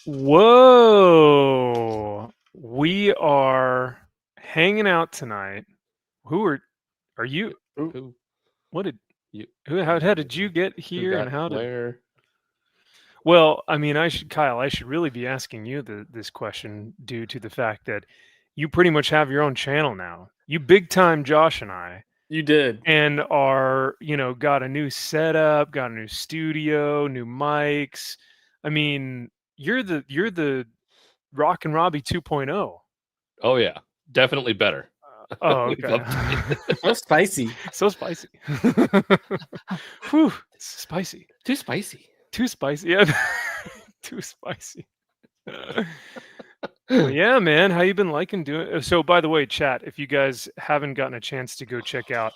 Whoa! We are hanging out tonight. Are you? Who What did you how did you get who here and got how did? where? Well, I mean, Kyle, I should really be asking you this question due to the fact that you pretty much have your own channel now. You big time Josh and I, You did. and are, got a new setup, got a new studio, new mics. I mean, you're the Rock and Robbie 2.0. Oh yeah, definitely better. Oh, We've okay. So spicy. So spicy. Whew, spicy. Too spicy. Too spicy. Yeah. Too spicy. Well, yeah, man. How you been liking doing? So, by the way, chat, if you guys haven't gotten a chance to go check out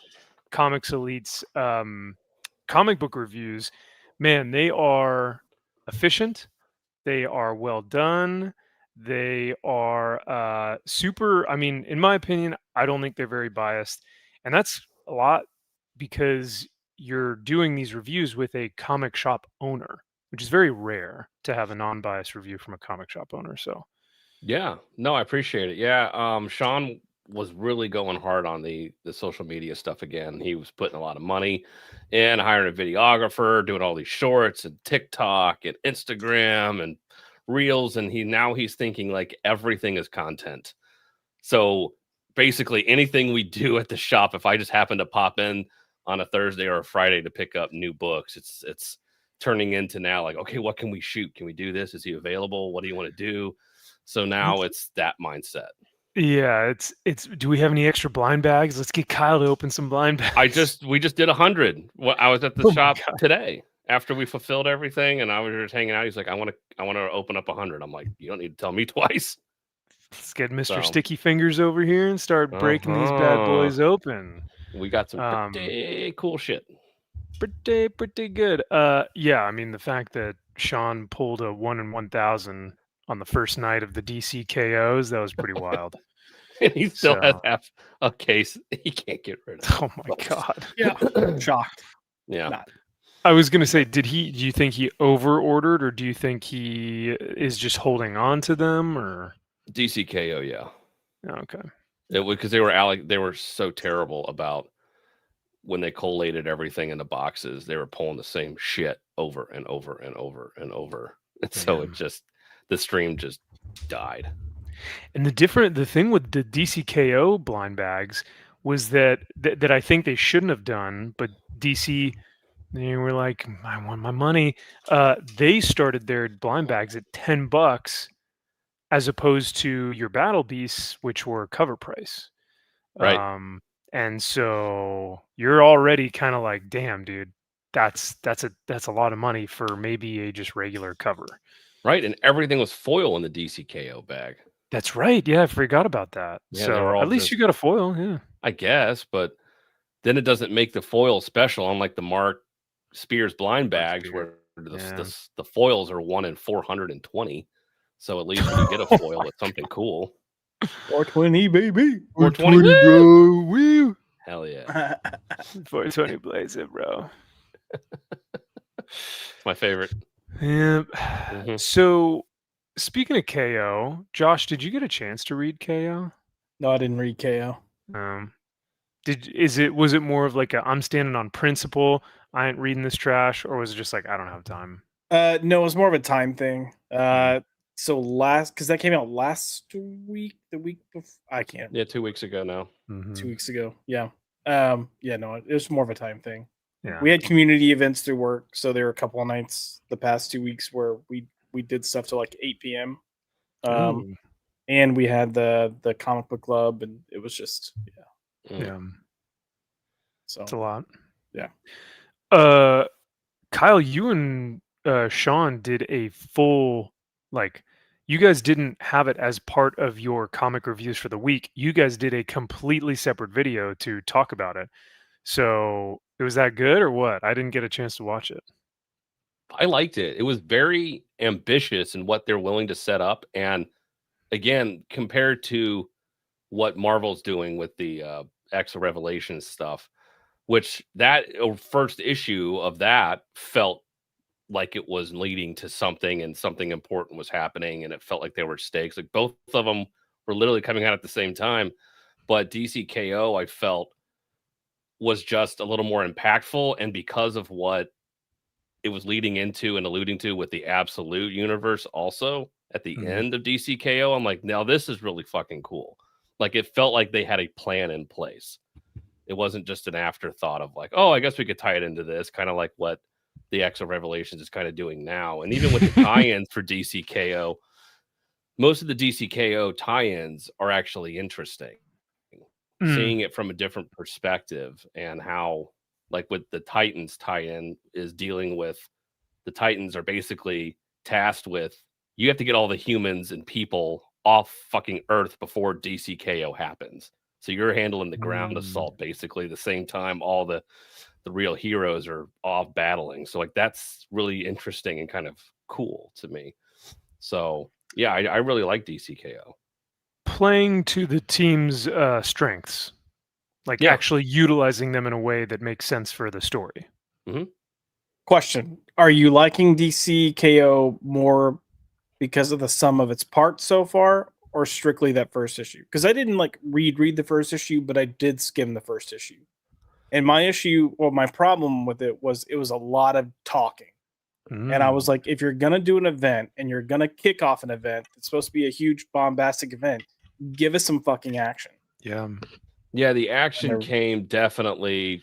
Comics Elite's comic book reviews, man, they are efficient. They are well done. They are super. I mean, in my opinion, I don't think they're very biased. And that's a lot because you're doing these reviews with a comic shop owner, which is very rare to have a non-biased review from a comic shop owner. So, Yeah, no, I appreciate it. Yeah, Sean was really going hard on the social media stuff again. He was putting a lot of money in, hiring a videographer, doing all these shorts and TikTok and Instagram and reels, and he's thinking like everything is content. So basically anything we do at the shop, if I just happen to pop in on a Thursday or a Friday to pick up new books, it's turning into now like, okay, what can we shoot? Can we do this? Is he available? What do you want to do? So now it's that mindset. yeah, it's. Do we have any extra blind bags? Let's get Kyle to open some blind bags. We just did 100. Well, I was at the shop today after we fulfilled everything, and I was just hanging out. He's like, I want to open up 100. I'm like, you don't need to tell me twice. Let's get Mr. Sticky Fingers over here and start breaking these bad boys open. We got some pretty cool shit. Pretty good. Yeah, I mean the fact that Sean pulled a 1 in 1,000 on the first night of the DC KOs, that was pretty wild. And he still has half a case he can't get rid of. Oh my god. Yeah. Shocked. Yeah. Not. I was gonna say, do you think he over ordered, or do you think he is just holding on to them, or DCKO, yeah. Okay. It was because they were so terrible about when they collated everything in the boxes. They were pulling the same shit over and over and over and over. And so the stream just died. And the thing with the DCKO blind bags was that I think they shouldn't have done, but DC, they were like, I want my money. They started their blind bags at $10 as opposed to your battle beasts, which were cover price. Right. And so you're already kind of like, damn, dude, that's a lot of money for maybe a just regular cover. Right. And everything was foil in the DCKO bag. That's right. Yeah, I forgot about that. Yeah, so at least you got a foil, yeah. I guess, but then it doesn't make the foil special, unlike the Mark Spears blind bags where the foils are 1 in 420. So at least when you get a foil, it's something cool. 420, baby. 420, bro. Woo. Hell yeah. 420 blaze it, bro. It's my favorite. Yeah. So speaking of KO, Josh, did you get a chance to read KO? No, I didn't read KO. Was it more of like I'm standing on principle, I ain't reading this trash, or was it just like I don't have time? No, it was more of a time thing. So because that came out last week, the week before, I can't. Yeah, 2 weeks ago now. 2 weeks ago, yeah. No, it was more of a time thing. Yeah. We had community events through work, so there were a couple of nights the past 2 weeks where we did stuff till like 8 p.m. And we had the comic book club, and it was just so it's a lot. Yeah. Kyle, you and Sean did a full, like, you guys didn't have it as part of your comic reviews for the week. You guys did a completely separate video to talk about it. So was that good or what? I didn't get a chance to watch it. I liked it. It was very ambitious in what they're willing to set up. And again, compared to what Marvel's doing with the X Revelations stuff, which that first issue of that felt like it was leading to something and something important was happening, and it felt like there were stakes. Like both of them were literally coming out at the same time, but DCKO I felt was just a little more impactful, and because of what it was leading into and alluding to with the Absolute universe also at the end of DCKO, I'm like, now this is really fucking cool. Like it felt like they had a plan in place. It wasn't just an afterthought of like, oh, I guess we could tie it into this, kind of like what the X of Revelations is kind of doing now. And even with the tie-ins for DCKO, most of the DCKO tie-ins are actually interesting. Seeing it from a different perspective, and how, like with the Titans tie-in, is dealing with the Titans are basically tasked with, you have to get all the humans and people off fucking Earth before DCKO happens. So you're handling the ground assault basically the same time all the real heroes are off battling. So like that's really interesting and kind of cool to me. So yeah, I really like DCKO. Playing to the team's strengths, like actually utilizing them in a way that makes sense for the story. Question: are you liking DCKO more because of the sum of its parts so far, or strictly that first issue? Because I didn't like read the first issue, but I did skim the first issue. And my problem with it was a lot of talking. And I was like, if you're going to do an event and you're going to kick off an event, it's supposed to be a huge bombastic event, give us some fucking action. Yeah, the action came definitely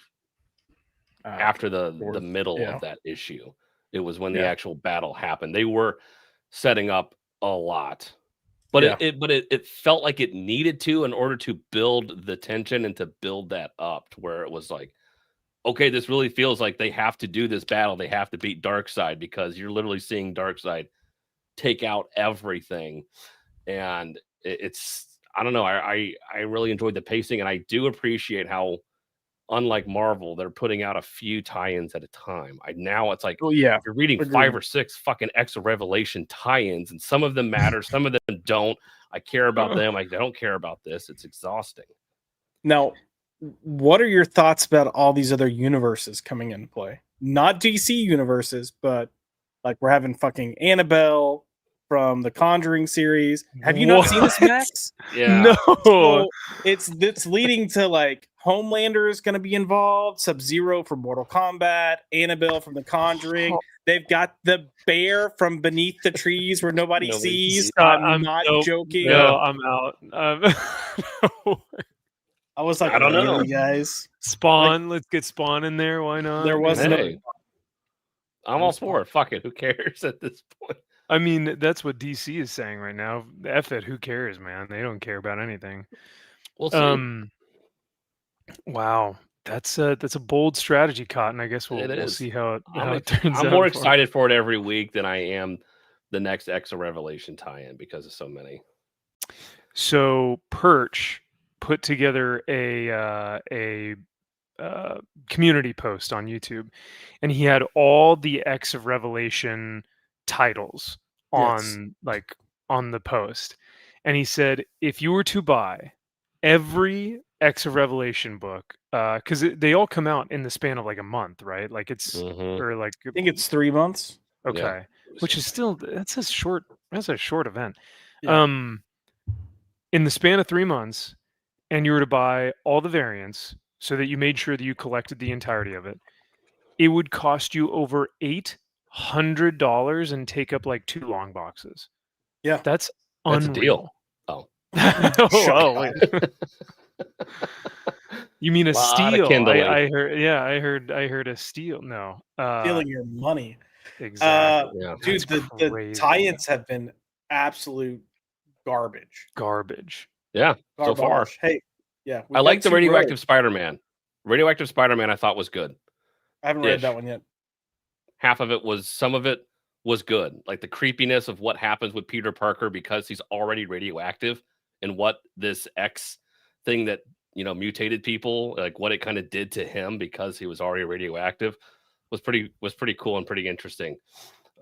after the middle of that issue. It was when the actual battle happened. They were setting up a lot. But it felt like it needed to, in order to build the tension and to build that up to where it was like, okay, this really feels like they have to do this battle. They have to beat Darkseid, because you're literally seeing Darkseid take out everything. And it's, I don't know, I really enjoyed the pacing, and I do appreciate how, unlike Marvel, they're putting out a few tie-ins at a time. Now it's like, you're reading 5 or 6 fucking X of Revelation tie-ins, and some of them matter, some of them don't. I care about them. I don't care about this. It's exhausting. Now, what are your thoughts about all these other universes coming into play? Not DC universes, but like we're having fucking Annabelle from the Conjuring series. Have you not seen this, Max? Yeah. No. So it's leading to like Homelander is going to be involved, Sub-Zero from Mortal Kombat, Annabelle from the Conjuring. They've got the bear from Beneath the Trees where nobody sees. I'm not joking. No, I'm out. No. I was like, I don't know, guys. Spawn, let's get Spawn in there. Why not? There was I'm all for it. Fuck it. Who cares at this point? I mean, that's what DC is saying right now. F it. Who cares, man? They don't care about anything. We'll see. Wow. That's a bold strategy, Cotton. I guess we'll see how it turns out. I'm more excited for it every week than I am the next X of Revelation tie-in, because of so many. So Perch put together a community post on YouTube, and he had all the X of Revelation titles on the post, and he said, if you were to buy every X of Revelation book, because they all come out in the span of like a month, right? Like it's or like I think it's 3 months. Okay, which is still that's a short event. Yeah. In the span of 3 months, and you were to buy all the variants so that you made sure that you collected the entirety of it, it would cost you over $800 and take up like 2 long boxes. Yeah, that's a deal. Oh, wait. You mean a steal? I heard. Yeah, I heard a steal. No, stealing your money. Exactly. Dude, the tie-ins have been absolute garbage. Yeah, so far. Hey, yeah, I like the Radioactive Spider-Man. Radioactive Spider-Man, I thought was good. I haven't read that one yet. Some of it was good. Like the creepiness of what happens with Peter Parker because he's already radioactive, and what this X thing that, mutated people, like what it kind of did to him because he was already radioactive was pretty cool and pretty interesting.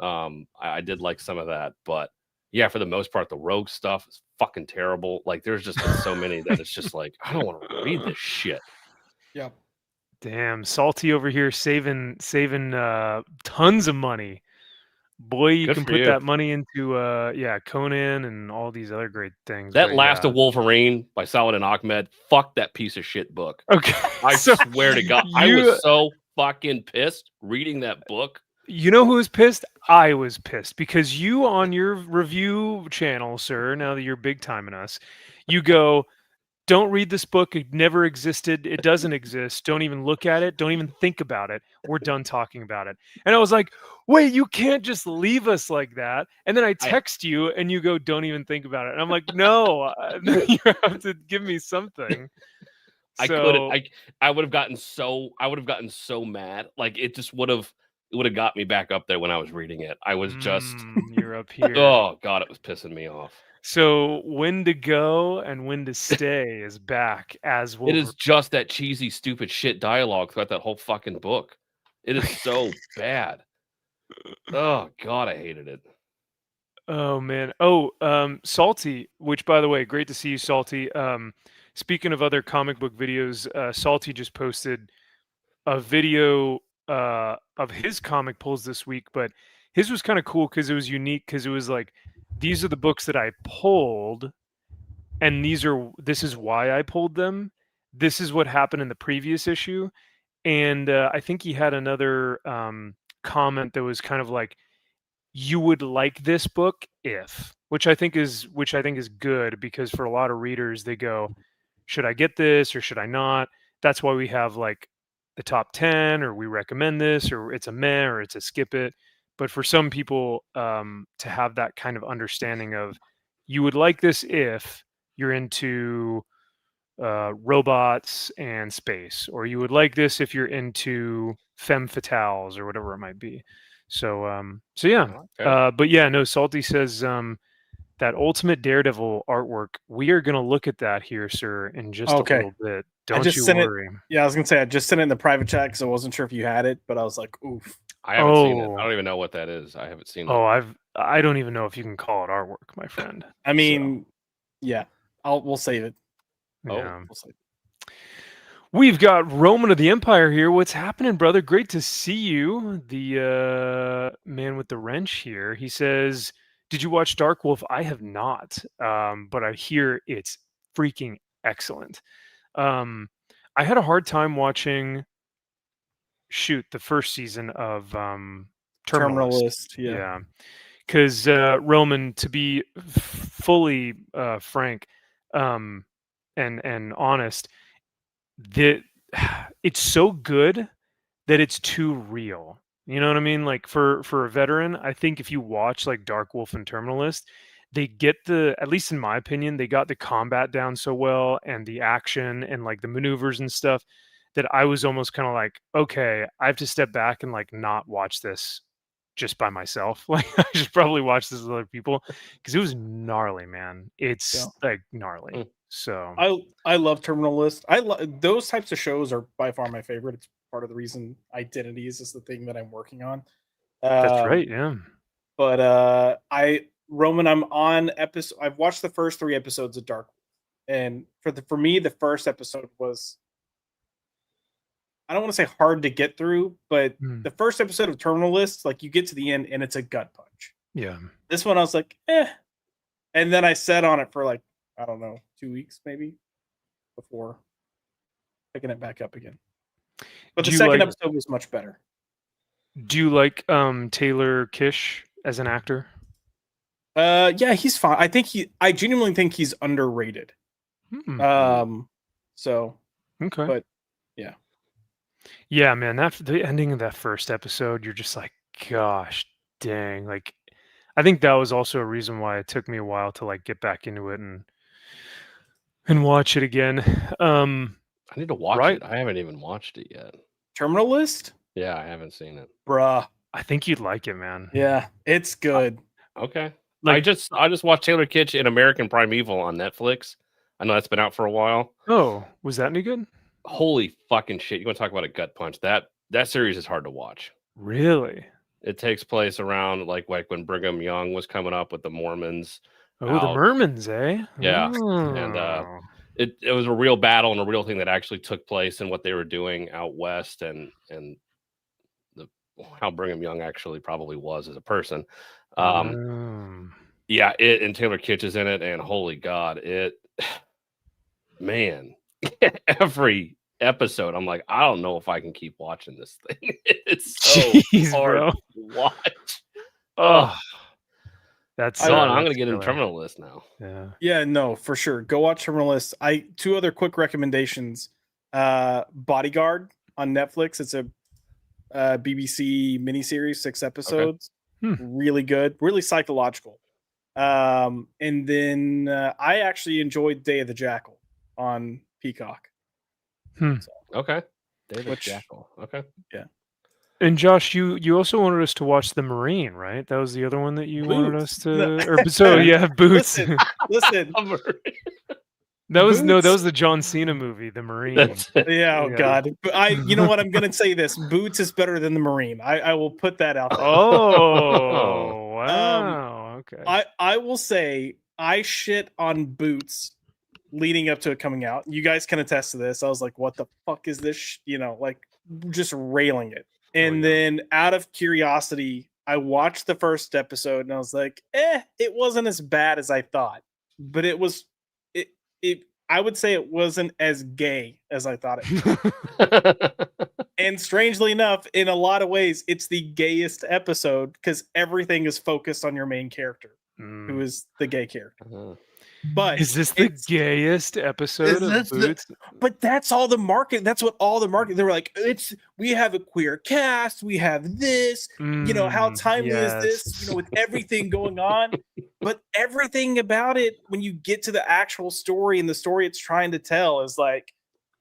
I did like some of that, but yeah, for the most part, the Rogue stuff is fucking terrible. Like there's just been so many that it's just like, I don't want to read this shit. Yeah. Damn, Salty over here saving tons of money boy, you Good can for put you. that money into Conan and all these other great things. That but Last yeah. of Wolverine by Saladin Ahmed. Fuck that piece of shit book. Okay, I so swear to God, I you was so fucking pissed reading that book. you know who was pissed? I was pissed because you on your review channel, sir. Now that you're big timing us, you go, don't read this book. It never existed. It doesn't exist. Don't even look at it. Don't even think about it. We're done talking about it. And I was like, wait, you can't just leave us like that. And then I text you and you go, don't even think about it. And I'm like, no, you have to give me something. I couldn't. I would have gotten so mad. Like it just would have got me back up there when I was reading it. I was just you're up here. Oh God, it was pissing me off. So when to go and when to stay is back as well. It is just that cheesy, stupid shit dialogue throughout that whole fucking book. It is so bad. Oh God, I hated it. Oh man. Oh, Salty, which by the way, great to see you, Salty. Speaking of other comic book videos, Salty just posted a video of his comic pulls this week, but his was kind of cool because it was unique because it was like, these are the books that I pulled, and this is why I pulled them. This is what happened in the previous issue. And I think he had another comment that was kind of like, you would like this book if, which I think is good, because for a lot of readers they go, should I get this or should I not? That's why we have like the top 10, or we recommend this, or it's a meh, or it's a skip it. But for some people, to have that kind of understanding of, you would like this if you're into robots and space, or you would like this if you're into femme fatales or whatever it might be. So yeah. Okay. But yeah, no, Salty says that Ultimate Daredevil artwork, we are going to look at that here, sir, in just a little bit. Don't you worry. Yeah, I was gonna say I just sent it in the private chat because I wasn't sure if you had it, but I was like, oof. I haven't seen it. I don't even know what that is. I haven't seen it. I don't even know if you can call it artwork, my friend. I mean, yeah, we'll save it. Yeah. We'll save it. We've got Roman of the Empire here. What's happening, brother? Great to see you. The man with the wrench here. He says, did you watch Dark Wolf? I have not, but I hear it's freaking excellent. I had a hard time watching the first season of Terminalist. Yeah. Because Roman, to be fully frank and honest, it's so good that it's too real. You know what I mean? Like for a veteran, I think if you watch like Dark Wolf and Terminalist, they get at least in my opinion, they got the combat down so well, and the action and like the maneuvers and stuff, that I was almost kind of like, okay, I have to step back and like not watch this just by myself. Like I should probably watch this with other people, because it was gnarly, man. It's like gnarly. So I love Terminalist. Those types of shows are by far my favorite. It's part of the reason Identities is the thing that I'm working on. That's right, yeah. But Roman, I'm on episode. I've watched the first 3 episodes of Dark, and for me, the first episode was, I don't want to say hard to get through, but the first episode of Terminalist, like you get to the end and it's a gut punch. Yeah. This one I was like, and then I sat on it for like, I don't know, 2 weeks maybe before picking it back up again. But the second episode was much better. Do you like Taylor Kish as an actor? Yeah, he's fine. I genuinely think he's underrated. So okay. But yeah. Yeah, man, the ending of that first episode, you're just like, gosh dang. Like I think that was also a reason why it took me a while to like get back into it and watch it again. I need to watch it. I haven't even watched it yet. Terminalist? Yeah, I haven't seen it. Bruh. I think you'd like it, man. Yeah, it's good. Okay. Like, I just watched Taylor Kitsch in American Primeval on Netflix. I know that's been out for a while. Oh, was that any good? Holy fucking shit. You want to talk about a gut punch. That series is hard to watch. Really? It takes place around like when Brigham Young was coming up with the Mormons. Oh, the Mormons, eh? Yeah. And it was a real battle and a real thing that actually took place and what they were doing out west, and how Brigham Young actually probably was as a person. Um, Yeah, it and Taylor Kitsch is in it, and holy God, man, every episode, I'm like, I don't know if I can keep watching this thing. It's so Jeez, hard bro. to watch. Oh, that's I'm gonna that's get in killer. Terminal List now. Yeah. Yeah, no, for sure. Go watch Terminal List. Two other quick recommendations. Bodyguard on Netflix. It's a BBC miniseries, 6 episodes. Really good, really psychological. And then I actually enjoyed Day of the Jackal on Peacock. Hmm. So, Okay. Day of the Jackal. Okay. Yeah. And Josh, you also wanted us to watch The Marine, right? That was the other one that you wanted us to. No. Or, so yeah, Boots. Listen. That was Boots. that was the John Cena movie, The Marine. Yeah, oh God. But you know what? I'm gonna say this. Boots is better than the Marine. I will put that out there. Oh wow. Okay. I will say I shit on Boots leading up to it coming out. You guys can attest to this. I was like, what the fuck is this? Like just railing it. And then out of curiosity, I watched the first episode and I was like, it wasn't as bad as I thought. But it was I would say it wasn't as gay as I thought it. And strangely enough, in a lot of ways, it's the gayest episode because everything is focused on your main character, who is the gay character. But is this the gayest episode of Boots? But that's all the market. That's what all the market. They were like, we have a queer cast. We have this. How timely is this? With everything going on. But everything about it, when you get to the actual story and the story it's trying to tell, is like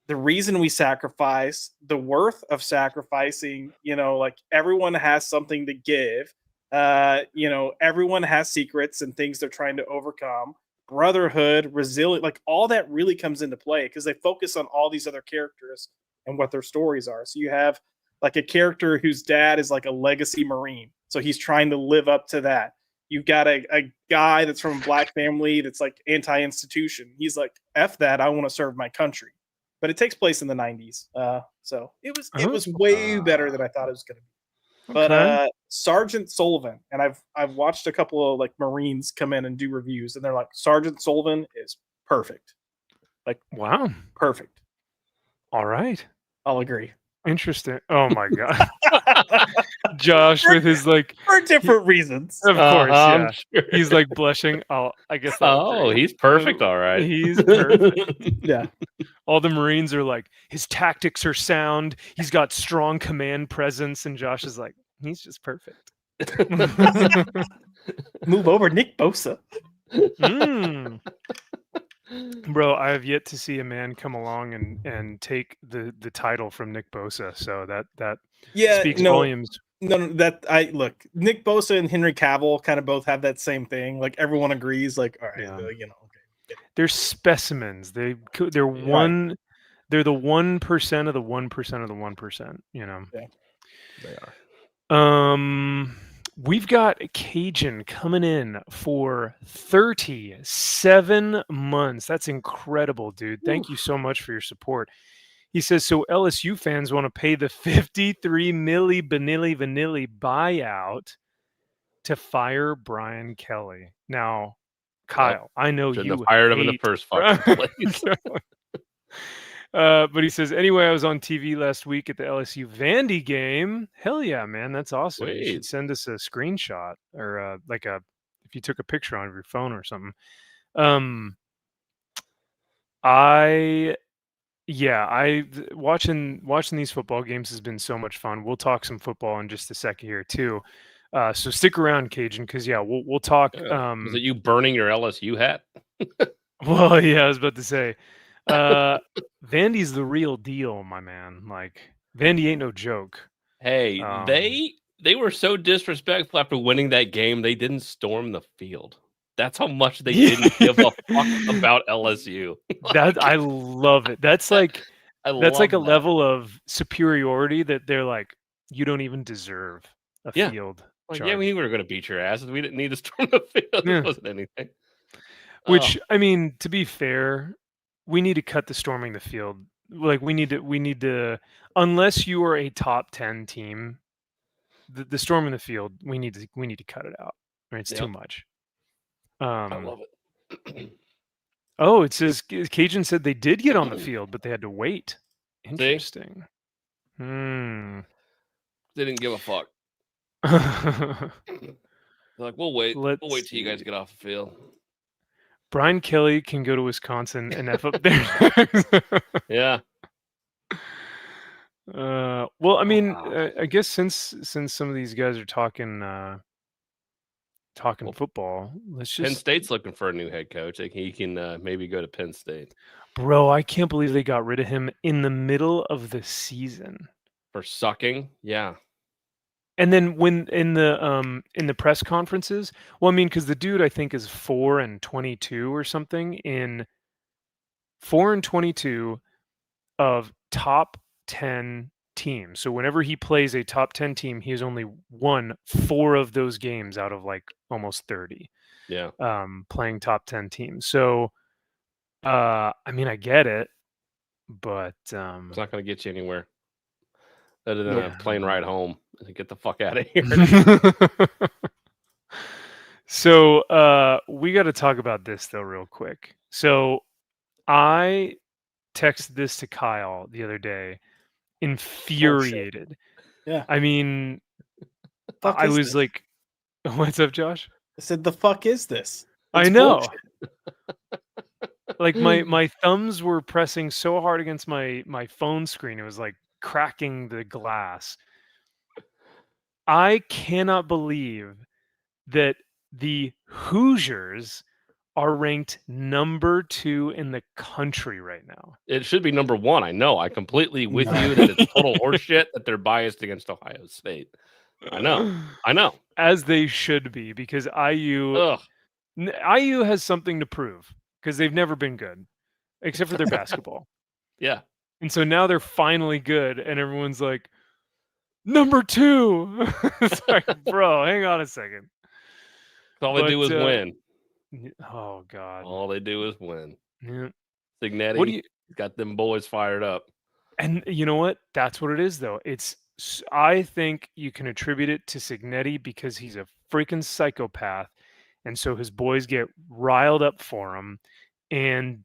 the reason we sacrifice, the worth of sacrificing. Like everyone has something to give. Everyone has secrets and things they're trying to overcome. Brotherhood, resilient, like all that really comes into play because they focus on all these other characters and what their stories are. So you have like a character whose dad is like a legacy Marine, so he's trying to live up to that. You've got a guy that's from a black family that's like anti-institution. He's like, F that, I want to serve my country. But it takes place in the 90s. So it was way better than I thought it was going to be. But Sergeant Sullivan, and I've watched a couple of like Marines come in and do reviews, and they're like, Sergeant Sullivan is perfect. Like, wow, perfect. All right, I'll agree. Interesting. Oh my God, Josh with his like for different reasons. Of course, yeah. Sure. He's like blushing. I guess. He's perfect. All right. He's perfect. Yeah. All the Marines are like, his tactics are sound. He's got strong command presence, and Josh is like, he's just perfect. Move over, Nick Bosa. Bro, I have yet to see a man come along and take the title from Nick Bosa. So that speaks volumes. No, look, Nick Bosa and Henry Cavill kind of both have that same thing. Like everyone agrees, like, all right, okay. They're specimens. They're the 1% of the 1% of the 1%. Yeah, they are. We've got Cajun coming in for 37 months. That's incredible, dude. Thank you so much for your support. He says, so LSU fans want to pay the $53 milli vanilli buyout to fire Brian Kelly. Now, Kyle, I know you have fired him in the first fucking place. But he says, anyway, I was on TV last week at the LSU Vandy game. Hell yeah, man. That's awesome. You should send us a screenshot or if you took a picture on your phone or something. Watching these football games has been so much fun. We'll talk some football in just a second here too. So stick around, Cajun, because we'll talk. Was it you burning your LSU hat? Well, yeah, I was about to say. Vandy's the real deal, my man. Like Vandy ain't no joke. Hey, they were so disrespectful after winning that game. They didn't storm the field. That's how much they didn't give a fuck about LSU. I love it. That's like a level of superiority that they're like, you don't even deserve a field. Like, we were going to beat your asses. We didn't need to storm the field. It wasn't anything. Which I mean, to be fair, we need to cut the storming the field. Like we need to unless you are a top 10 team, the storm in the field. We need to cut it out. Right? It's too much. I love it. Oh, it says Cajun said they did get on the field, but they had to wait. Interesting. They didn't give a fuck. They're like, we'll wait. We'll wait till you guys get off the field. Brian Kelly can go to Wisconsin and F up there. Yeah. Well, I mean, I guess since some of these guys are talking football, let's just. Penn State's looking for a new head coach. He can maybe go to Penn State. Bro, I can't believe they got rid of him in the middle of the season for sucking. Yeah. And then when in the press conferences, well, I mean, because the dude I think is 4-22 or something in 4-22 of top 10 teams. So whenever he plays a top 10 team, he has only won 4 of those games out of like almost 30. Yeah. Playing top 10 teams. So, I mean, I get it, but it's not going to get you anywhere. Other than a plane ride home. Get the fuck out of here. So we got to talk about this though real quick. So I texted this to Kyle the other day, infuriated. Yeah. I mean, I was like, what's up, Josh? I said, the fuck is this? I know. Like my thumbs were pressing so hard against my phone screen. It was like cracking the glass. I cannot believe that the Hoosiers are ranked number 2 in the country right now. It should be number 1. I know. I completely with you that it's total horseshit that they're biased against Ohio State. I know. As they should be, because IU has something to prove because they've never been good, except for their basketball. Yeah. And so now they're finally good, and everyone's like, number 2. It's like, bro, hang on a second. All they do is win. Oh God. All they do is win. Yeah. Signetti got them boys fired up. And you know what? That's what it is, though. I think you can attribute it to Signetti because he's a freaking psychopath, and so his boys get riled up for him. And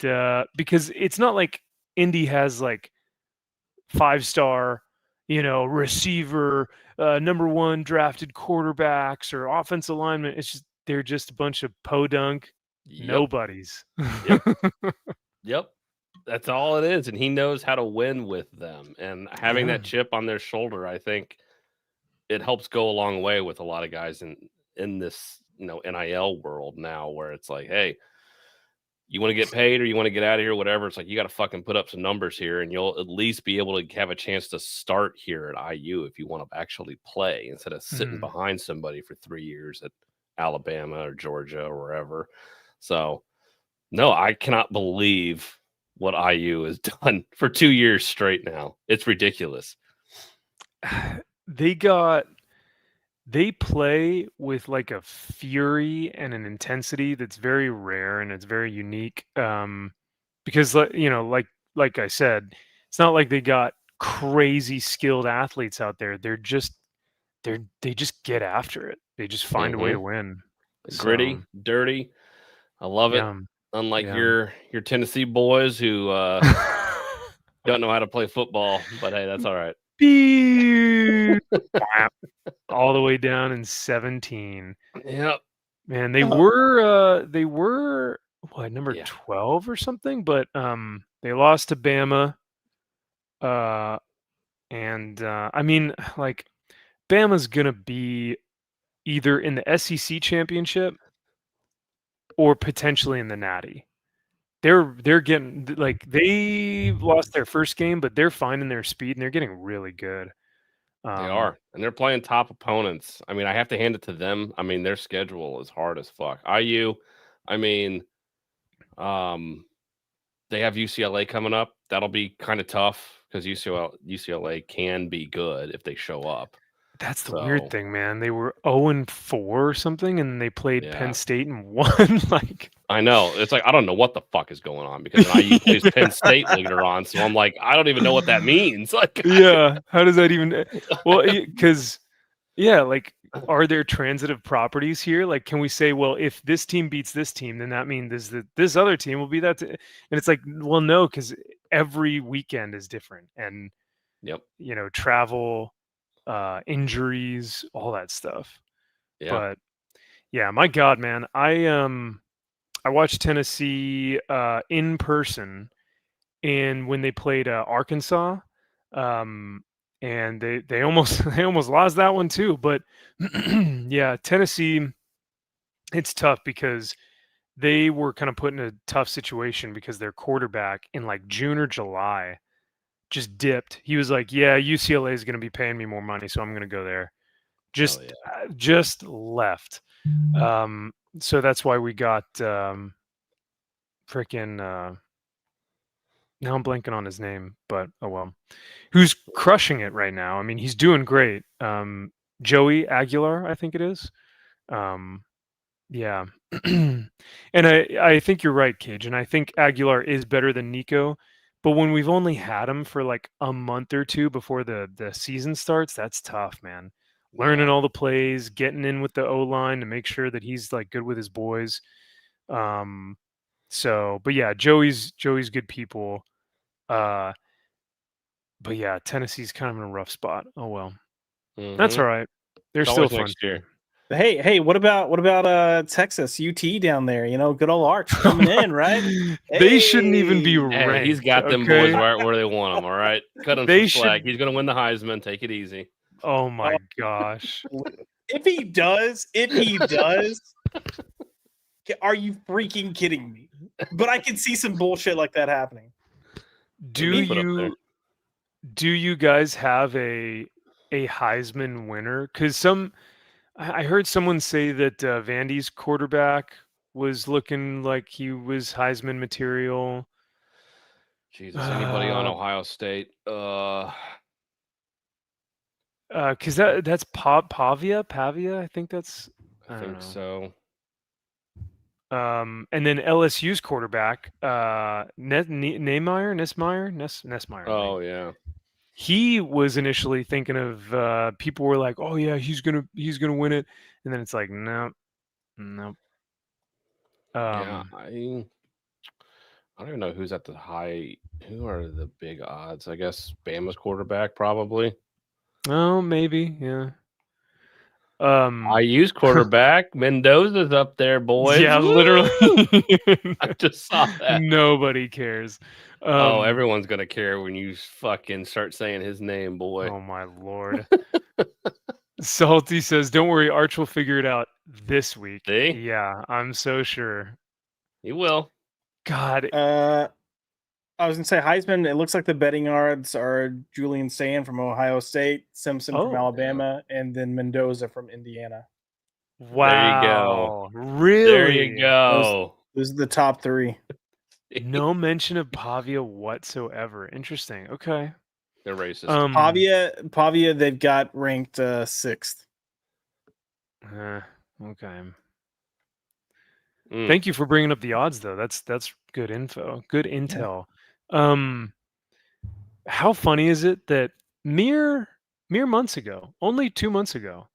because it's not like Indy has like 5-star, receiver, number 1 drafted quarterbacks or offensive linemen. It's just they're just a bunch of podunk nobodies. Yep. That's all it is. And he knows how to win with them. And having that chip on their shoulder, I think it helps go a long way with a lot of guys in this, NIL world now, where it's like, hey, you want to get paid or you want to get out of here, whatever. It's like, you got to fucking put up some numbers here and you'll at least be able to have a chance to start here at IU if you want to actually play instead of sitting behind somebody for 3 years at Alabama or Georgia or wherever. So no, I cannot believe what IU has done for 2 years straight now. It's ridiculous. They play with like a fury and an intensity that's very rare and it's very unique. Because like I said, it's not like they got crazy skilled athletes out there. They just get after it. They just find a way to win. Gritty, dirty. I love it. Unlike your Tennessee boys who don't know how to play football, but hey, that's all right. All the way down in 17. Yep. Man, they were what, number 12 or something, but they lost to Bama. And I mean, like, Bama's gonna be either in the SEC championship or potentially in the Natty. They're getting, like, they lost their first game, but they're finding their speed and they're getting really good. They are, and they're playing top opponents. I mean, I have to hand it to them. I mean, their schedule is hard as fuck. IU, I mean, they have UCLA coming up. That'll be kind of tough because UCLA can be good if they show up. That's the weird thing, man. They were 0-4 or something, and they played Penn State and won. Like, I know. It's like, I don't know what the fuck is going on because IU plays Penn State later on. So I'm like, I don't even know what that means. Like, yeah, how does that even? Well, because Yeah, like, are there transitive properties here? Like, can we say, well, if this team beats this team, then that means this other team will be that. And it's like, well, no, because every weekend is different, and Yep. travel, injuries, all that stuff. Yeah. But yeah, my God, man, I watched Tennessee in person, and when they played Arkansas, and they almost they almost lost that one too. But yeah, Tennessee, it's tough because they were kind of put in a tough situation because their quarterback in like June or July just dipped. He was like, "Yeah, UCLA is going to be paying me more money, so I'm going to go there." Just just left. So that's why we got freaking. Now I'm blanking on his name, but oh well. Who's crushing it right now? I mean, he's doing great. Joey Aguilar, I think it is. Yeah. And I think you're right, Cage. And I think Aguilar is better than Nico. But when we've only had him for like a month or two before the season starts, that's tough, man. Learning all the plays, getting in with the O-line to make sure that he's like good with his boys. So, but yeah, Joey's good people. But yeah, Tennessee's kind of in a rough spot. Oh well. That's all right. They're It's still always fun. next year. Hey, what about Texas UT down there? Good old Arch coming in, right? They shouldn't even be Hey. ranked. Hey, he's got them boys right where they want them. All right, cut him They some slack. should- He's gonna win the Heisman. Take it easy. Oh my gosh. If he does, are you freaking kidding me? But I can see some bullshit like that happening. Do you guys have a Heisman winner? Because I heard someone say that Vandy's quarterback was looking like he was Heisman material. Jesus, anybody on Ohio State? Because that's Pavia. I think that's. I think so. And then LSU's quarterback, Nesmeyer. Oh yeah. He was initially thinking of people were like, oh yeah, he's gonna win it, and then it's like, no. Yeah, I don't even know who's at the high. Who are the big odds? I guess Bama's quarterback probably. Oh, maybe, yeah. IU's quarterback Mendoza's up there, boys. Yeah, literally. I just saw that. Nobody cares. Oh, everyone's gonna care when you fucking start saying his name, boy. Oh my lord. Salty says, "Don't worry, Arch will figure it out this week." See? Yeah, I'm so sure. He will. God. I was gonna say Heisman. It looks like the betting odds are Julian Sand from Ohio State, Simpson from Alabama, and then Mendoza from Indiana. Wow. There you go. Really? There you go. Those are the top three. No mention of Pavia whatsoever. Interesting. Okay. They're racist. Pavia, they've got ranked 6th. Okay. Thank you for bringing up the odds, though. That's good info. Good intel. How funny is it that mere months ago, only 2 months ago,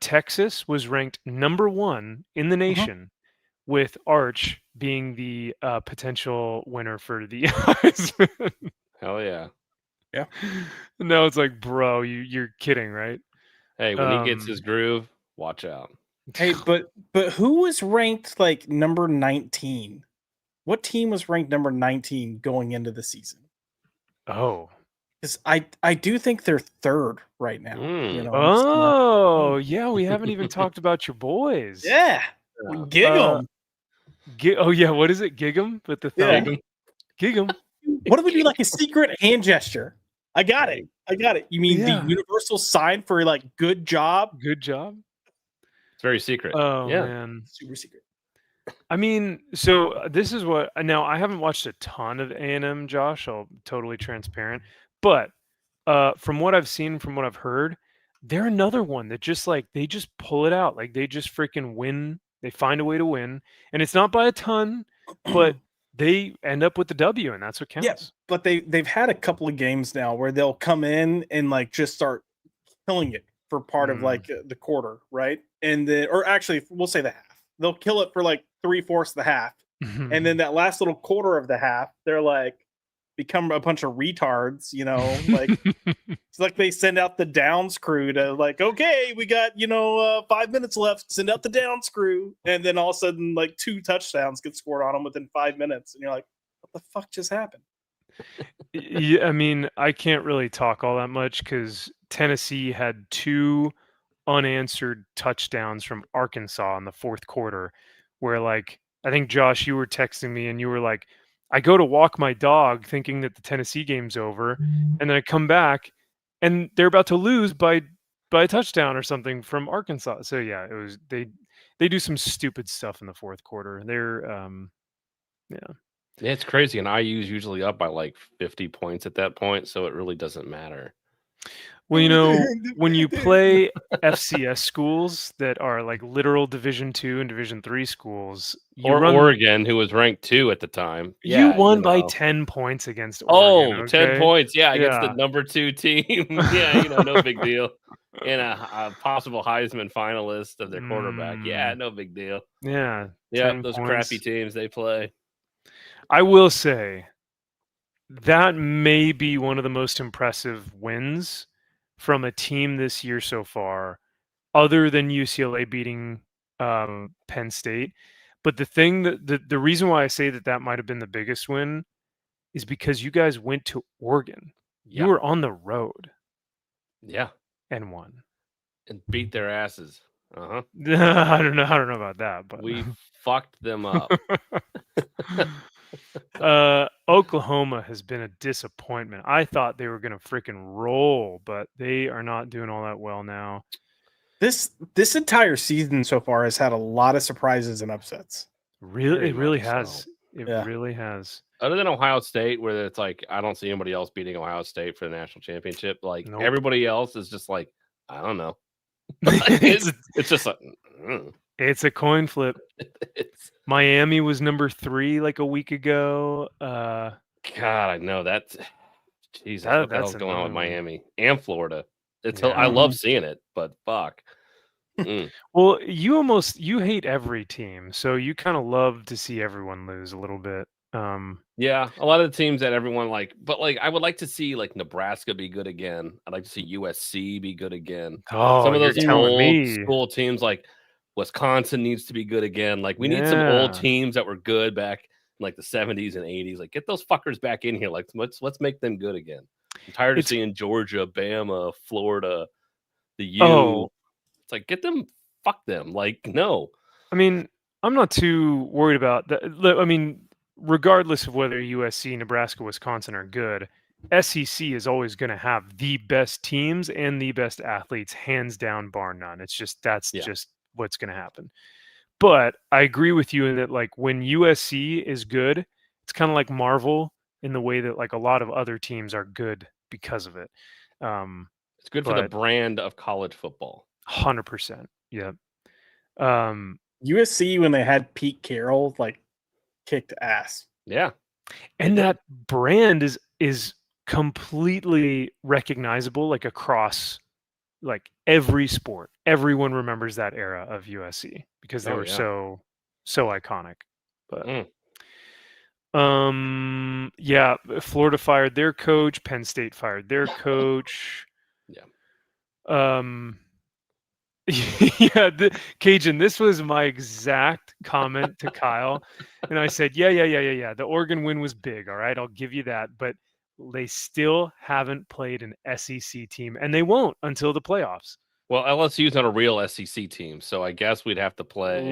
Texas was ranked number 1 in the nation, with Arch being the potential winner for the Heisman. Hell yeah. Yeah. No, it's like, bro, you're kidding, right? Hey, when he gets his groove, watch out. Hey, but who was ranked like number 19? What team was ranked number 19 going into the season? Oh. Because I do think they're 3rd right now. Yeah, we haven't even talked about your boys. Yeah. Gig 'em. Oh yeah, what is it? Gig 'em with the thumb. Yeah. Gig 'em. What if we do like a secret hand gesture? I got it. You mean the universal sign for like good job? Good job. It's very secret. Oh man, super secret. I mean, so this is what now I haven't watched a ton of A&M, Josh. I'll totally transparent, but from what I've seen, from what I've heard, they're another one that just like they just pull it out, like they just freaking win. They find a way to win, and it's not by a ton, but they end up with the W, and that's what counts. Yeah, but they've had a couple of games now where they'll come in and like just start killing it. for part of like the quarter, right? And then, or actually, we'll say the half. They'll kill it for like 3/4 of the half, and then that last little quarter of the half, they're like become a bunch of retards, you know, like. It's like they send out the downs crew to like, okay, we got 5 minutes left. Send out the downs crew, and then all of a sudden, like 2 touchdowns get scored on them within 5 minutes, and you're like, what the fuck just happened? Yeah, I mean, I can't really talk all that much because Tennessee had 2 unanswered touchdowns from Arkansas in the fourth quarter, where like I think Josh, you were texting me and you were like, I go to walk my dog thinking that the Tennessee game's over, and then I come back and they're about to lose by a touchdown or something from Arkansas. So yeah, it was they do some stupid stuff in the fourth quarter. They're yeah. Yeah, it's crazy. And IU's usually up by like 50 points at that point, so it really doesn't matter. Well, when you play FCS schools that are like literal Division II and Division III schools, or Oregon, who was ranked 2 at the time. You won by 10 points against Oregon. 10 points. Yeah, against the number 2 team. Yeah, no big deal. And a possible Heisman finalist of their quarterback. Yeah, no big deal. Yeah. Yeah, those crappy teams they play. I will say that may be one of the most impressive wins from a team this year so far, other than UCLA beating Penn State. But the thing the reason why I say that might have been the biggest win is because you guys went to Oregon. Yeah. You were on the road. Yeah. And won. And beat their asses. I don't know about that, but we fucked them up. Oklahoma has been a disappointment. I thought they were going to freaking roll, but they are not doing all that well now. This entire season so far has had a lot of surprises and upsets. Really, it really has. It really has. Other than Ohio State, where it's like I don't see anybody else beating Ohio State for the national championship. Like everybody else is just like, I don't know. it's just like it's a coin flip. Miami was number 3 like a week ago. God, I know that. Jesus, what the hell's going on with Miami and Florida? I love seeing it, but fuck. Well, you hate every team, so you kind of love to see everyone lose a little bit. Yeah, a lot of the teams that everyone but I would like to see like Nebraska be good again. I'd like to see USC be good again. Some of those old school teams like Wisconsin needs to be good again. Like we need some old teams that were good back in like the 70s and 80s. Like get those fuckers back in here. Like let's make them good again. I'm tired of seeing Georgia, Bama, Florida, the U. It's like get them, fuck them. Like no. I mean, I'm not too worried about that. I mean, regardless of whether USC, Nebraska, Wisconsin are good, SEC is always going to have the best teams and the best athletes, hands down, bar none. It's just just what's going to happen. But I agree with you in that, like, when USC is good, it's kind of like Marvel in the way that like a lot of other teams are good because of it. It's good for the brand of college football. 100%. Yeah. USC, when they had Pete Carroll, like, kicked ass. Yeah. And that brand is completely recognizable, like across like every sport. Everyone remembers that era of USC because they were so iconic. But yeah, Florida fired their coach, Penn State fired their coach. Yeah. Yeah, Cajun, this was my exact comment to Kyle. And I said, yeah. The Oregon win was big. All right, I'll give you that. But they still haven't played an SEC team, and they won't until the playoffs. Well, LSU's not a real SEC team, so I guess we'd have to play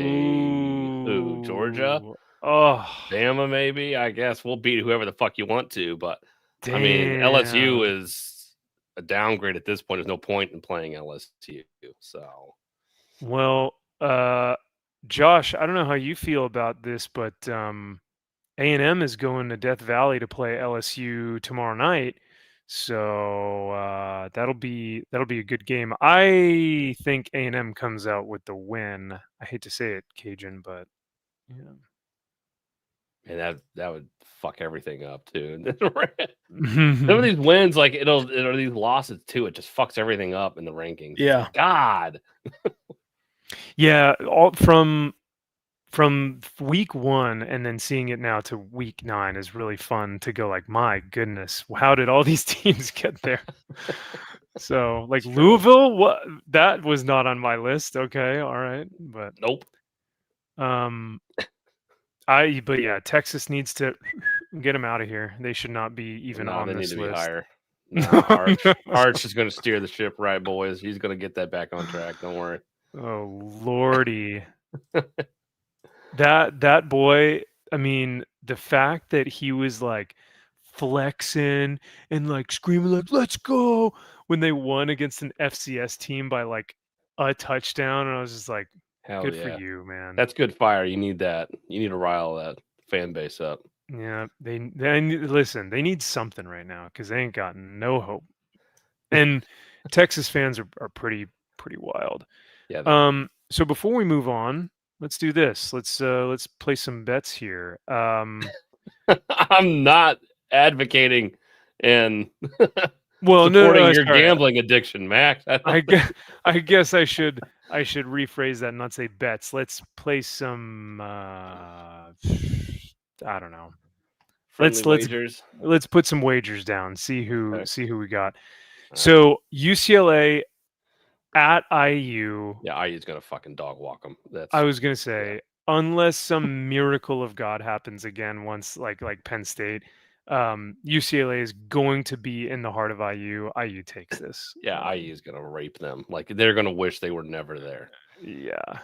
Georgia? Bama, maybe? I guess we'll beat whoever the fuck you want to. But, I mean, LSU is a downgrade at this point. There's no point in playing LSU. So, well, Josh, I don't know how you feel about this, but A&M is going to Death Valley to play LSU tomorrow night, so that'll be a good game. I think A&M comes out with the win. I hate to say it, Cajun, but yeah. And that would fuck everything up too. Some of these wins, like it'll these losses too, it just fucks everything up in the rankings. Yeah. Like, God. Yeah, all from week 1 and then seeing it now to week 9 is really fun to go like, my goodness, how did all these teams get there? So like Louisville, what, that was not on my list. Okay, all right, but Nope. But yeah, Texas needs to get them out of here. They should not be even on They this need to list. be higher. Arch is going to steer the ship right, boys. He's going to get that back on track. Don't worry. Oh lordy, that boy. I mean, the fact that he was like flexing and like screaming like "Let's go" when they won against an FCS team by like a touchdown, and I was just like, Hell good yeah. for you, man. That's good fire. You need that. You need to rile that fan base up. Yeah, they listen. They need something right now because they ain't got no hope. And Texas fans are pretty wild. Yeah. So before we move on, let's do this. Let's play some bets here. I'm not advocating and well, supporting your gambling addiction, Max. I guess I should rephrase that and not say bets. Let's play some I don't know. Wagers. Let's put some wagers down. See who we got. So UCLA at IU. Yeah, IU's gonna fucking dog walk them. I was gonna say, unless some miracle of God happens again, once like Penn State, UCLA is going to be in the heart of IU. IU takes this. Yeah, IU is gonna rape them. Like they're gonna wish they were never there. Yeah.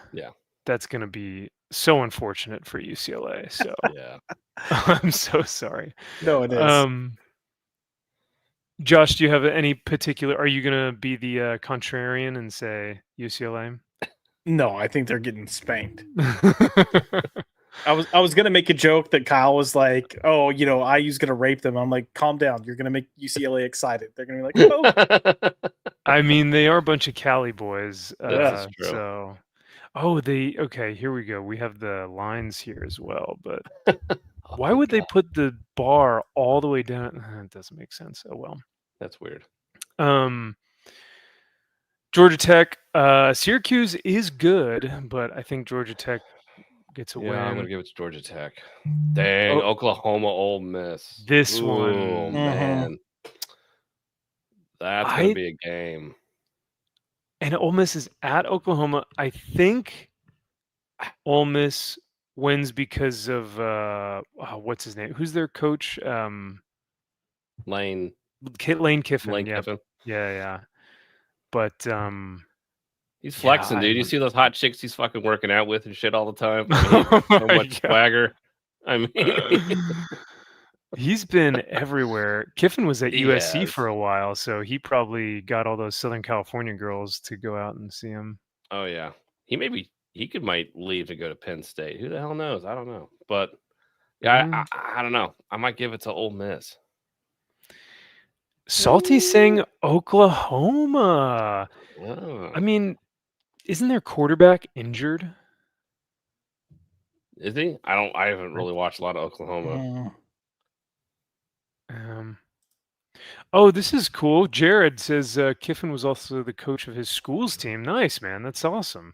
That's gonna be so unfortunate for UCLA. So yeah, I'm so sorry. No, it is. Josh, do you have any particular? Are you gonna be the contrarian and say UCLA? No, I think they're getting spanked. I was gonna make a joke that Kyle was like, "Oh, IU's gonna rape them." I'm like, "Calm down. You're gonna make UCLA excited. They're gonna be like, oh." I mean, they are a bunch of Cali boys. That's true. So, okay. Here we go. We have the lines here as well. But why would they put the bar all the way down? It doesn't make sense. Oh well. That's weird. Georgia Tech, Syracuse is good, but I think Georgia Tech gets a win. I'm gonna give it to Georgia Tech. Dang, Oklahoma, Ole Miss. This Ooh, one, man, that's gonna be a game. And Ole Miss is at Oklahoma. I think Ole Miss wins because of what's his name? Who's their coach? Lane Kiffin. Kiffin. Yeah. But he's flexing, dude. You see those hot chicks he's fucking working out with and shit all the time. I mean, so much swagger. I mean, he's been everywhere. Kiffin was at USC for a while, so he probably got all those Southern California girls to go out and see him. Oh yeah, he might leave to go to Penn State. Who the hell knows? I don't know, but yeah, I don't know. I might give it to Ole Miss. Salty saying Oklahoma. Oh. I mean, isn't their quarterback injured? Is he? I haven't really watched a lot of Oklahoma. This is cool. Jared says Kiffin was also the coach of his school's team. Nice, man. That's awesome.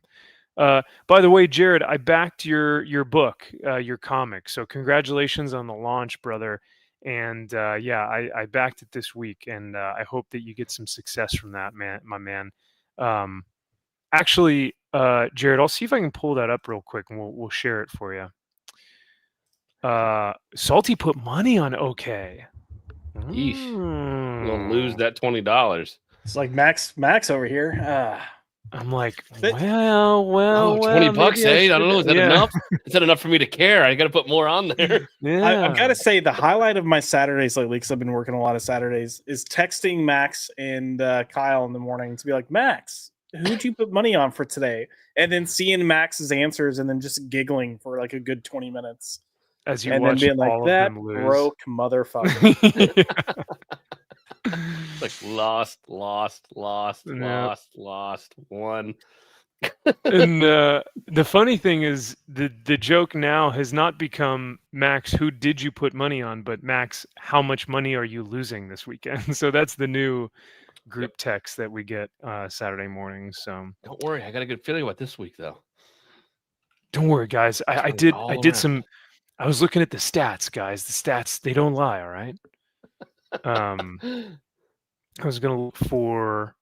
By the way, Jared, I backed your book, your comic. So congratulations on the launch, brother. And I backed it this week, and I hope that you get some success from that, my man. Actually, Jared, I'll see if I can pull that up real quick, and we'll share it for you. Salty put money on OK. Yeesh. I'm gonna lose that $20. It's like Max over here. I'm like, well, $20, eh? I don't know. Is that enough? Is that enough for me to care? I got to put more on there. Yeah. I've got to say the highlight of my Saturdays lately, because I've been working a lot of Saturdays, is texting Max and Kyle in the morning to be like, Max, who'd you put money on for today? And then seeing Max's answers and then just giggling for like a good 20 minutes. As you and watch then being all like, of them that lose. broke motherfucker. Like lost, one. And the funny thing is, the joke now has not become Max, who did you put money on, but Max, how much money are you losing this weekend? So that's the new group text that we get Saturday mornings. So Don't worry, I got a good feeling about this week though. don't worry, guys. I Turn it did all some. I was looking at the stats, guys. The stats, they don't lie. All right. I was gonna look for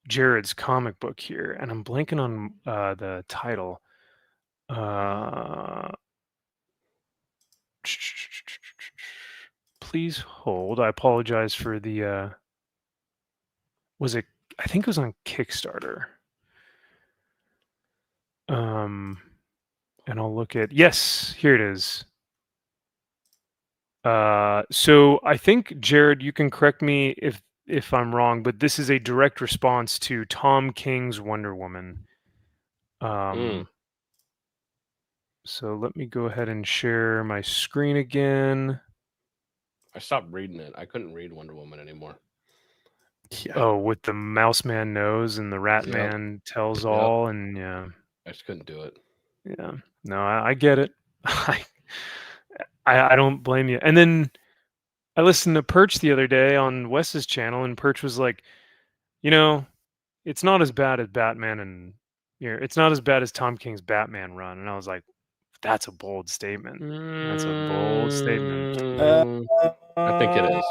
Jared's comic book here, and I'm blanking on the title. Please hold. I apologize for the. Was it? I think it was on Kickstarter. And I'll look at. Yes, here it is. So I think, Jared, you can correct me if I'm wrong, but this is a direct response to Tom King's Wonder Woman. So let me go ahead and share my screen again. I stopped reading it. I couldn't read Wonder Woman anymore. Yeah. Oh, with the Mouse Man knows and the Rat Man tells all, and yeah. I just couldn't do it. Yeah. No, I get it. I don't blame you. And then I listened to Perch the other day on Wes's channel, and Perch was like, it's not as bad as Batman, and it's not as bad as Tom King's Batman run. And I was like, that's a bold statement. That's a bold statement. I think it is.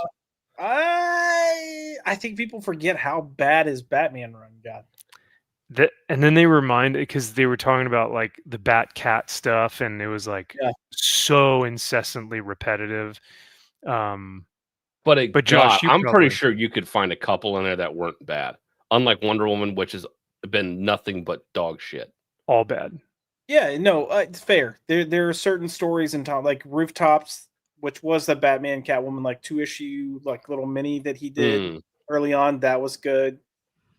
I think people forget how bad his Batman run got. And then they remind, because they were talking about like the Bat Cat stuff, and it was like so incessantly repetitive. But Josh, I'm pretty sure you could find a couple in there that weren't bad, unlike Wonder Woman, which has been nothing but dog shit. All bad. Yeah, no, it's fair. There are certain stories in time, like Rooftops, which was the Batman Catwoman like 2-issue like little mini that he did early on. That was good.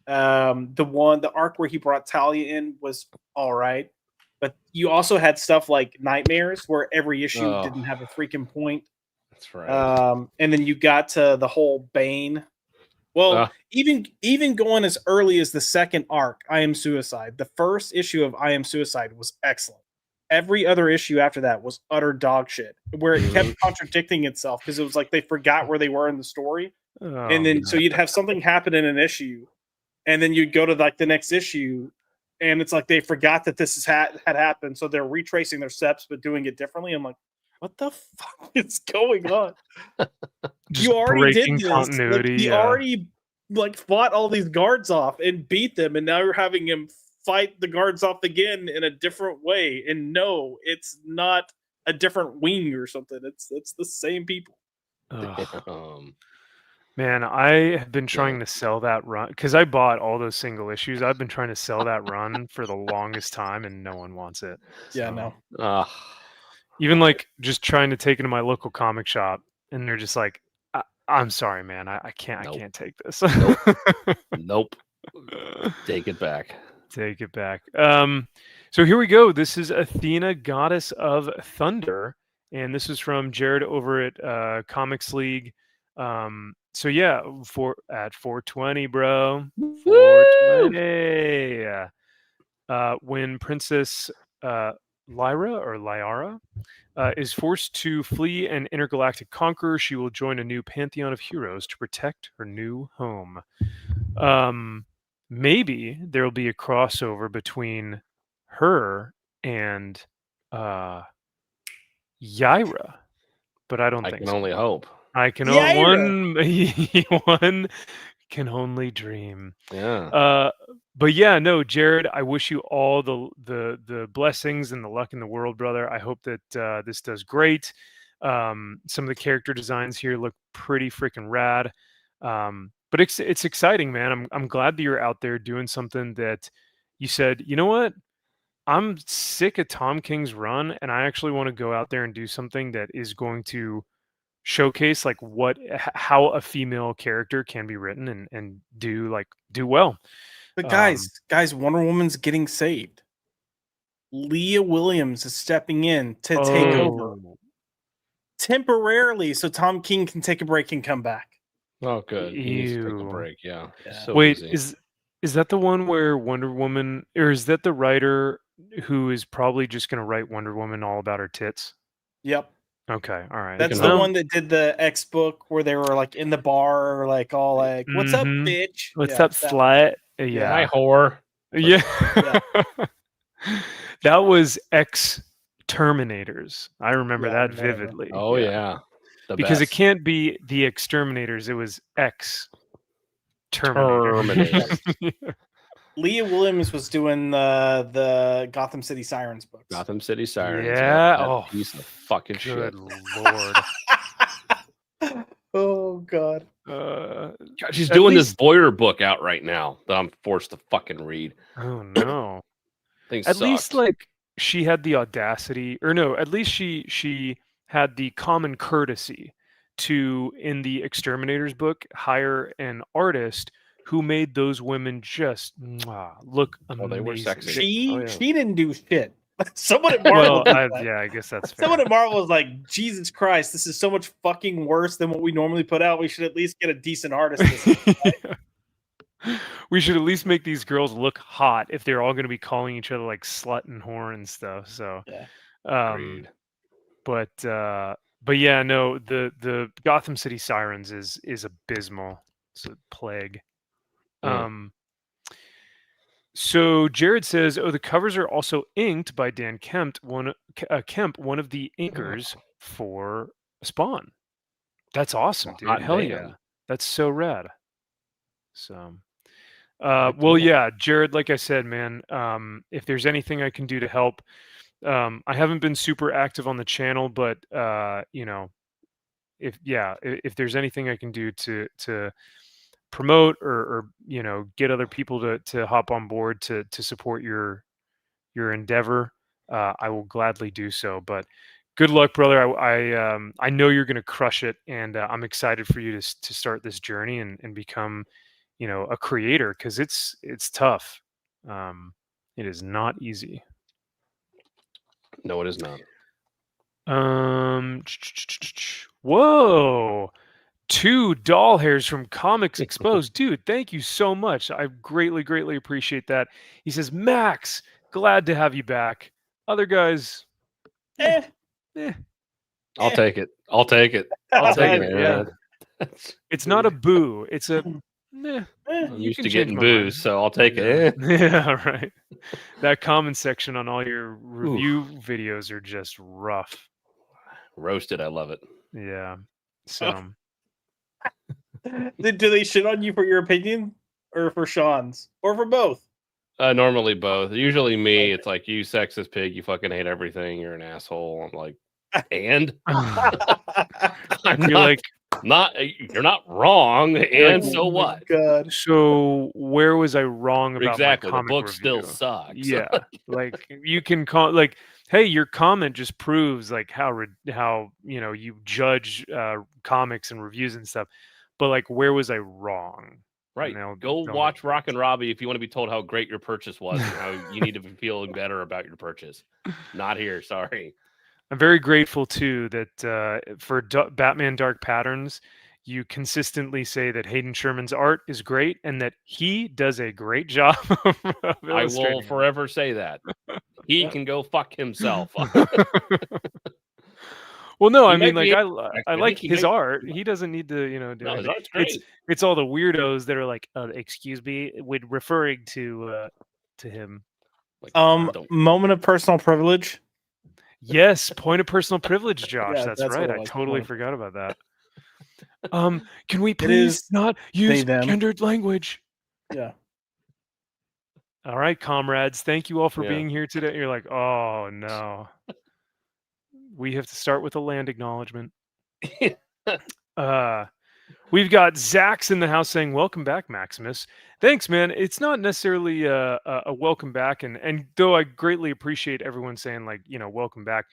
The arc where he brought Talia in was all right, but you also had stuff like Nightmares where every issue didn't have a freaking point. That's right. And then you got to the whole Bane. Well, even going as early as the second arc, I Am Suicide. The first issue of I Am Suicide was excellent. Every other issue after that was utter dog shit, where it kept contradicting itself because it was like they forgot where they were in the story, and then so you'd have something happen in an issue, and then you'd go to like the next issue, and it's like they forgot that this had happened, so they're retracing their steps but doing it differently. I'm like, what the fuck is going on? You already did this. Continuity. Like, he already like fought all these guards off and beat them, and now you're having him fight the guards off again in a different way. And no, it's not a different wing or something. It's the same people. Man, I have been trying to sell that run because I bought all those single issues. I've been trying to sell that run for the longest time, and no one wants it. Yeah, no. Even like just trying to take it to my local comic shop, and they're just like, "I'm sorry, man, I can't. I can't take this." Nope. Take it back. Take it back. So here we go. This is Athena, Goddess of Thunder, and this is from Jared over at Comics League. So yeah, at 420, bro. 420. When Princess Lyra is forced to flee an intergalactic conqueror, she will join a new pantheon of heroes to protect her new home. Maybe there will be a crossover between her and Yaira, but I don't think so. I can only hope. I can one can only dream. Yeah. But yeah, no, Jared, I wish you all the blessings and the luck in the world, brother. I hope that this does great. Some of the character designs here look pretty freaking rad. But it's exciting, man. I'm glad that you're out there doing something that you said, you know what? I'm sick of Tom King's run, and I actually want to go out there and do something that is going to showcase like how a female character can be written and do well. But guys, Wonder Woman's getting saved. Leah Williams is stepping in to take over temporarily, so Tom King can take a break and come back. Oh, good. He needs to take a break. Yeah. So wait, busy. Is that the one where Wonder Woman, or is that the writer who is probably just going to write Wonder Woman all about her tits? Yep. Okay, all right. That's the one that did the X book where they were like in the bar, like all like, "What's up, bitch? What's up, slut?" Yeah. Hi, whore. Yeah. That was X Terminators. I remember that vividly. Oh yeah. Because it can't be the Exterminators, it was X Terminators. Leah Williams was doing the Gotham City Sirens books. Gotham City Sirens. Yeah. Oh, piece of fucking shit. Good lord. Oh god. God, she's doing this Boyer book out right now that I'm forced to fucking read. Oh no. At least like she had the audacity, or no, at least she had the common courtesy to, in the Exterminators book, hire an artist who made those women just look amazing. They were sexy. She didn't do shit. Someone at Marvel. I guess that's fair. Someone at Marvel was like, "Jesus Christ, this is so much fucking worse than what we normally put out. We should at least get a decent artist." We should at least make these girls look hot if they're all going to be calling each other like slut and whore and stuff. So, but yeah, no, the Gotham City Sirens is abysmal. It's a plague. So Jared says, "Oh, the covers are also inked by Dan Kemp, one of the inkers for Spawn." That's awesome, dude. Hell yeah, that's so rad. So, well, yeah, Jared. Like I said, man, if there's anything I can do to help, I haven't been super active on the channel, but you know, if there's anything I can do to promote or you know, get other people to hop on board to support your endeavor, I will gladly do so. But good luck, brother. I know you're going to crush it, and I'm excited for you to start this journey and become, you know, a creator, because it's tough. It is not easy. No, it is not. Whoa. 2 doll hairs from Comics Exposed. Dude, thank you so much. I greatly appreciate that. He says, "Max, glad to have you back." Other guys, I'll take it. I'll take it. I'll take it. Yeah. It's not a boo. It's a I'm used to getting boos, so I'll take it. Yeah, right. That comment section on all your review videos are just rough. Roasted. I love it. Yeah. So do they shit on you for your opinion, or for Sean's, or for both? Normally both. Usually me. It's like, you sexist pig. You fucking hate everything. You're an asshole. I'm like, and you're not wrong. And so what? God. So where was I wrong about exactly? My the book review? Still sucks. Yeah, like you can call like, hey, your comment just proves like how you know, you judge comics and reviews and stuff. But like, where was I wrong? Right. Go watch Rock and Robbie if you want to be told how great your purchase was and how you need to be feeling better about your purchase. Not here. Sorry. I'm very grateful too that for Batman Dark Patterns, you consistently say that Hayden Sherman's art is great and that he does a great job. I will forever say that. He can go fuck himself. Well, no, I mean, like, I like his art. He doesn't need to, you know, do it. It's all the weirdos that are like, excuse me, with referring to him. Like, moment of personal privilege. Yes, point of personal privilege, Josh. Yeah, that's right. I totally forgot about that. Can we please not use gendered language? Yeah. All right, comrades. Thank you all for being here today. You're like, oh no. We have to start with a land acknowledgement. We've got Zaxx in the house saying, "Welcome back, Maximus." Thanks, man. It's not necessarily a welcome back, and though I greatly appreciate everyone saying, like, you know, welcome back.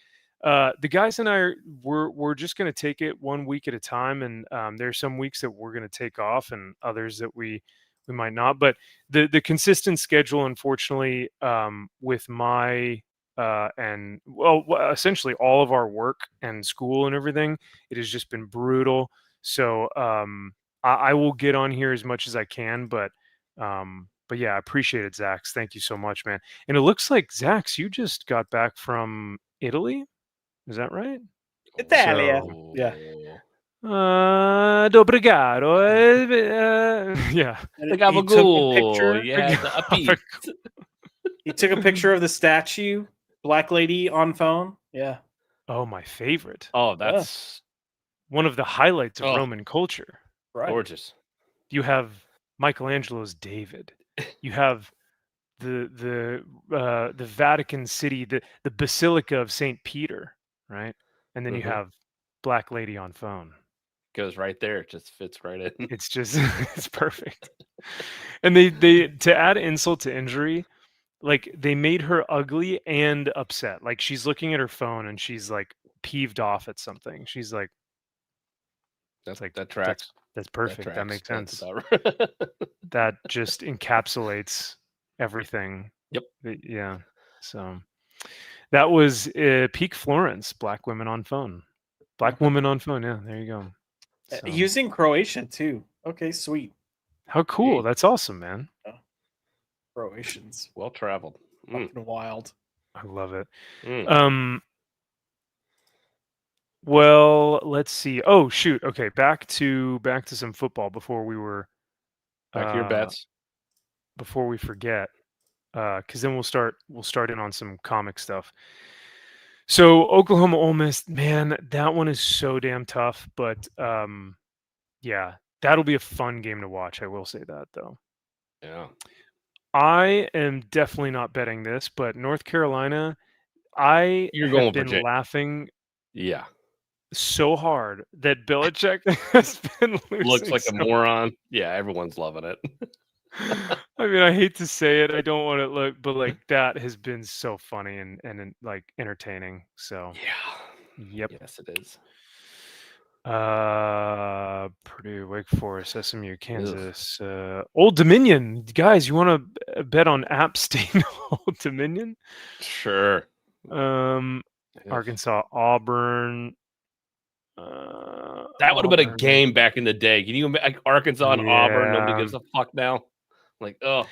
The guys and I we're just going to take it 1 week at a time, and there's some weeks that we're going to take off, and others that we might not. But the consistent schedule, unfortunately, with my and well, essentially all of our work and school and everything, it has just been brutal. So I will get on here as much as I can, but But yeah, I appreciate it, Zaxx. Thank you so much, man. And it looks like, Zaxx, you just got back from Italy. Is that right? Italia. Oh. Yeah. Dobrigado. Yeah. And The he took a picture. gabagool. Yeah, the upbeat. He took a picture of the statue, Black Lady on phone. Yeah. Oh, my favorite. Oh, that's One of the highlights of Oh. Roman culture. Right. gorgeous. You have Michelangelo's David. You have the Vatican City, the Basilica of Saint Peter, right? And then you Mhm. have Black Lady on phone. Goes right there. It just fits right in. It's just it's perfect. And they to add insult to injury, like they made her ugly and upset. Like she's looking at her phone and she's like peeved off at something. She's like, That's like, that tracks. that's perfect. That tracks. makes That's sense. about right. That just encapsulates everything. Yep. Yeah. So that was peak Florence. Black women on phone. Black woman on phone. Yeah, there you go. So, Using Croatia too. Okay, sweet. how cool! Hey. That's awesome, man. Croatians. Well traveled. Fucking wild. I love it. Mm. Well, let's see. Oh shoot. Okay, back to some football before we were Back to your bets. before we forget. Because then we'll start in on some comic stuff. So Oklahoma Ole Miss, man, that one is so damn tough. But yeah, that'll be a fun game to watch. I will say that though. Yeah. I am definitely not betting this, but North Carolina, I You're have going been Virginia. laughing Yeah. so hard that Belichick has been losing. Looks like a so moron. Yeah, everyone's loving it. I mean, I hate to say it. I don't want to look, but like that has been so funny and like entertaining. So Yeah. yep. Yes, it is. Purdue, Wake Forest, SMU, Kansas, Old Dominion. Guys, you want to bet on App State Old Dominion? Sure. Arkansas, Auburn. That would have been a game back in the day. Can you imagine Arkansas and Auburn? Nobody gives a fuck now. Like, oh,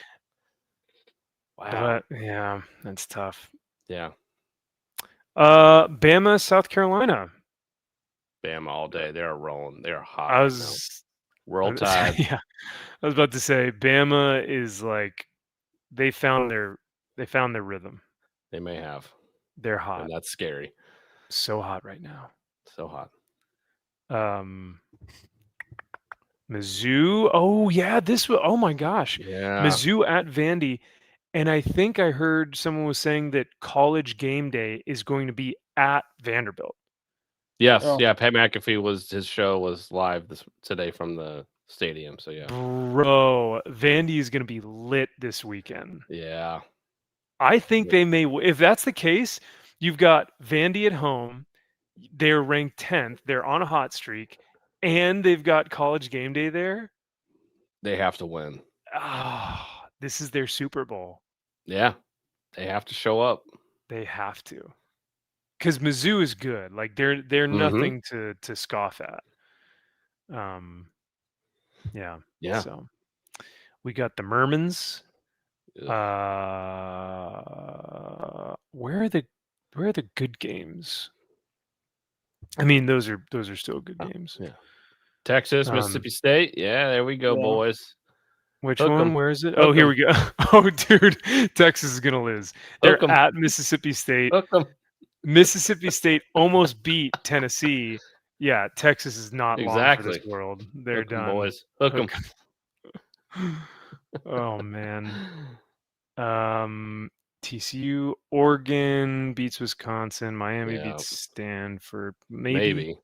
wow. But yeah, that's tough. Yeah. Bama, South Carolina. Bama all day. They're rolling. They're hot. I was World Tide. Yeah, I was about to say Bama is like they found their rhythm. They may have. They're hot. And that's scary. So hot right now. So hot. Mizzou. Oh yeah, this was. Oh my gosh. Yeah. Mizzou at Vandy, and I think I heard someone was saying that College Game Day is going to be at Vanderbilt. Yes. Oh. Yeah. Pat McAfee his show was live today from the stadium. So yeah. Bro, Vandy is going to be lit this weekend. Yeah. I think they may. If that's the case, you've got Vandy at home. They're ranked 10th. They're on a hot streak, and they've got College Game Day there. They have to win. Ah, this is their Super Bowl. Yeah. They have to show up. They have to, because Mizzou is good. Like they're nothing to scoff at. Yeah. Yeah. So we got the Mermans. Where are the good games? I mean, those are still good games. Yeah. Texas, Mississippi State. Yeah, there we go, boys. Which Hook one? 'em. Where is it? Hook Oh, here 'em. we go. Oh, dude, Texas is gonna lose. They're Hook 'em. at Mississippi State. Hook 'em. Mississippi State almost beat Tennessee. Yeah, Texas is not long for this Exactly. world. They're Hook 'em, done. boys. Hook 'em. Oh man. TCU, Oregon beats Wisconsin. Miami beats Stanford. Maybe.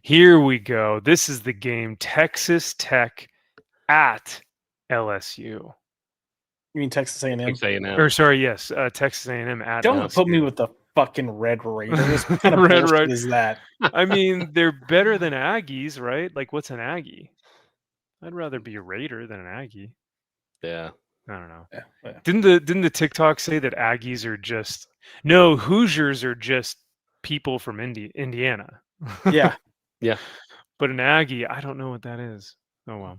Here we go. This is the game. Texas Tech at LSU. You mean Texas A&M? Texas A&M. Or sorry, yes, Texas A&M at Don't LSU. put me with the fucking Red Raiders. What kind of Red bullshit Raiders. is that? I mean, they're better than Aggies, right? Like, what's an Aggie? I'd rather be a Raider than an Aggie. Yeah. I don't know. Yeah. Didn't the TikTok say that Aggies are just Hoosiers are just people from Indiana? Yeah. Yeah. But an Aggie, I don't know what that is. Oh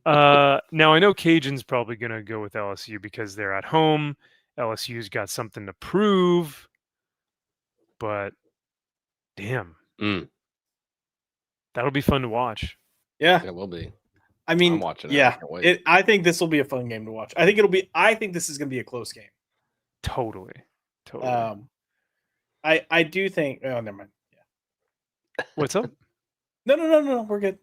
Now I know Cajun's probably gonna go with LSU because they're at home. LSU's got something to prove, but damn, that'll be fun to watch. Yeah, It will be. I mean, I'm watching it. I yeah, can't wait. I think this will be a fun game to watch. I think this is going to be a close game. Totally. I do think. Oh, never mind. Yeah. What's up? No. We're good.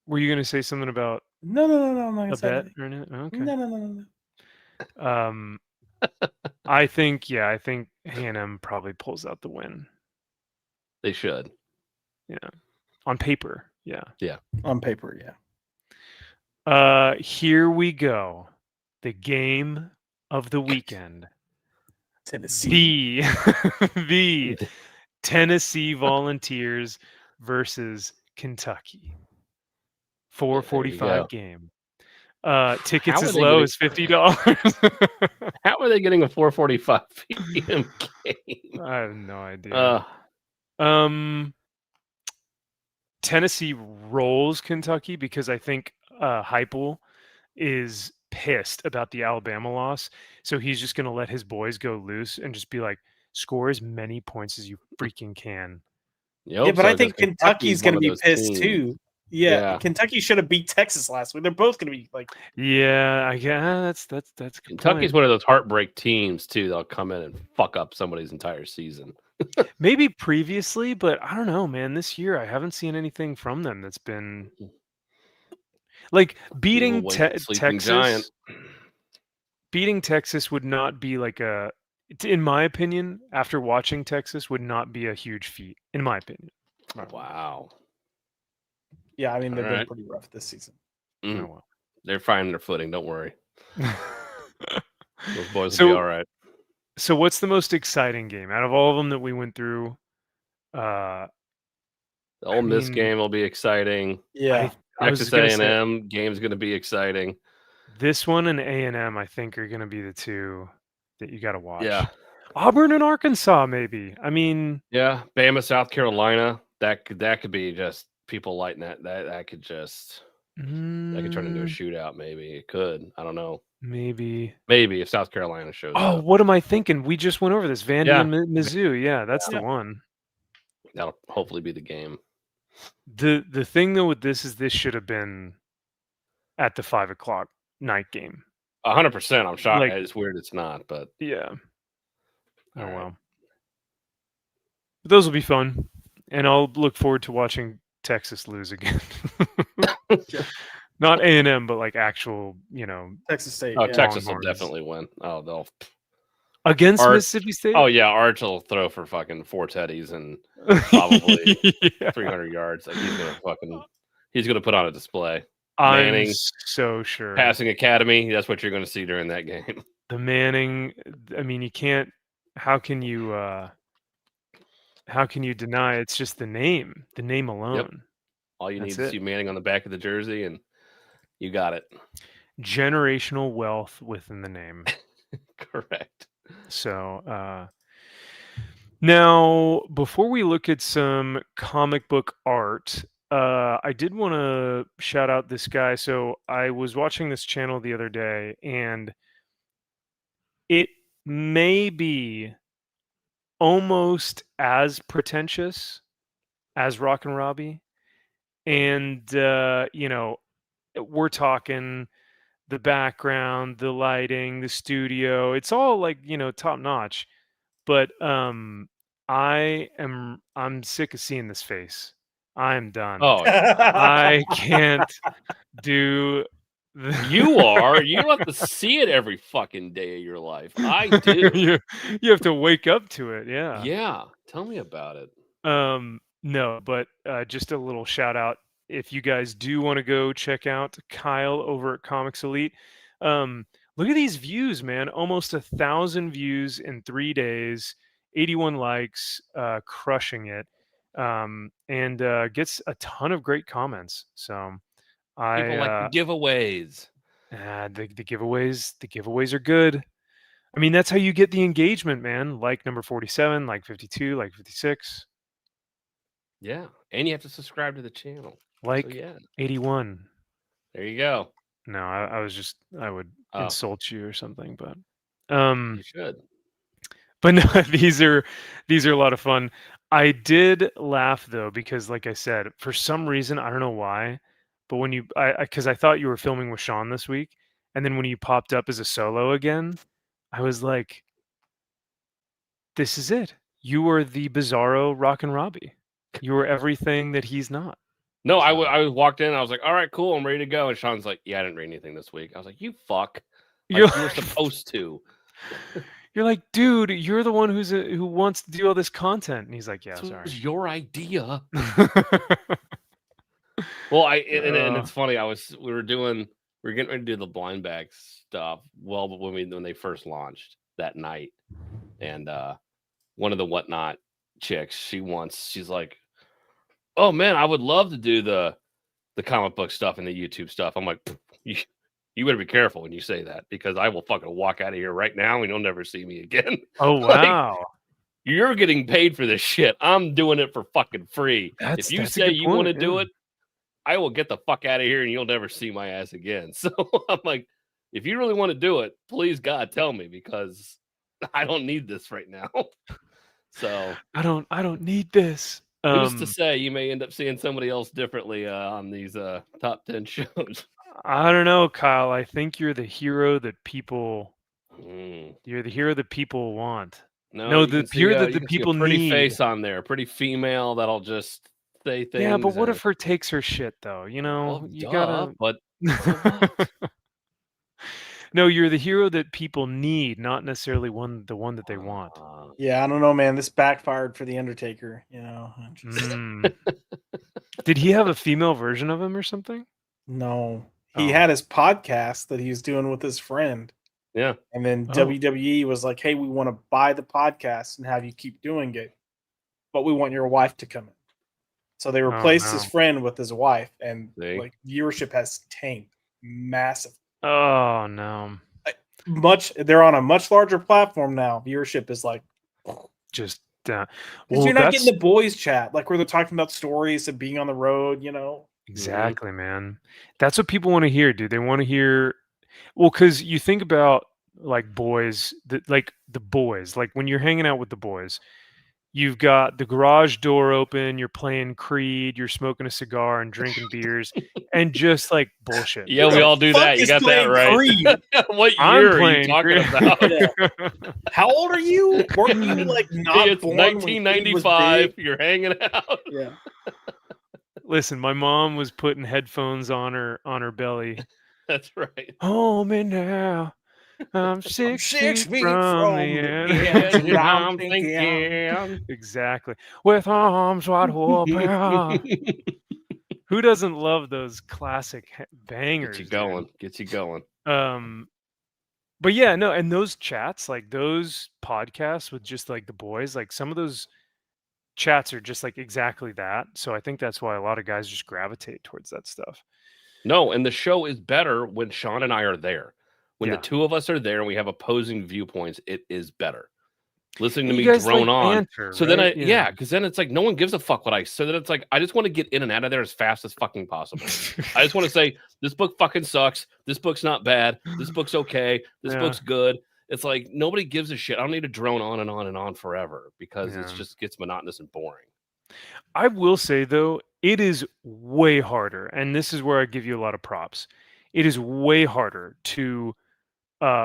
Were you gonna say something about No. I'm not gonna a say bet anything. or anything? Okay. No. I think A&M probably pulls out the win. They should. Yeah. On paper, yeah. Yeah. On paper, yeah. Here we go. The game of the weekend. Tennessee. The Tennessee Volunteers versus Kentucky. 4:45 game. Tickets as low as $50. How are they getting a 4:45 p.m. game? I have no idea. Tennessee rolls Kentucky because I think Heupel is pissed about the Alabama loss, so he's just going to let his boys go loose and just be like, score as many points as you freaking can. Yeah, but I think Kentucky's going to be pissed too. Yeah, Kentucky should have beat Texas last week. They're both going to be like, yeah, that's Kentucky's one of those heartbreak teams too. They'll come in and fuck up somebody's entire season. Maybe previously, but I don't know, man. This year, I haven't seen anything from them that's been like beating Texas. Giant. Beating Texas would not be like in my opinion, after watching Texas, would not be a huge feat, in my opinion. Wow. Yeah, I mean, they've been pretty rough this season. Oh, well. They're finding their footing. Don't worry. Those boys will be all right. So what's the most exciting game out of all of them that we went through? The Ole Miss game will be exciting. Yeah. Texas A&M game's going to be exciting. This one and A&M, I think, are going to be the two that you got to watch. Yeah. Auburn and Arkansas, maybe. I mean, yeah, Bama, South Carolina. That could be just people lighting that could just that could turn into a shootout. Maybe it could. I don't know. Maybe if South Carolina shows up. What am I thinking? We just went over this. Vandy and Mizzou. Yeah, that's the one. That'll hopefully be the game. The thing though with this is this should have been at the 5:00 night game. 100%. I'm shocked. It's weird it's not, but yeah. Oh well. But those will be fun, and I'll look forward to watching Texas lose again. Not A&M, but like actual, Texas State. Oh, Texas will definitely win. Oh, they'll against Mississippi State. Oh yeah, Arch will throw for fucking 4 teddies and probably 300 yards. Like he's gonna put on a display. Manning, I'm so sure. Passing Academy. That's what you're going to see during that game. The Manning. I mean, you can't. How can you deny? It's just the name. The name alone. Yep. All you need is see Manning on the back of the jersey, and you got it. Generational wealth within the name. Correct. So now, before we look at some comic book art, I did want to shout out this guy. So I was watching this channel the other day, and it may be almost as pretentious as Rock and Robbie. And, we're talking the background, the lighting, the studio. It's all like, top notch. But I'm sick of seeing this face. I'm done. Oh, I can't do. You are. You have to see it every fucking day of your life. I do. You have to wake up to it. Yeah. Yeah. Tell me about it. No, but just a little shout out. If you guys do want to go check out Kyle over at Comics Elite, look at these views, man. Almost 1,000 views in 3 days, 81 likes, crushing it. And gets a ton of great comments. So people like the giveaways. The giveaways are good. I mean, that's how you get the engagement, man. Like number 47, like 52, like 56. Yeah, and you have to subscribe to the channel. Like 81. There you go. No, I was just I would Oh. insult you or something, but You should. but no, these are a lot of fun. I did laugh though because, like I said, for some reason I don't know why, but when you because I thought you were filming with Sean this week, and then when you popped up as a solo again, I was like, "This is it. You were the Bizarro Rockin' Robbie. You were everything that he's not." No, So- I walked in. I was like, "All right, cool, I'm ready to go." And Sean's like, "Yeah, I didn't read anything this week." I was like, "You fuck! You're Like, you were supposed to." You're like, dude, you're the one who wants to do all this content, and he's like, yeah, This sorry. was your idea. Well, and it's funny. We were getting ready to do the blind bag stuff. Well, but when they first launched that night, and one of the whatnot chicks, she's like, "Oh man, I would love to do the comic book stuff and the YouTube stuff." I'm like, you better be careful when you say that, because I will fucking walk out of here right now and you'll never see me again. Oh Like, wow. you're getting paid for this shit. I'm doing it for fucking free. If you That's a say good you want to point, do yeah. it, I will get the fuck out of here and you'll never see my ass again. So I'm like, if you really want to do it, please God tell me, because I don't need this right now. So I don't need this. who's to say you may end up seeing somebody else differently on these top 10 shows? I don't know, Kyle. I think you're the hero that people Mm. you're the hero that people want. No, No, you the can see, hero that you the can see a people pretty need. face on there, pretty female that'll just say things. Yeah, but what if her takes her shit though? You know, Well, you duh, gotta. but so what? No, you're the hero that people need, not necessarily the one that they want. Yeah, I don't know, man. This backfired for the Undertaker. You know, Did he have a female version of him or something? No, he Oh. had his podcast that he was doing with his friend. Yeah, And then Oh. WWE was like, "Hey, we want to buy the podcast and have you keep doing it, but we want your wife to come in." So they replaced his no. friend with his wife, and See? like viewership has tanked massive. Oh no. They're on a much larger platform now. Viewership is like, Just because well, you're not that's getting the boys chat, like where they're talking about stories of being on the road. You know, exactly, man. That's what people want to hear, dude. They want to hear, well, because you think about like boys, like the boys, like when you're hanging out with the boys, you've got the garage door open, you're playing Creed, you're smoking a cigar and drinking beers, and just like bullshit. yeah, we all do fuck that. You is got that playing right. Creed? What I'm year are you playing talking Creed. about? How old are you? Weren't you like not It's born when Creed was 1995. big? You're hanging out. Yeah. Listen, my mom was putting headphones on her belly. That's right. Hold me now. I'm 6 6 feet feet from from the the edge. edge. And I'm I'm thinking. Exactly. With arms wide open. Who doesn't love those classic bangers? Get you going. Get you going. But yeah, no, and those chats, like those podcasts with just like the boys, like some of those chats are just like exactly that. So I think that's why a lot of guys just gravitate towards that stuff. No, and the show is better when Sean and I are there. When Yeah. the two of us are there and we have opposing viewpoints, it is better. Listening to You me guys drone like on. banter, So then right? yeah, because then it's like no one gives a fuck what I. So then it's like I just want to get in and out of there as fast as fucking possible. I just want to say this book fucking sucks. This book's not bad. This book's okay. This Yeah. book's good. It's like nobody gives a shit. I don't need to drone on and on and on forever, because it just gets monotonous and boring. I will say though, it is way harder, and this is where I give you a lot of props. It is way harder to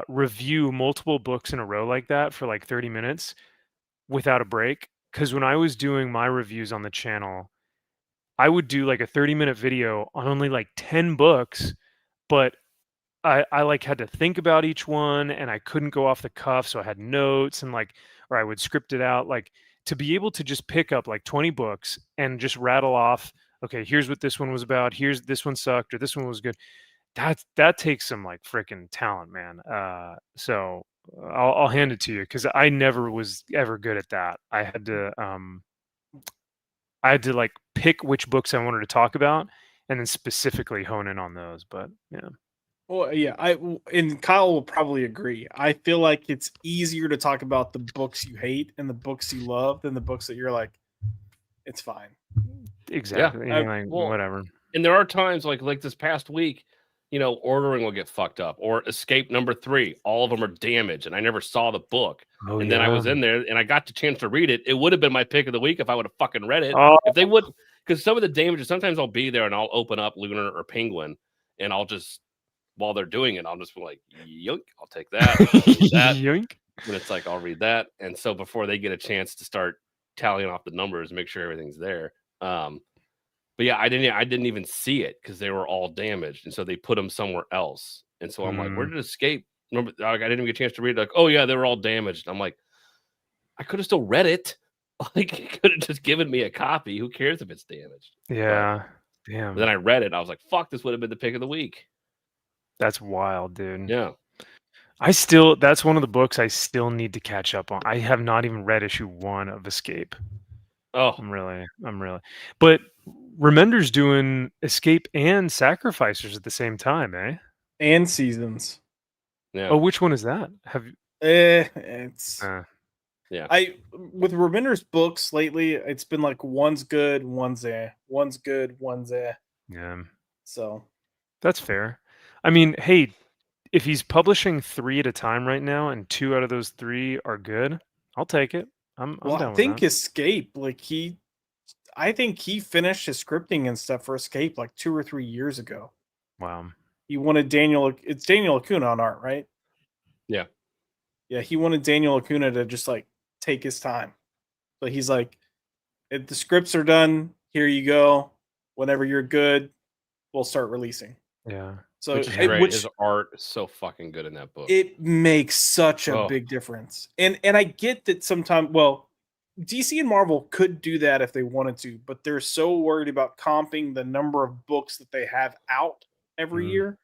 review multiple books in a row like that for like 30 minutes without a break. Because when I was doing my reviews on the channel, I would do like a 30-minute video on only like 10 books, but I like had to think about each one, and I couldn't go off the cuff, so I had notes and like, or I would script it out. Like to be able to just pick up like 20 books and just rattle off, okay, here's what this one was about, here's this one sucked or this one was good. That takes some like freaking talent, man. So I'll hand it to you, because I never was ever good at that. I had to like pick which books I wanted to talk about and then specifically hone in on those. But yeah. Well, yeah, and Kyle will probably agree. I feel like it's easier to talk about the books you hate and the books you love than the books that you're like, it's fine. Exactly. Yeah. Like, Well, whatever. And there are times like this past week, ordering will get fucked up. Or escape number 3, all of them are damaged, and I never saw the book. Oh, and then I was in there, and I got the chance to read it. It would have been my pick of the week if I would have fucking read it. Oh. If they would, because some of the damages, sometimes I'll be there and I'll open up Lunar or Penguin, and I'll just, while they're doing it, I'll just be like, yoink, I'll take that. That. Yoink. And it's like, I'll read that. And so before they get a chance to start tallying off the numbers, make sure everything's there. But yeah, I didn't even see it because they were all damaged, and so they put them somewhere else. And so I'm like, where did Escape? Remember, I didn't even get a chance to read it. Like, oh yeah, they were all damaged. I'm like, I could have still read it. Like, you could have just given me a copy. Who cares if it's damaged? Yeah. Damn. But then I read it. I was like, fuck, this would have been the pick of the week. That's wild, dude. Yeah. That's one of the books I still need to catch up on. I have not even read issue 1 of Escape. Oh, I'm really. But Remender's doing Escape and Sacrificers at the same time, eh? And Seasons. yeah. Oh, which one is that? Have you? It's Yeah. With Remender's books lately, it's been like one's good, one's eh. One's good, one's eh. Yeah. So That's fair. I mean, hey, if he's publishing 3 at a time right now, and 2 out of those 3 are good, I'll take it. I'm down I with think that. Escape, like I think he finished his scripting and stuff for Escape like 2 or 3 years ago. Wow. He wanted it's Daniel Acuna on art, right? Yeah. Yeah, he wanted Daniel Acuna to just like take his time. So he's like, if the scripts are done, here you go. Whenever you're good, we'll start releasing. Yeah. So which is great. His art is so fucking good in that book. It makes such a big difference. And I get that sometimes, well, DC and Marvel could do that if they wanted to, but they're so worried about comping the number of books that they have out every year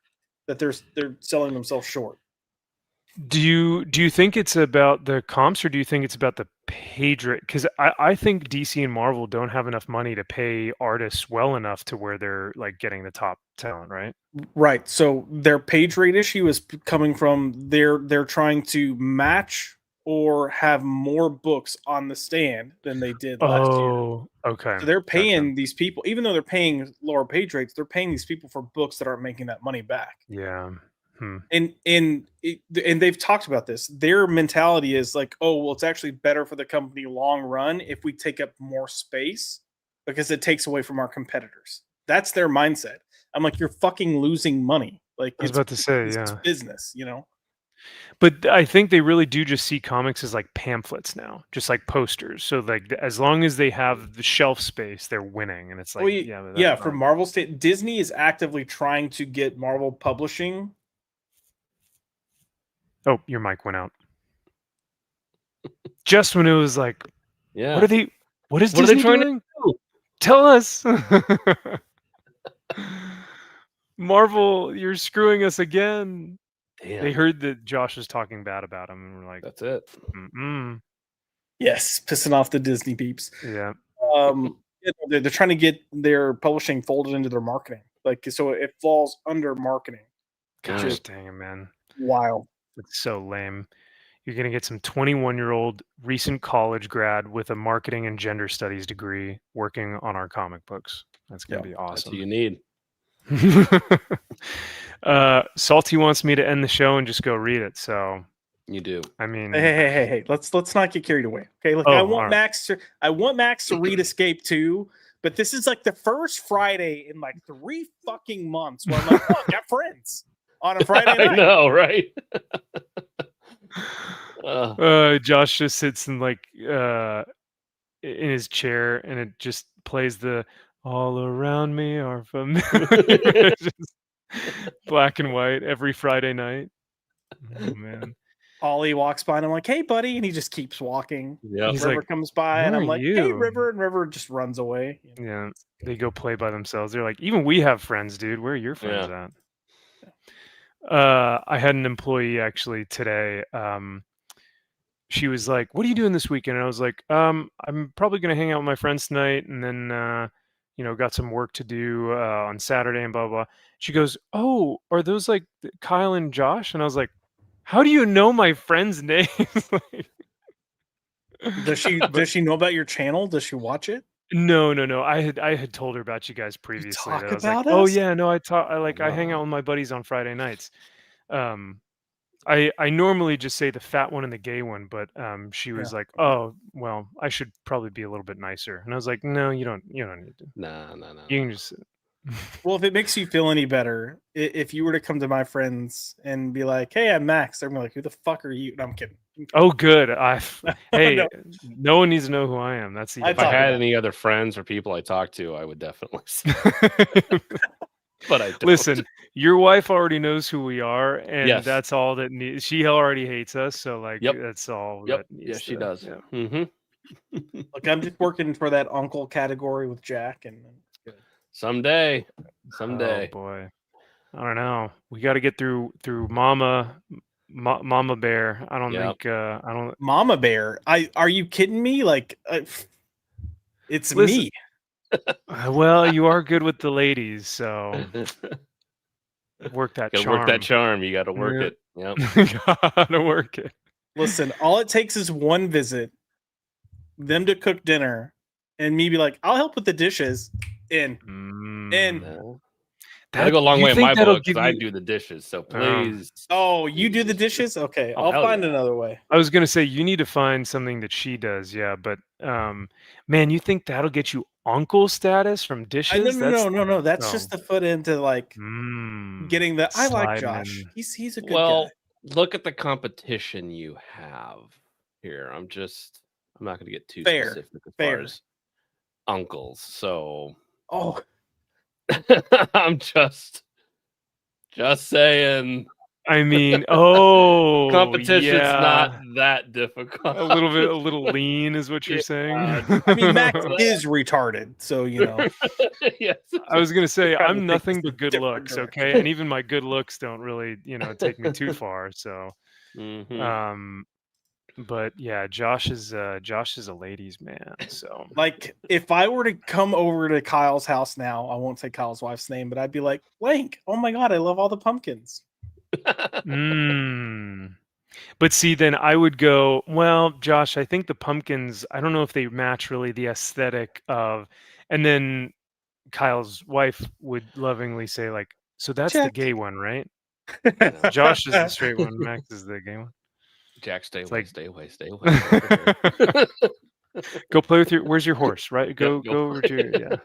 that they're selling themselves short. Do you think it's about the comps, or do you think it's about the page rate? Because I think DC and Marvel don't have enough money to pay artists well enough to where they're like getting the top talent, right? Right. So their page rate issue is coming from they're trying to match or have more books on the stand than they did last year. Oh, okay. So they're paying these people, even though they're paying lower page rates, they're paying these people for books that aren't making that money back. Yeah. And they've talked about this. Their mentality is like, oh, well, it's actually better for the company long run if we take up more space because it takes away from our competitors. That's their mindset. I'm like, you're fucking losing money. Like, I was about to say, it's business, But I think they really do just see comics as like pamphlets now, just like posters. So like, as long as they have the shelf space, they're winning. And it's like, for Marvel State, Disney is actively trying to get Marvel publishing. Oh, your mic went out. Just when it was like, yeah. What is Disney trying to do? Tell us. Marvel, you're screwing us again. Damn. They heard that Josh was talking bad about him, and we're like, that's it. Yes, pissing off the Disney peeps. Yeah. They're trying to get their publishing folded into their marketing. Like, so it falls under marketing. Gosh dang it, man. Wild. It's so lame. You're going to get some 21-year-old recent college grad with a marketing and gender studies degree working on our comic books. That's going to be awesome. That's what you need. Salty wants me to end the show and just go read it. So you do. I mean, hey, let's not get carried away. Okay, look, I want Max to read Escape too, but this is like the first Friday in like 3 fucking months where I'm like, oh, I got friends on a Friday night. I know, right? Josh just sits in like in his chair, and it just plays the "All Around Me Are Familiar," just black and white every Friday night. Oh man. Ollie walks by and I'm like, hey buddy, and he just keeps walking. Yeah. River comes by and I'm like, hey River, and River just runs away. Yeah. They go play by themselves. They're like, even we have friends, dude. Where are your friends at? I had an employee actually today. She was like, what are you doing this weekend? And I was like, I'm probably gonna hang out with my friends tonight, and then got some work to do on Saturday and blah blah. She goes, oh, are those like Kyle and Josh? And I was like, how do you know my friends' names? Does she know about your channel? Does she watch it? No. I had told her about you guys previously. talk That I was like, about oh us? yeah, no, I hang out with my buddies on Friday nights. I normally just say the fat one and the gay one, but she was Yeah. like, oh well, I should probably be a little bit nicer. And I was like, no, you don't need to. No. You can just. Well, if it makes you feel any better, if you were to come to my friends and be like, "Hey, I'm Max," they're gonna be like, "Who the fuck are you?" No, I'm kidding. Oh, good. Hey, No. no one needs to know who I am. That's the. I If I talk had about any other friends or people I talked to, I would definitely say, but I don't. Listen, your wife already knows who we are, and Yes. that's all that needs. She already hates us, so like Yep. that's all Yep. that needs. Yes, she to- does. Yeah. Mm-hmm. Look, I'm just working for that uncle category with Jack, and it's good. Someday. Oh boy, I don't know. We got to get through Mama Bear. I don't Yep. think. I don't. Mama Bear, are you kidding me? Like, it's Listen, me. Well, you are good with the ladies, so work that Gotta charm. work that charm. You got to work Yeah. it. Yep. Gotta work it. Listen, all it takes is one visit, them to cook dinner, and me be like, "I'll help with the dishes." In. No. That'll go a long you way in think my that'll book because give I you- do the dishes. So please. Oh, you do the dishes? Okay, Oh, I'll hell find yeah. another way. I was gonna say you need to find something that she does, yeah. But man, you think that'll get you uncle status from dishes? No. That's no. just the foot into like getting the. I like sliding Josh. in. He's a good Well, guy. look at the competition you have here. I'm not going to get too Fair, specific as fair. far as uncles. So Oh, I'm just saying. I mean, oh, Competition's yeah. not that difficult. A little lean is what you're saying. I mean, Max is retarded, so you know. Yes. I was gonna say trying to I'm take nothing this but good different looks, direction. okay, and even my good looks don't really, take me too far. So, but yeah, Josh is a ladies' man. So, Like, if I were to come over to Kyle's house now, I won't say Kyle's wife's name, but I'd be like, Blank, oh my god, I love all the pumpkins. But see, then I would go, well, Josh, I think the pumpkins, I don't know if they match really the aesthetic of, and then Kyle's wife would lovingly say, like, so that's the Check. gay one, right? Josh is the straight one, Max is the gay one. Jack, stay away, like- stay away, stay away. Go play with where's your horse, right? Go Yep, go over to yeah.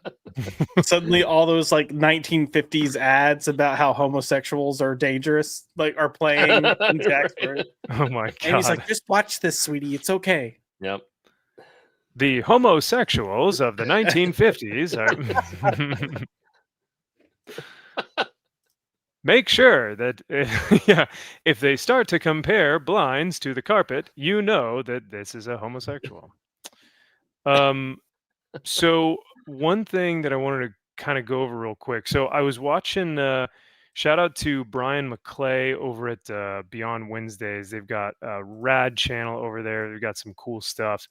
Suddenly all those like 1950s ads about how homosexuals are dangerous are playing in Jack's room. Oh my god. And he's like, just watch this, sweetie. It's okay. Yep. The homosexuals of the 1950s are make sure that if they start to compare blinds to the carpet, you know that this is a homosexual. So one thing that I wanted to kind of go over real quick. So I was watching shout out to Brian McClay over at Beyond Wednesdays. They've got a rad channel over there. They've got some cool stuff.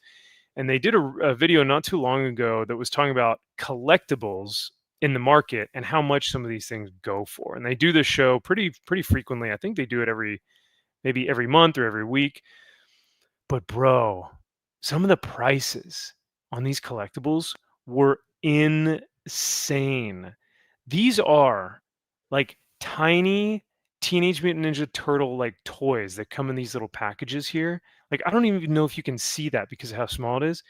And they did a video not too long ago that was talking about collectibles in the market and how much some of these things go for. And they do this show pretty frequently. I think they do it maybe every month or every week. But bro, some of the prices on these collectibles were insane. These are like tiny Teenage Mutant Ninja Turtle like toys that come in these little packages here. Like, I don't even know if you can see that because of how small it is.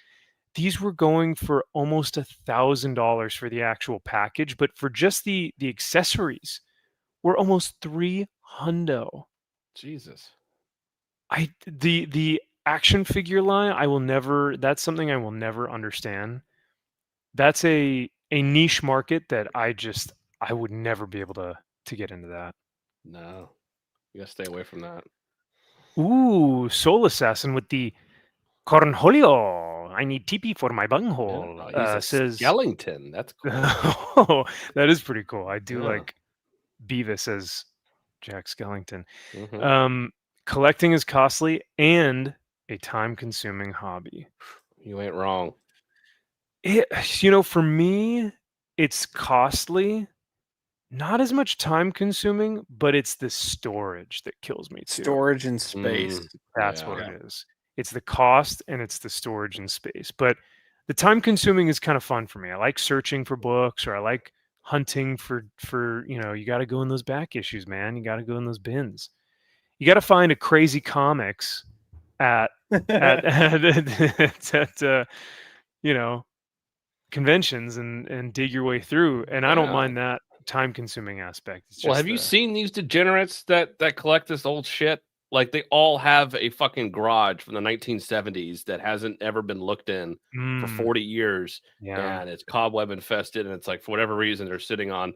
These were going for almost $1,000 for the actual package, but for just the accessories were almost $300. Jesus. The action figure line, that's something I will never understand. That's a niche market that I would never be able to get into that. No. You gotta stay away from that. Ooh, Soul Assassin with the Cornholio. I need TP for my bunghole. Says Skellington. That's cool. Oh, that is pretty cool. I do Yeah. like Beavis as Jack Skellington. Mm-hmm. Collecting is costly and a time-consuming hobby. You ain't wrong. For me, it's costly. Not as much time-consuming, but it's the storage that kills me too. Storage and space. That's what it is. It's the cost and it's the storage and space. But the time consuming is kind of fun for me. I like searching for books, or I like hunting for you got to go in those back issues, man. You got to go in those bins. You got to find a crazy comics at conventions and dig your way through. And I don't mind that time consuming aspect. It's Well, just have you seen these degenerates that collect this old shit? Like, they all have a fucking garage from the 1970s that hasn't ever been looked in for 40 years. Yeah. And it's cobweb infested. And it's like, for whatever reason, they're sitting on,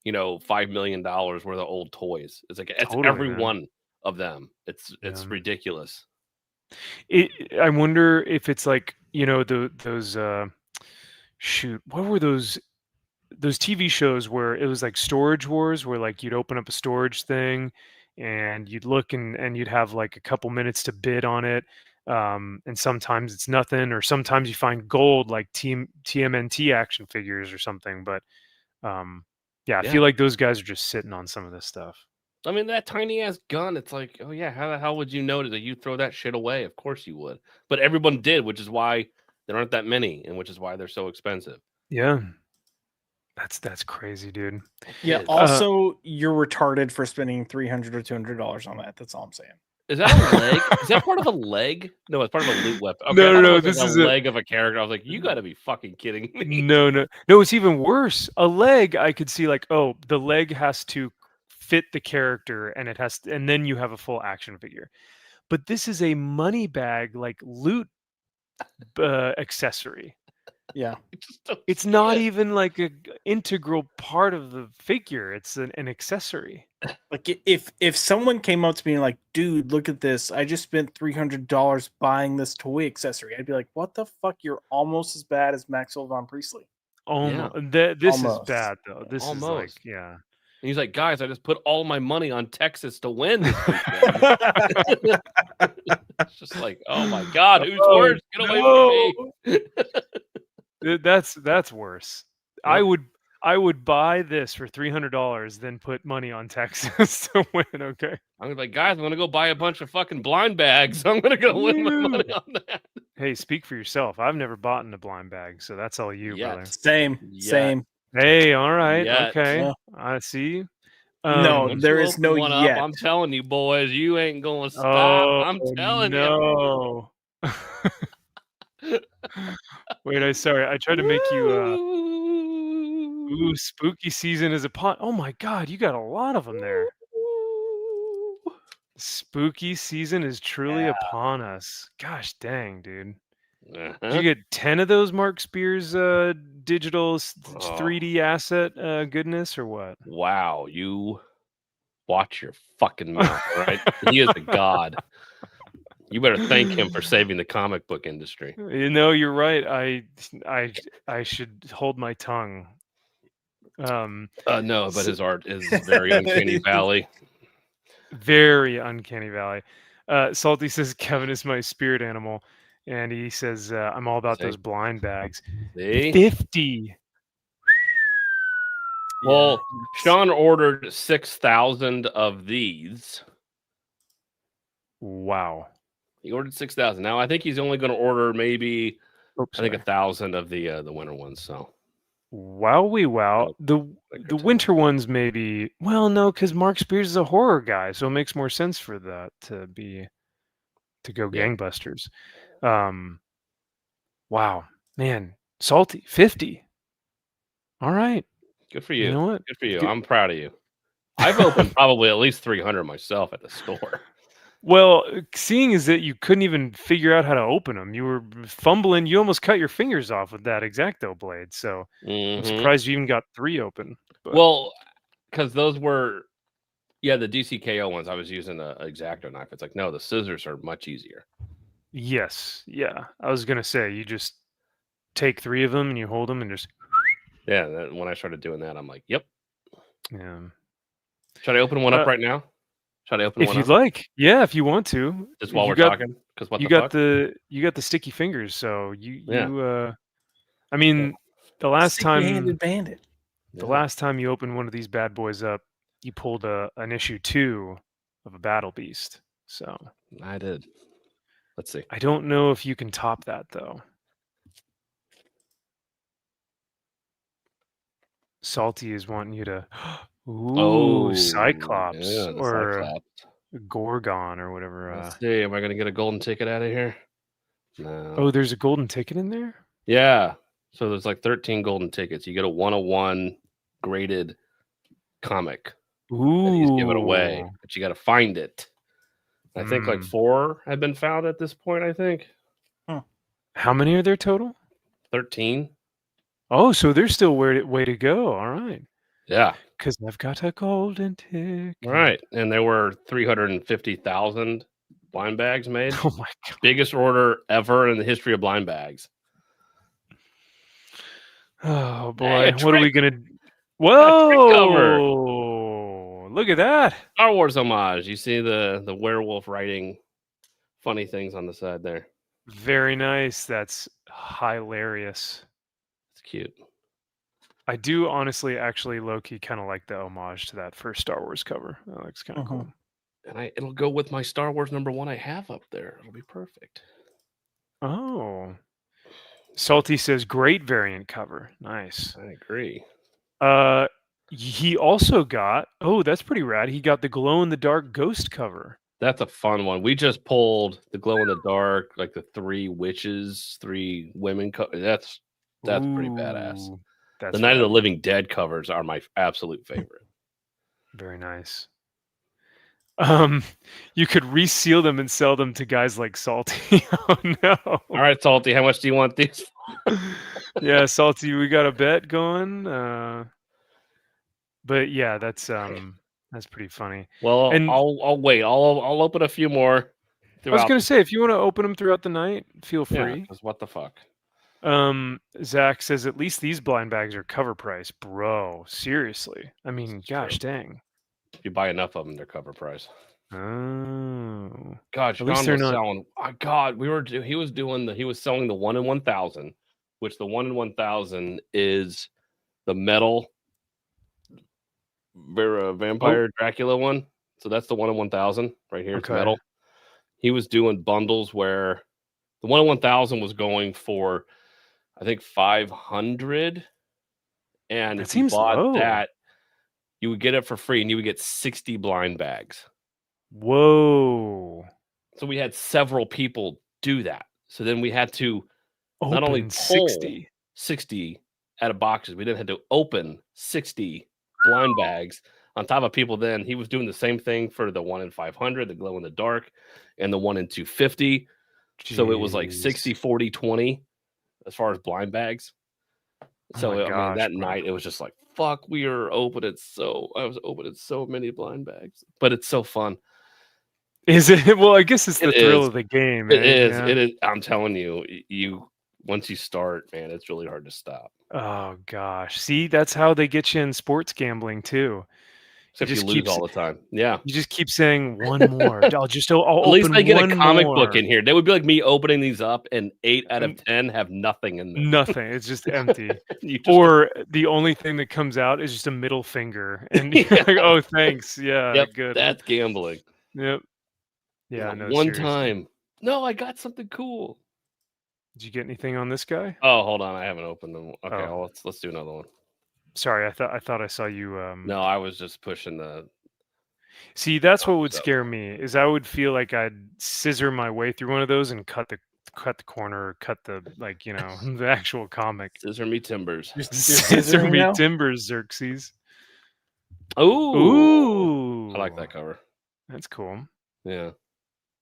$5 million worth of old toys. It's like, it's Totally, every man. one of them. It's ridiculous. I wonder if it's like, those shoot, what were those TV shows where it was like Storage Wars, where like you'd open up a storage thing and you'd look and you'd have like a couple minutes to bid on it. And sometimes it's nothing, or sometimes you find gold, like TMNT action figures or something. But I feel like those guys are just sitting on some of this stuff. I mean, that tiny ass gun, it's like, oh yeah, how the hell would you know that you throw that shit away? Of course you would. But everyone did, which is why there aren't that many, and which is why they're so expensive. Yeah. That's crazy, dude. Yeah. Also, you're retarded for spending $300 or $200 on that. That's all I'm saying. Is that a leg? Is that part of a leg? No, it's part of a loot weapon. Okay, no. This is a leg of a character. I was like, you got to be fucking kidding me. No. It's even worse. A leg, I could see like, oh, the leg has to fit the character, and and then you have a full action figure. But this is a money bag, like loot accessory. Yeah, it's not even like a integral part of the figure. It's an accessory. Like if someone came up to me and like, dude, look at this, I just spent $300 buying this toy accessory, I'd be like, what the fuck? You're almost as bad as Maxwell Von Priestley. This is bad though. This is like, yeah. And he's like, guys, I just put all my money on Texas to win this weekend. It's just like, oh my God, who's worse? Get away from me. That's worse. Yep. I would buy this for $300 than put money on Texas to win. Okay. I'm like, guys, I'm gonna go buy a bunch of fucking blind bags. I'm gonna go win my money on that. Hey, speak for yourself. I've never bought in a blind bag, so that's all you, brother. Same. Hey, all right, okay. Yeah. I see. No, there is no yet. I'm telling you, boys, you ain't going to stop. I'm telling you. Wait, I tried to make you. Ooh, spooky season is upon. Oh my God, you got a lot of them there. Spooky season is truly upon us. Gosh dang, dude. Did you get 10 of those Mark Spears digital 3D asset goodness, or what? Wow, you watch your fucking mouth, right? He is a god. You better thank him for saving the comic book industry. You're right. I should hold my tongue. No, but his art is very uncanny valley. Very uncanny valley. Salty says Kevin is my spirit animal. And he says, I'm all about those blind bags. 50. Well, Sean ordered 6,000 of these. Wow. He ordered 6,000. Now, I think he's only going to order maybe, 1,000 of the winter ones. So, wow. The winter ones maybe. Well, no, because Mark Spears is a horror guy, so it makes more sense for that to go gangbusters. Wow, man, Salty 50. All right, good for you. You know what? Good for you. I'm proud of you. I've opened probably at least 300 myself at the store. Well, seeing is that you couldn't even figure out how to open them. You were fumbling. You almost cut your fingers off with that X-Acto blade. So I'm surprised you even got 3 open. But... Well, because those were, the DCKO ones. I was using the X-Acto knife. It's like, no, the scissors are much easier. Yes. Yeah. I was going to say, you just take 3 of them and you hold them and just. Yeah. When I started doing that, I'm like, yep. Yeah. Should I open one up right now? Should I open one up? If you'd like. Yeah, if you want to. Just while we're talking? Because you got the sticky fingers. So I mean, the last time. Bandit. The last time you opened one of these bad boys up, you pulled an issue 2 of a Battle Beast. So. I did. Let's see. I don't know if you can top that, though. Salty is wanting you to. Ooh, Oh, Cyclops yeah, the or Cyclops. Gorgon or whatever. Let's see. Am I going to get a golden ticket out of here? No. Oh, there's a golden ticket in there? Yeah. So there's like 13 golden tickets. You get a 101 graded comic that he's giving away, Ooh. but you got to find it. I think like 4 have been found at this point, I think. How many are there total? 13. Oh, so there's still way to go. All right. Yeah. Because I've got a golden ticket. All right. And there were 350,000 blind bags made. Oh my God. Biggest order ever in the history of blind bags. Oh boy. Hey, what are we going to... Whoa! Look at that. Star Wars homage. You see the werewolf writing funny things on the side there. Very nice. That's hilarious. It's cute. I do honestly, actually, low-key kind of like the homage to that first Star Wars cover. That looks kind of cool. And it'll go with my Star Wars #1 I have up there. It'll be perfect. Oh. Salty says, great variant cover. Nice. I agree. He also got, oh, that's pretty rad. He got the glow-in-the-dark ghost cover. That's a fun one. We just pulled the glow in the dark, like the 3 witches, 3 women. That's pretty badass. That's the Night of the Living Dead covers are my absolute favorite. Very nice. You could reseal them and sell them to guys like Salty. Oh no! All right, Salty, how much do you want these? Yeah, Salty, we got a bet going. But yeah, that's pretty funny. Well, and I'll wait. I'll open a few more. I was gonna say, if you want to open them throughout the night, feel free. Yeah, 'cause what the fuck? Zaxx says at least these blind bags are cover price, bro. Seriously, I mean, gosh dang. If you buy enough of them, they're cover price. Oh, God, Sean was selling. Oh, God, he was selling the 1 in 1,000, which the 1 in 1,000 is the metal vampire Dracula one. So that's the 1 in 1,000 right here. It's metal. He was doing bundles where the 1 in 1,000 was going for, I think, 500, and if you bought that, you would get it for free, and you would get 60 blind bags. Whoa! So we had several people do that. So then we had to not only pull 60 out of boxes, we then had to open 60 blind bags on top of people. Then he was doing the same thing for the 1 in 500, the glow in the dark, and the 1 in 250. Jeez. So it was like 60, 40, 20 as far as blind bags. So I mean, that night it was just like, fuck, I was opening so many blind bags, but it's so fun. Is it? Well, I guess it's the thrill of the game. It is. Yeah. It is. I'm telling you, once you start, man, it's really hard to stop. Oh gosh. See, that's how they get you in sports gambling too. Except you lose all the time. Yeah. You just keep saying one more. I'll at least they get a comic book in here. They would be like me opening these up, and 8 out of 10 have nothing in them. Nothing. It's just empty. Or the only thing that comes out is just a middle finger. And you're like, oh, thanks. Yeah, good. That's gambling. Yep. Yeah. No, one time. No, I got something cool. Did you get anything on this guy? Oh, hold on. I haven't opened them. Okay, well, let's do another one. Sorry, I thought I saw you. No, I was just pushing the. See, that's what would scare me. Is I would feel like I'd scissor my way through one of those and cut the corner, or cut the the actual comic. Scissor me timbers. Scissor me timbers, Xerxes. Ooh, I like that cover. That's cool. Yeah.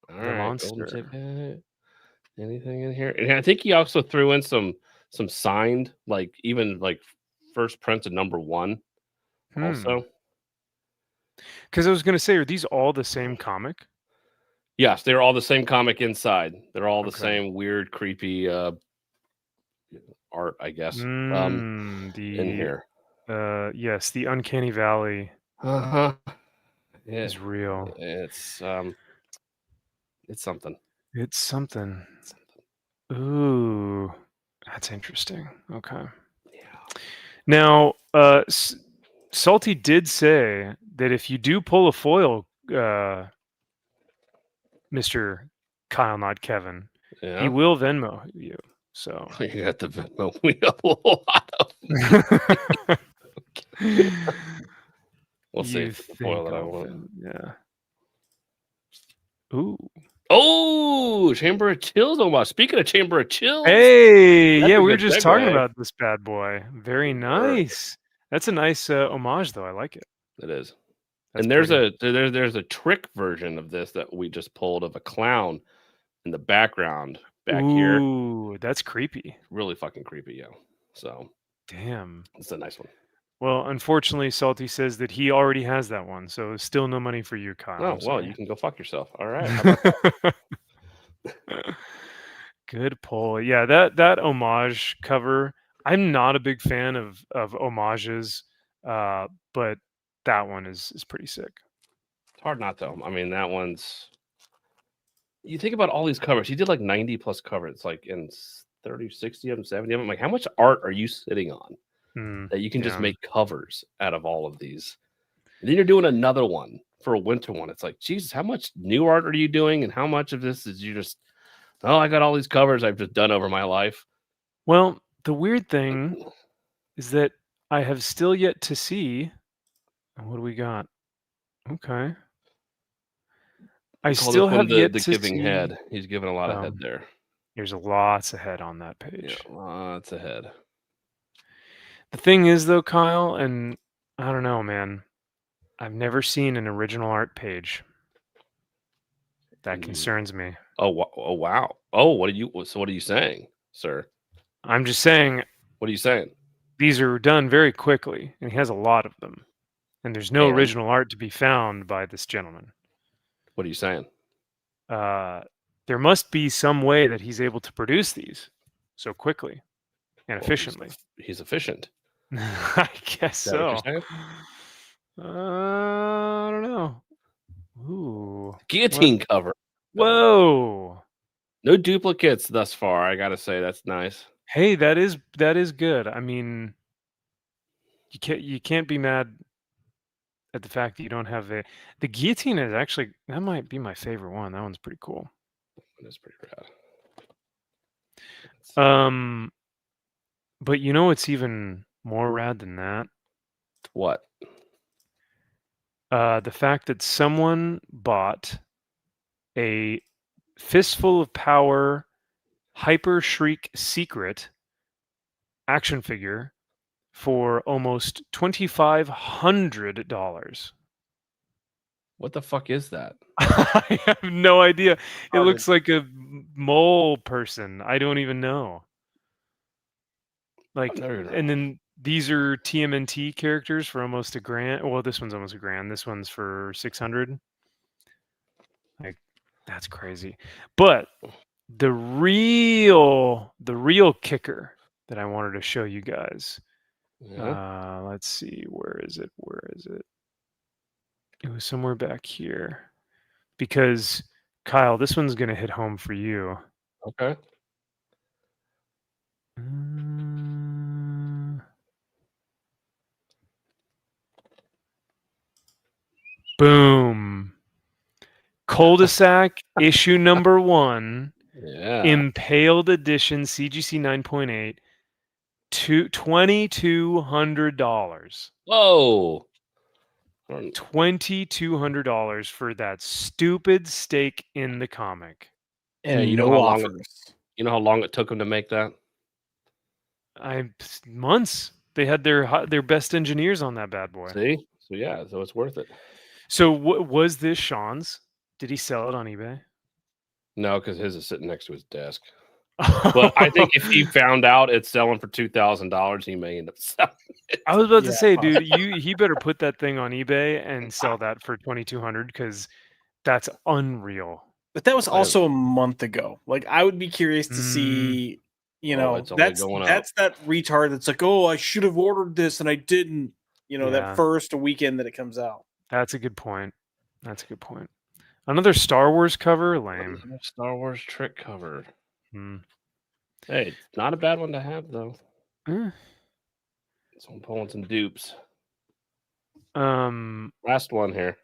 All the right. monster. Anything in here? And I think he also threw in some signed, even first printed #1 also. Because I was going to say, are these all the same comic? Yes, they're all the same comic inside. They're all the same weird, creepy art, I guess. In here. Yes, the Uncanny Valley. Is real. It's something. It's something. Ooh, that's interesting. Okay. Yeah. Now, Salty did say that if you do pull a foil, Mr. Kyle, not Kevin, he will Venmo you. So you got the Venmo. We have a lot of them. We'll see You if it's the foil think that I I'll want. yeah. Ooh. Oh, Chamber of Chills. Oh, wow. Speaking of Chamber of Chills. Hey, That's yeah, a we were good just talking segue. about this bad boy. Very nice. That's a nice homage, though. I like it. It is. That's And there's pretty. there's a trick version of this that we just pulled of a clown in the background back here. Ooh, that's creepy. Really fucking creepy, yo. So Damn. it's a nice one. Well, unfortunately, Salty says that he already has that one, so still no money for you, Kyle. Oh, I'm well, sorry. you can go fuck yourself. All right. How about that? Good pull. Yeah, that homage cover. I'm not a big fan of homages, but that one is pretty sick. It's hard not to. I mean, that one's. You think about all these covers. He did like 90 plus covers, like in 30, 60 of them, 70 of them. Like, how much art are you sitting on that you can just Yeah. make covers out of all of these? And then you're doing another one for a winter one. It's like, Jesus, how much new art are you doing? And how much of this is you just, oh, I got all these covers I've just done over my life. Well, the weird thing is that I have still yet to see. What do we got? Okay. I still have yet the to giving see. head. He's giving a lot of head there. There's lots of head on that Yeah, page. lots of head. The thing is, though, Kyle, and I don't know, man. I've never seen an original art page. That concerns me. Oh wow. Oh, what are you saying, sir? I'm just saying. What are you saying? These are done very quickly, and he has a lot of them. And there's no original art to be found by this gentleman. What are you saying? There must be some way that he's able to produce these so quickly and efficiently. He's efficient. I guess so. I don't know. Ooh. Guillotine cover. Whoa. No duplicates thus far. I gotta say that's nice. Hey, that is good. I mean, you can't be mad at the fact that you don't have the guillotine is actually, that might be my favorite one. That one's pretty cool. It is pretty rad. But you know what's even more rad than that? What? The fact that someone bought a Fistful of Power Hyper Shriek Secret action figure for almost $2,500. What the fuck is that? I have no idea. It looks like a mole person. I don't even know. Like, and then these are TMNT characters for almost $1,000. Well, this one's almost $1,000. This one's for 600. Like, that's crazy. But the real kicker that I wanted to show you guys. Yeah. Let's see. Where is it? It was somewhere back here. Because Kyle, this one's going to hit home for you. Okay. Boom. Cul-de-sac issue number 1. Yeah. Impaled edition CGC 9.8. $2,200. Whoa. $2,200 for that stupid stake in the comic. And you know how long it took them to make that? Months. They had their best engineers on that bad boy. See? So yeah, so it's worth it. So was this Sean's? Did he sell it on eBay? No, because his is sitting next to his desk. But I think if he found out it's selling for $2,000, he may end up selling it. I was about to say, dude, he better put that thing on eBay and sell that for $2,200 because that's unreal. But that was also a month ago. Like, I would be curious to see, that's that retard that's like, oh, I should have ordered this and I didn't. That first weekend that it comes out. That's a good point. Another Star Wars cover, lame. Another Star Wars trick cover. Hey, not a bad one to have though. So I'm pulling some dupes. Last one here.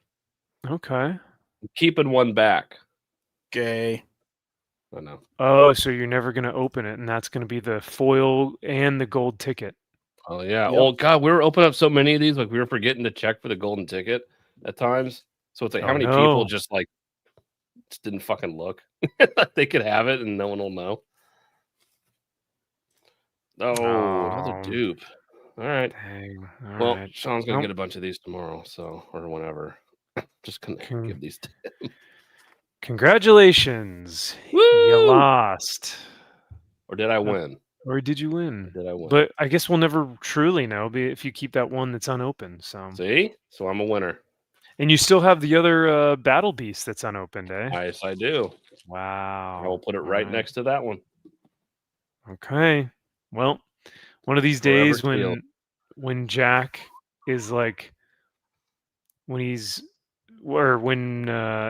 Okay. I'm keeping one back. Gay. I know. Oh, so you're never gonna open it, and that's gonna be the foil and the gold ticket. Oh yeah. Yep. Oh God, we were opening up so many of these, like we were forgetting to check for the golden ticket at times. So it's like, how many people just like just didn't fucking look? They could have it and no one will know. Oh, another dupe. All right. Dang. All Well, right. Sean's gonna get a bunch of these tomorrow, so or whenever. Just gonna give these to him. Congratulations. Woo! You lost. Or did I win? Or did you win? Or did I win? But I guess we'll never truly know if you keep that one that's unopened. So see? So I'm a winner. And you still have the other battle beast that's unopened, eh? Yes, I do. Wow. I will put it right next to that one. Okay. Well, one of these days when Jack is like when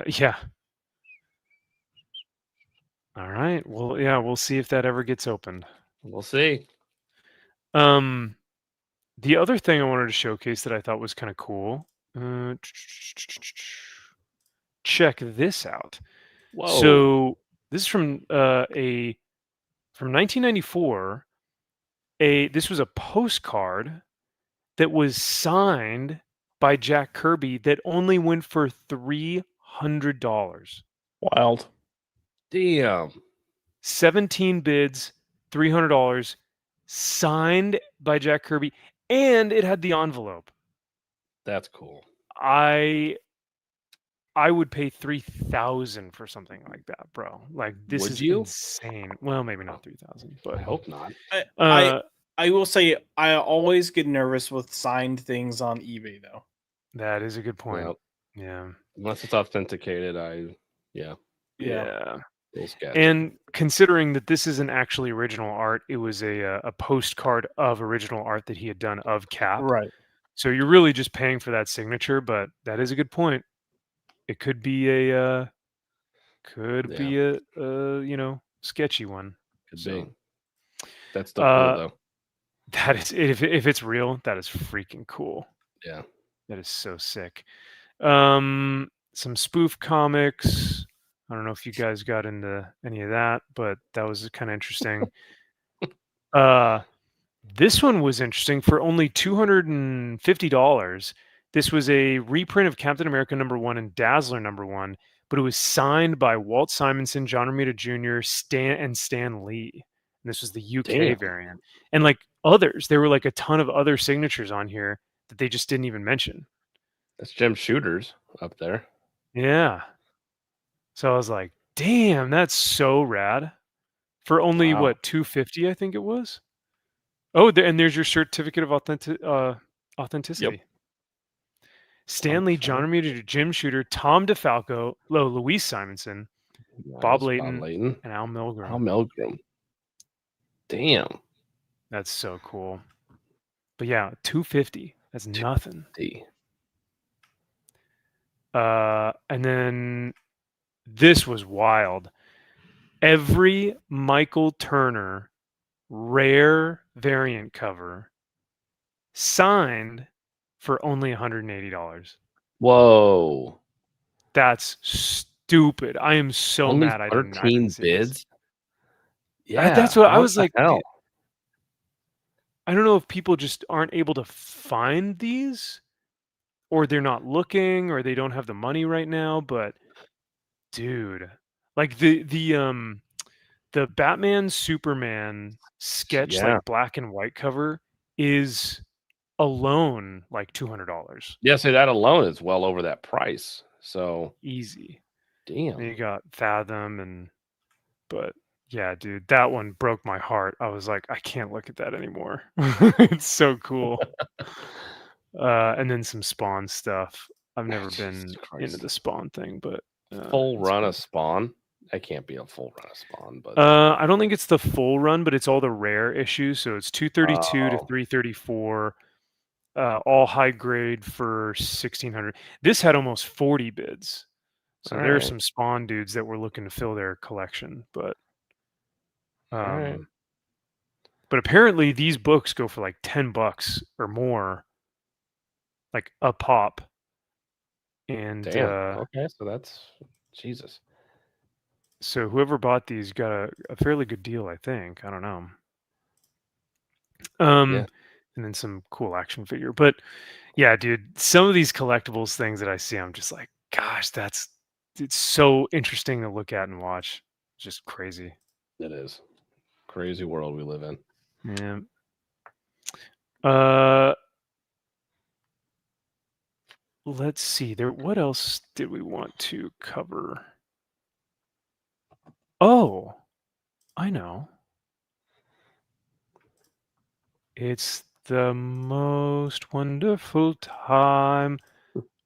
yeah. All right. Well, yeah, we'll see if that ever gets opened. We'll see. The other thing I wanted to showcase that I thought was kind of cool. Check this out. Whoa. So this is from 1994. This was a postcard that was signed by Jack Kirby that only went for $300. Wild. Damn. 17 bids, $300, signed by Jack Kirby, and it had the envelope. That's cool. I would pay $3,000 for something like that, bro. Like this is insane. Well, maybe not 3,000, but I hope not. I will say I always get nervous with signed things on eBay, though. That is a good point. Yep. Yeah. Unless it's authenticated, Yeah. And considering that this isn't actually original art, it was a postcard of original art that he had done of Cap. Right. So you're really just paying for that signature, but that is a good point. It could be a sketchy one. Could be. That's still cool though. That is if it's real, that is freaking cool. Yeah. That is so sick. Some spoof comics. I don't know if you guys got into any of that, but that was kind of interesting. This one was interesting for only $250. This was a reprint of Captain America #1 and Dazzler #1, but it was signed by Walt Simonson, John Romita Jr., Stan Lee. And this was the UK variant. And like others, there were like a ton of other signatures on here that they just didn't even mention. That's Jim Shooter's up there. Yeah. So I was like, damn, that's so rad. For only what, $250, I think it was. Oh, and there's your certificate of authenticity. Yep. Stanley, John Romita, Jim Shooter, Tom DeFalco, Louise Simonson, Bob Layton, and Al Milgrom. Damn. That's so cool. But yeah, $250. That's nothing. And then this was wild. Every Michael Turner rare variant cover signed for only $180. Whoa. That's stupid. I am so only mad I didn't 13 bids. Yeah. That's what I was like. I don't know if people just aren't able to find these, or they're not looking, or they don't have the money right now, but dude, like the Batman Superman sketch, like black and white cover, is alone like $200. Yeah, so that alone is well over that price. So easy. Damn. And you got Fathom but yeah, dude, that one broke my heart. I was like, I can't look at that anymore. It's so cool. And then some Spawn stuff. I've never been into the Spawn thing, but full run of Spawn. That can't be a full run of Spawn, but I don't think it's the full run, but it's all the rare issues. So it's 232 to 334, all high grade for 1,600. This had almost 40 bids. So there are some Spawn dudes that were looking to fill their collection, but but apparently these books go for like $10 or more, like a pop. And okay, so that's Jesus. So whoever bought these got a fairly good deal, I think. I don't know. and then some cool action figure. But yeah, dude, some of these collectibles things that I see, I'm just like, gosh, it's so interesting to look at and watch. Just crazy. It is crazy world we live in. Yeah. Let's see. What else did we want to cover? Oh, I know. It's the most wonderful time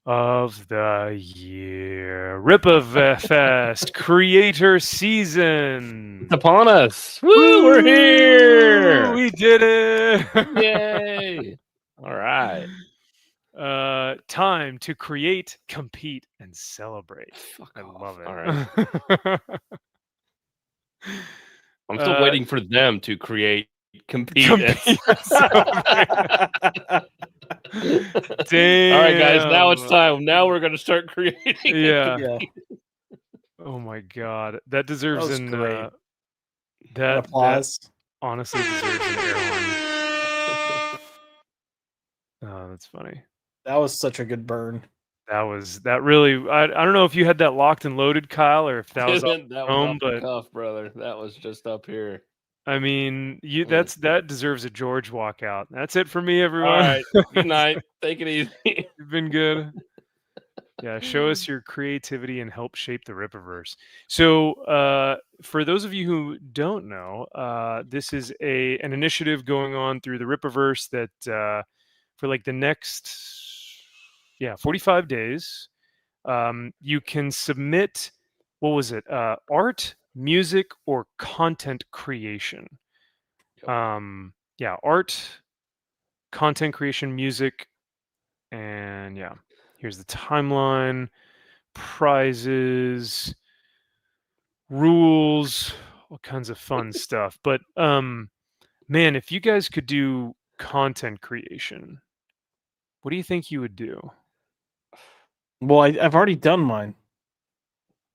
of the year. Ripperfest Creator Season. It's upon us. Woo, we're here. We did it. Yay. All right. Time to create, compete, and celebrate. Fuck I off. love it. All right. I'm still waiting for them to create, compete. Compete and celebrate. Damn. All right, guys. Now it's time. Now we're going to start creating. Yeah. Oh my god, that deserves was an great. that Applause. honestly deserves an air horn. Oh, that's funny. That was such a good burn. That really. I don't know if you had that locked and loaded, Kyle, or if that was off that home, was off the but cuff, brother. That was just up here. I mean, that deserves a George walkout. That's it for me, everyone. All right. Good night. Take it easy. You've been good. Yeah, show us your creativity and help shape the Ripperverse. So, for those of you who don't know, this is an initiative going on through the Ripperverse that for like the next 45 days, you can submit, what was it? Art, music, or content creation. Art, content creation, music, and here's the timeline, prizes, rules, all kinds of fun stuff. But man, if you guys could do content creation, what do you think you would do? Well, I've already done mine.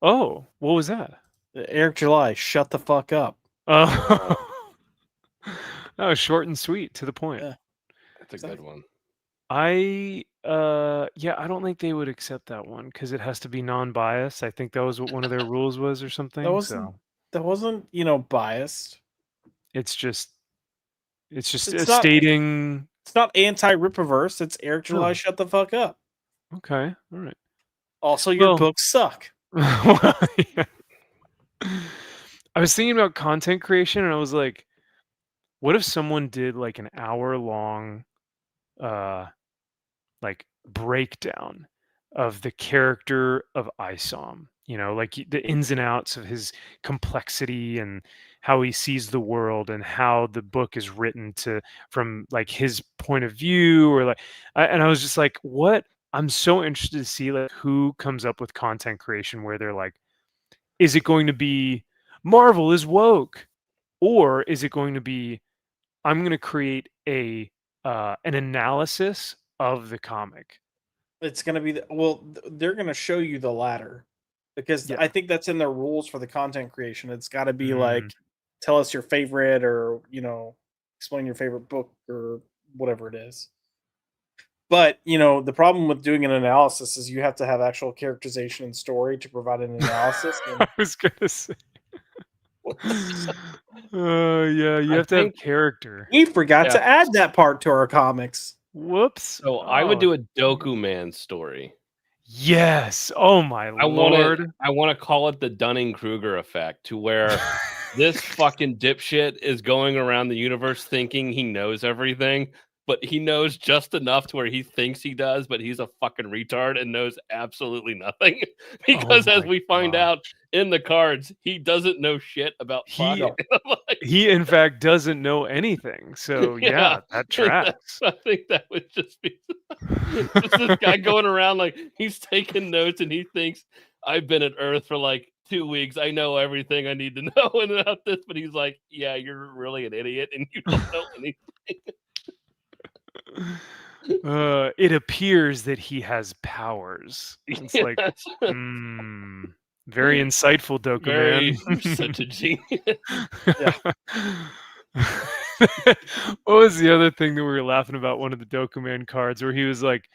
Oh, what was that? Eric July, shut the fuck up. That was short and sweet, to the point. Yeah. That's a good one. I don't think they would accept that one because it has to be non-biased. I think that was what one of their rules was or something. That wasn't biased. It's just It's not- stating. It's not anti-Ripperverse. It's Eric July, shut the fuck up. Okay, all right. Also, your books suck. Well, yeah. I was thinking about content creation, and I was like, what if someone did like an hour-long like breakdown of the character of Isom, like the ins and outs of his complexity and how he sees the world and how the book is written from like his point of view, or and I was just like, what? I'm so interested to see like who comes up with content creation where they're like, is it going to be Marvel is woke, or is it going to be I'm going to create an analysis of the comic? It's going to be they're going to show you the latter, because Yeah. I think that's in their rules for the content creation. It's got to be like, tell us your favorite, or explain your favorite book or whatever it is. But the problem with doing an analysis is you have to have actual characterization and story to provide an analysis. I was gonna say, you have to have character. We forgot to add that part to our comics. Whoops. So I would do a Doku Man story. Yes. Oh my lord. I want to call it the Dunning-Kruger effect, to where this fucking dipshit is going around the universe thinking he knows everything, but he knows just enough to where he thinks he does, but he's a fucking retard and knows absolutely nothing. Because as we find out in the cards, he doesn't know shit about he in fact doesn't know anything. So that tracks. I think that would just be just this guy going around like he's taking notes and he thinks I've been at Earth for like 2 weeks. I know everything I need to know about this, but he's like, yeah, you're really an idiot and you don't know anything. It appears that he has powers. It's like very insightful, Doku Man. Such a genius. What was the other thing that we were laughing about? One of the Dokuman cards where he was like,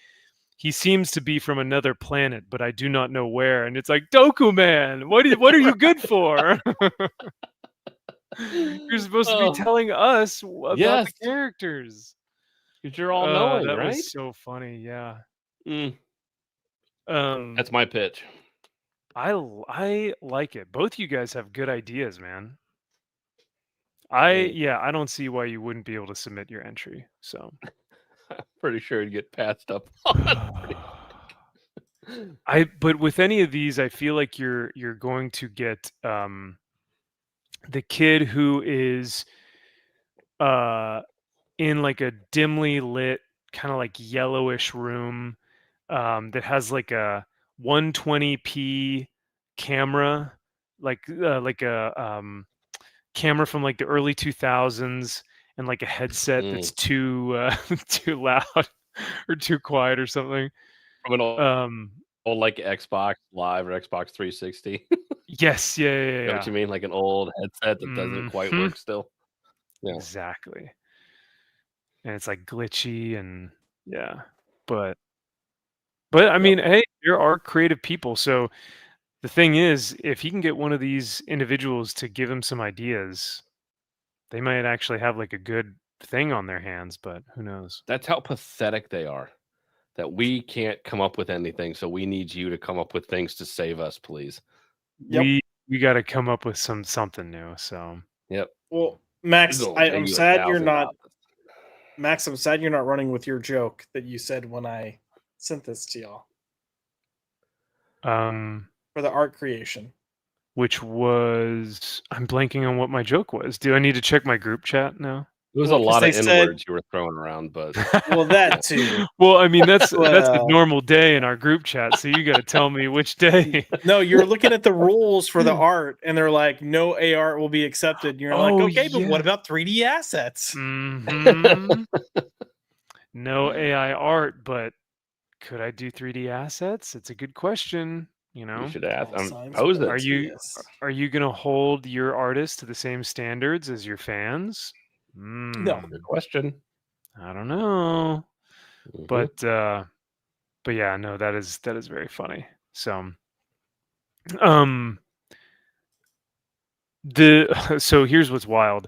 he seems to be from another planet, but I do not know where. And it's like, Dokuman, what are you good for? You're supposed to be telling us about the characters. Because you're all knowing, that right? was so funny. Yeah. That's my pitch. I like it. Both you guys have good ideas, man. I don't see why you wouldn't be able to submit your entry. So I'm pretty sure it'd get passed up. But with any of these, I feel like you're going to get the kid who is in like a dimly lit kind of like yellowish room that has like a 120p camera, like a camera from like the early 2000s, and like a headset that's too too loud or too quiet or something. From an old like Xbox Live or Xbox 360. Yes, yeah. You know what you mean? Like an old headset that doesn't quite work still. Yeah. Exactly. And it's like glitchy and but I mean, hey, there are creative people. So the thing is, if he can get one of these individuals to give him some ideas, they might actually have like a good thing on their hands, but who knows? That's how pathetic they are. That we can't come up with anything, so we need you to come up with things to save us, please. Yep. We got to come up with something new. So Well, Max, I'm sad you're not. Max, I'm sad you're not running with your joke that you said when I sent this to y'all. For the art creation. Which was, I'm blanking on what my joke was. Do I need to check my group chat now? There was a lot of N-words you were throwing around, but well, that too. Well, I mean, that's a normal day in our group chat, so you got to tell me which day. No, you're looking at the rules for the art, and they're like, no AR will be accepted. And you're like, okay, but what about 3D assets? Mm-hmm. No AI art, but could I do 3D assets? It's a good question. You know, you should ask. Pose it. Are you going to hold your artist to the same standards as your fans? No, good question. I don't know, but yeah, no, that is very funny. So, so here's what's wild,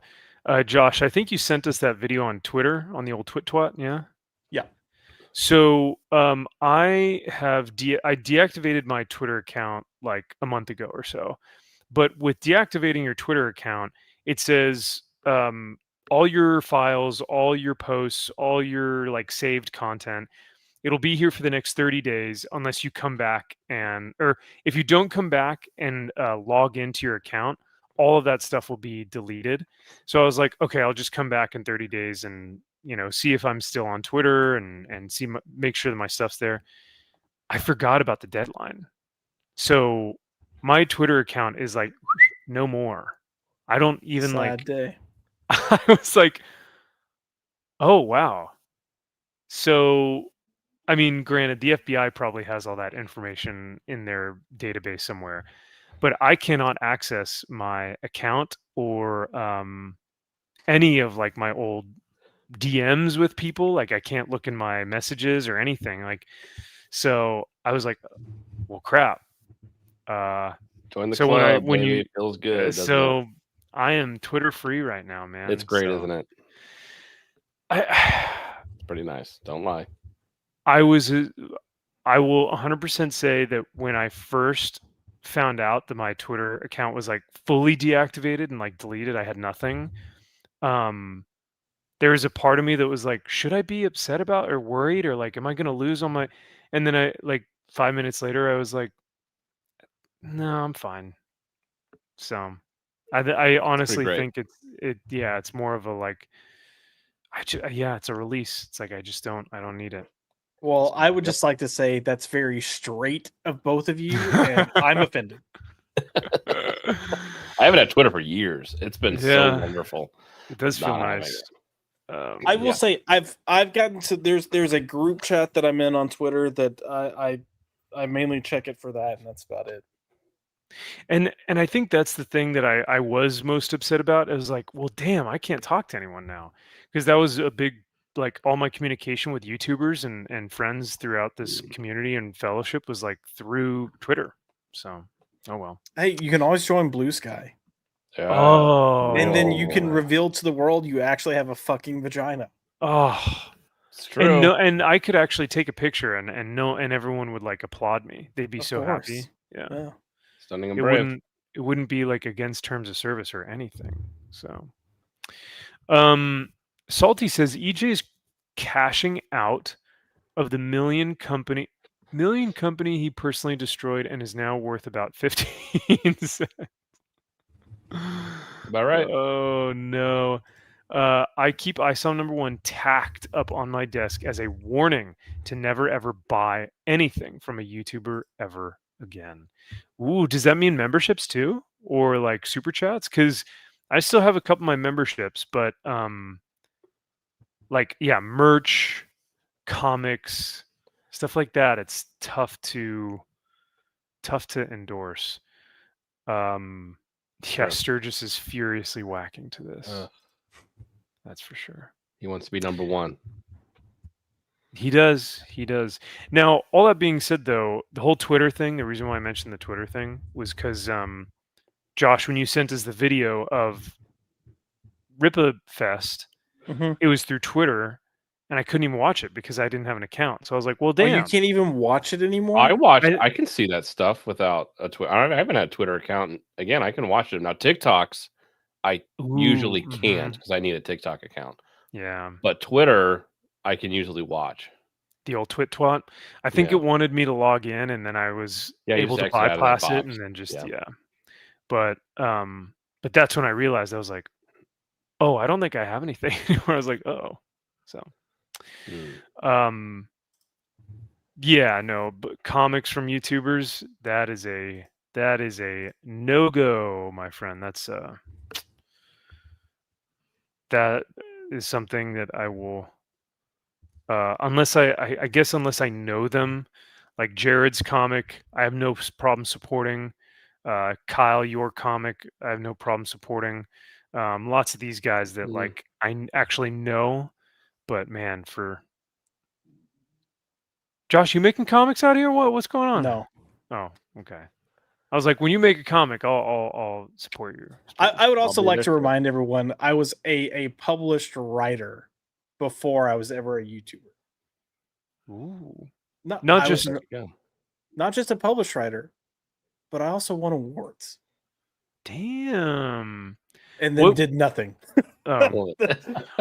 Josh. I think you sent us that video on Twitter, on the old twit, yeah. So, I deactivated my Twitter account like a month ago or so, but with deactivating your Twitter account, it says all your files, all your posts, all your like saved content, it'll be here for the next 30 days unless you come back or if you don't come back and log into your account, all of that stuff will be deleted. So I was like, okay, I'll just come back in 30 days and, you know, see if I'm still on Twitter and make sure that my stuff's there. I forgot about the deadline. So my Twitter account is like, no more. I don't even Sad day. I was like, oh, wow. So, I mean, granted, the FBI probably has all that information in their database somewhere, but I cannot access my account or any of like my old DMs with people. Like I can't look in my messages or anything. Like, so I was like, well, crap. Join the club. When it feels good. So I am Twitter free right now, man. It's great, isn't it? It's pretty nice. Don't lie. I will 100% say that when I first found out that my Twitter account was like fully deactivated and like deleted, I had nothing. There was a part of me that was like, should I be upset about or worried or like, am I going to lose all my? And then I like 5 minutes later, I was like, no, I'm fine. So I honestly think it's more of a like, it's a release. It's like, I don't need it. Well, I would just like to say that's very straight of both of you, and I'm offended. I haven't had Twitter for years. It's been so wonderful. It does feel nice. I will say I've gotten to there's a group chat that I'm in on Twitter that I mainly check it for that, and that's about it. And I think that's the thing that I was most upset about. I was like, well, damn, I can't talk to anyone now, because that was a big, like, all my communication with YouTubers and friends throughout this community and fellowship was like through Twitter. So, oh well. Hey, you can always join Blue Sky, Oh, and then you can no. reveal to the world you actually have a fucking vagina. oh, It's true. and I could actually take a picture and everyone would like applaud me. They'd be Of so course. happy. Yeah. Yeah. Stunning and It brave. wouldn't be like against terms of service or anything. So, Salty says EJ's cashing out of the million company he personally destroyed and is now worth about 15 cents. About right. Oh no. I keep ISOM number 1 tacked up on my desk as a warning to never ever buy anything from a YouTuber ever again. Ooh, does that mean memberships too? Or like super chats? Because I still have a couple of my memberships, but like, yeah, merch, comics, stuff like that, it's tough to endorse. Yeah, Sure. Sturgis is furiously whacking to this. That's for sure. He wants to be number 1. He does. He does. Now, all that being said, though, the whole Twitter thing, the reason why I mentioned the Twitter thing was because, Josh, when you sent us the video of Ripa Fest, it was through Twitter, and I couldn't even watch it because I didn't have an account. So I was like, well, Oh, damn. you can't even watch it anymore? I can see that stuff without a Twitter. I haven't had a Twitter account. Again, I can watch it now. TikToks, I usually can't because I need a TikTok account. Yeah. But Twitter, I can usually watch. The old twit twat. I think it wanted me to log in, and then I was able to bypass it, and then just But that's when I realized I was like, oh, I don't think I have anything anymore. I was like, oh, so. Yeah, no, but comics from YouTubers, that is a no-go, my friend. That is something that I will, unless I guess unless I know them, like Jared's comic, I have no problem supporting. Kyle, your comic, I have no problem supporting. Lots of these guys that like I actually know, but man, for Josh, you making comics out here? What's going on? No. Oh, okay. I was like, when you make a comic, I'll support you. I would also like to remind everyone I was a published writer before I was ever a YouTuber. Ooh. Not just a published writer, but I also won awards. Damn. And then did nothing. Oh.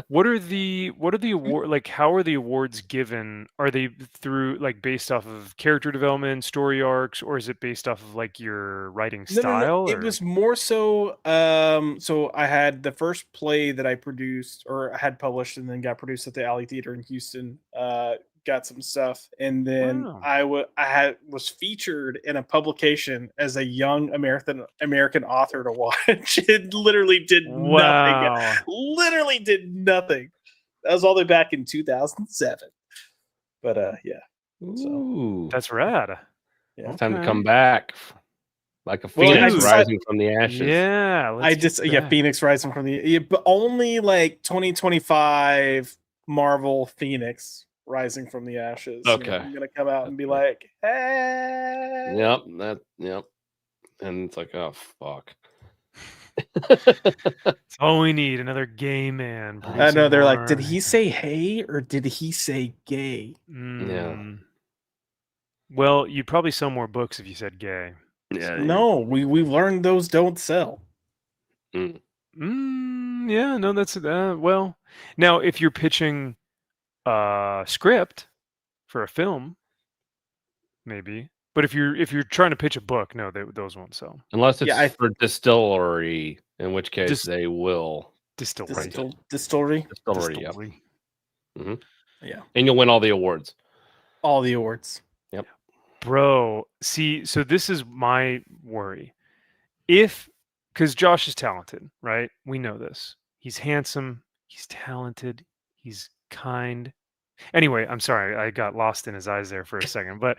What are the award, like, how are the awards given? Are they through, like, based off of character development, story arcs, or is it based off of like your writing style? No. It was more so so I had the first play that I produced or had published and then got produced at the Alley Theater in Houston. Got some stuff, and then I was featured in a publication as a young American author to watch. It literally did nothing. Literally did nothing. That was all the way back in 2007. But yeah. Ooh, that's rad. Yeah. Time to come back. Like a phoenix rising from the ashes. Yeah, Phoenix rising from the but only like 2025 Marvel Phoenix rising from the ashes. Okay. I'm gonna come out and be like, hey. Yep. And it's like, oh fuck. That's all we need, another gay man. I know, they're like, did he say hey or did he say gay? Yeah. Well, you'd probably sell more books if you said gay. Yeah. No, we've learned those don't sell. Yeah, no, that's well. Now, if you're pitching a script for a film, maybe. But if you're trying to pitch a book, no, those won't sell. Unless it's for distillery, in which case they will. Distillery. Yeah. Yeah. And you'll win all the awards. All the awards. Yep. Bro, see, so this is my worry. Because Josh is talented, right? We know this. He's handsome. He's talented. He's kind. Anyway, I'm sorry. I got lost in his eyes there for a second. But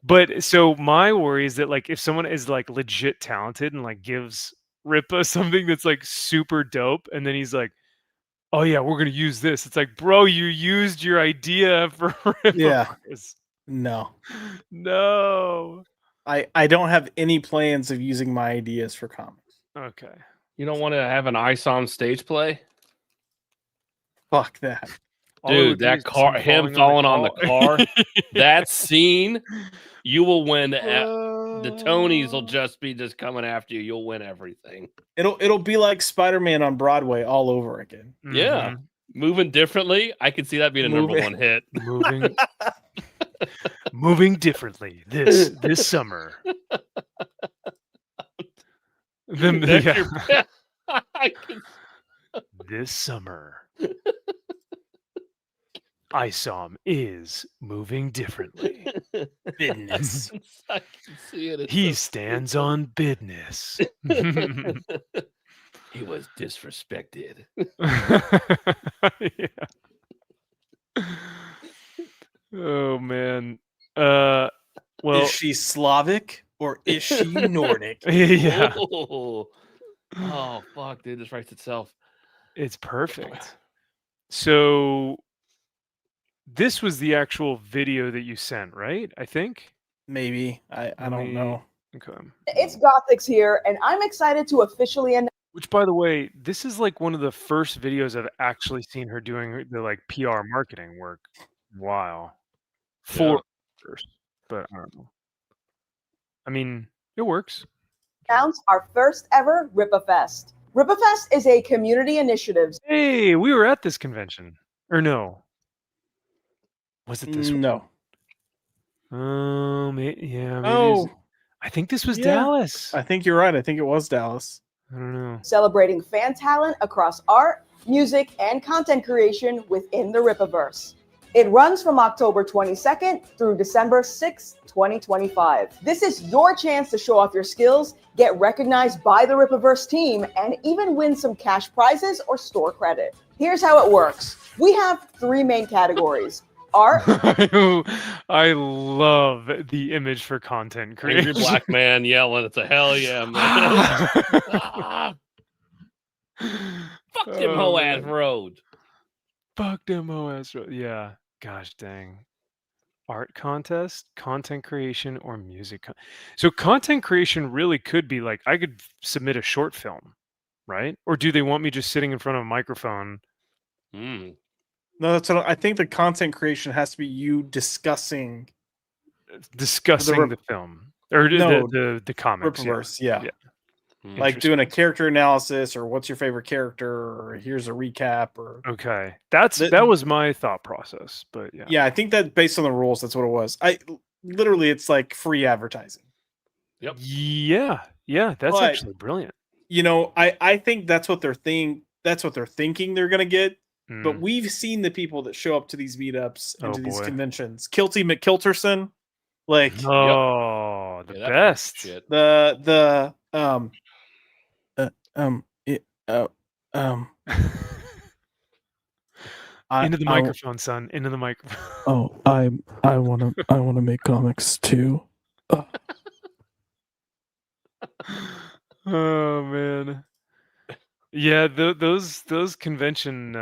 But so my worry is that like if someone is like legit talented and like gives Ripa something that's like super dope, and then he's like, "Oh yeah, we're gonna use this." It's like, bro, you used your idea for Yeah. Ripaverse. No. No. I don't have any plans of using my ideas for comics. Okay. You don't want to have an ISOM stage play? Fuck that. All it Dude, would be that is car, him falling on the car, that scene, you will win. The Tonys will just be coming after you. You'll win everything. It'll be like Spider-Man on Broadway all over again. Yeah. Mhm. Moving differently. I could see that being a number one hit. Moving differently this summer. This summer, ISOM is moving differently. Business. I can see it. He stands on business. He was disrespected. Yeah. Oh man. Well, is she Slavic or is she Nordic? Yeah. Oh fuck, dude, this writes itself. It's perfect. So this was the actual video that you sent, right? I think. Maybe. I don't know. Okay. It's Gothix here, and I'm excited to officially announce. Which, by the way, this is like one of the first videos I've actually seen her doing the like PR marketing work. Wow. For first, but I don't know. I mean, it works. Announce our first ever Ripafest. Ripafest is a community initiative. Hey, we were at this convention, or no? Was it this one? No. Yeah. Maybe Oh, I think this was yeah. Dallas. I think you're right. I think it was Dallas. I don't know. Celebrating fan talent across art, music, and content creation within the Ripaverse. It runs from October 22nd through December 6th, 2025. This is your chance to show off your skills, get recognized by the Ripaverse team, and even win some cash prizes or store credit. Here's how it works. We have 3 main categories. Art. I love the image for content creation. Angry black man yelling, "It's a hell yeah, man!" Fuck them whole ass road. Fuck them whole ass road. Yeah. Gosh dang. Art contest, content creation, or music. So content creation really could be like I could submit a short film, right? Or do they want me just sitting in front of a microphone? No, that's what I think. The content creation has to be you discussing the film or the comics. Ripaverse, yeah. Hmm. Like doing a character analysis or what's your favorite character or here's a recap or Okay, that was my thought process, but yeah. Yeah, I think that based on the rules, that's what it was. Literally it's like free advertising. Yep. Yeah, that's actually brilliant. You know, I think that's what they're thinking they're gonna get. But we've seen the people that show up to these meetups and to these conventions. Kilty McKilterson, like the best. Shit. Into the microphone, son. Into the microphone. Oh, I wanna make comics too. Oh man. Yeah, those convention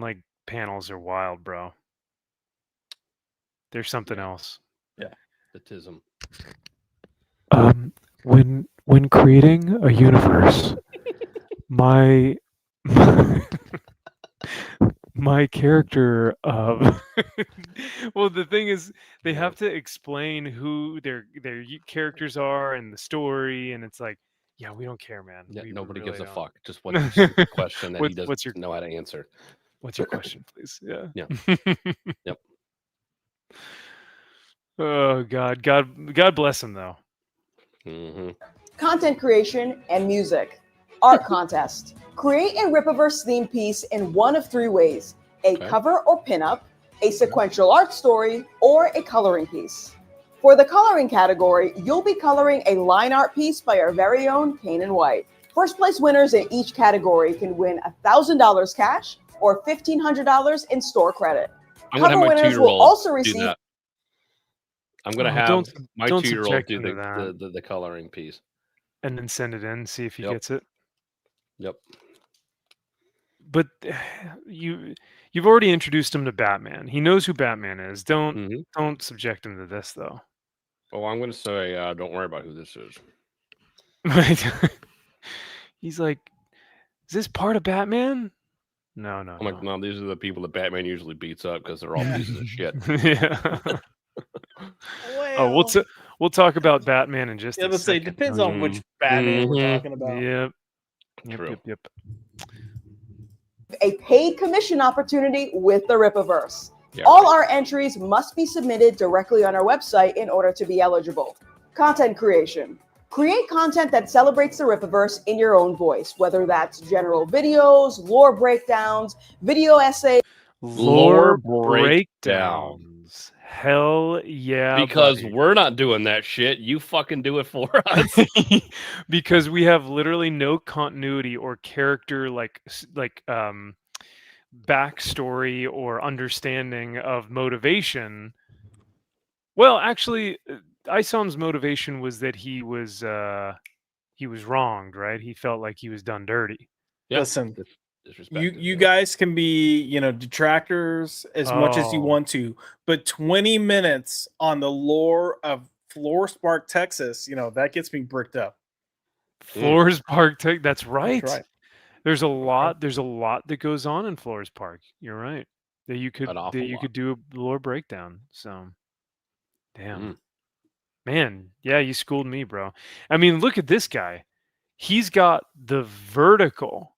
like panels are wild, bro. There's something else. Yeah, the tism. When creating a universe, my character of well, the thing is they have to explain who their characters are and the story, and it's like, yeah, we don't care, man. Yeah, nobody really gives a don't. fuck. Just what's the stupid question that he doesn't know how to answer. What's your question, please? Yeah. Yeah. Yep. Oh God bless him though. Mm-hmm. Content creation and music. Art contest. Create a Ripaverse theme piece in one of 3 ways: a cover or pinup, a sequential art story, or a coloring piece. For the coloring category, you'll be coloring a line art piece by our very own Kane & White. First place winners in each category can win $1,000 cash or $1,500 in store credit. Cover winners will also receive I'm gonna Oh, have my don't 2-year-old subject do him to that. the coloring piece. And then send it in, see if he Yep. gets it. Yep. But you've already introduced him to Batman. He knows who Batman is. Mm-hmm. Don't subject him to this though. Well, I'm gonna say, don't worry about who this is. He's like, is this part of Batman? No. I'm like, no, these are the people that Batman usually beats up because they're all pieces of shit. Yeah. Well, we'll talk about Batman in just yeah, a let's say second. depends on which Batman we're talking about. Yep. True. Yep. A paid commission opportunity with the Rippaverse. Yeah, All our entries must be submitted directly on our website in order to be eligible. Content creation. Create content that celebrates the Rippaverse in your own voice, whether that's general videos, lore breakdowns, video essays. Lore breakdown. breakdowns. Hell yeah. Because buddy. we're not doing that shit. You fucking do it for us. Because we have literally no continuity or character backstory or understanding of motivation. Well, actually, Isam's motivation was that he was wronged, right? He felt like he was done dirty. Yeah. Listen, Disrespected, you guys can be, detractors as much as you Oh. want to, but 20 minutes on the lore of Florespark, Texas, that gets me bricked up. Flores Park Tech. That's right. That's right. There's a lot that goes on in Flores Park. You're right. That you could An awful lot. could do a lore breakdown. So damn. Mm. Man, yeah, you schooled me, bro. I mean, look at this guy. He's got the vertical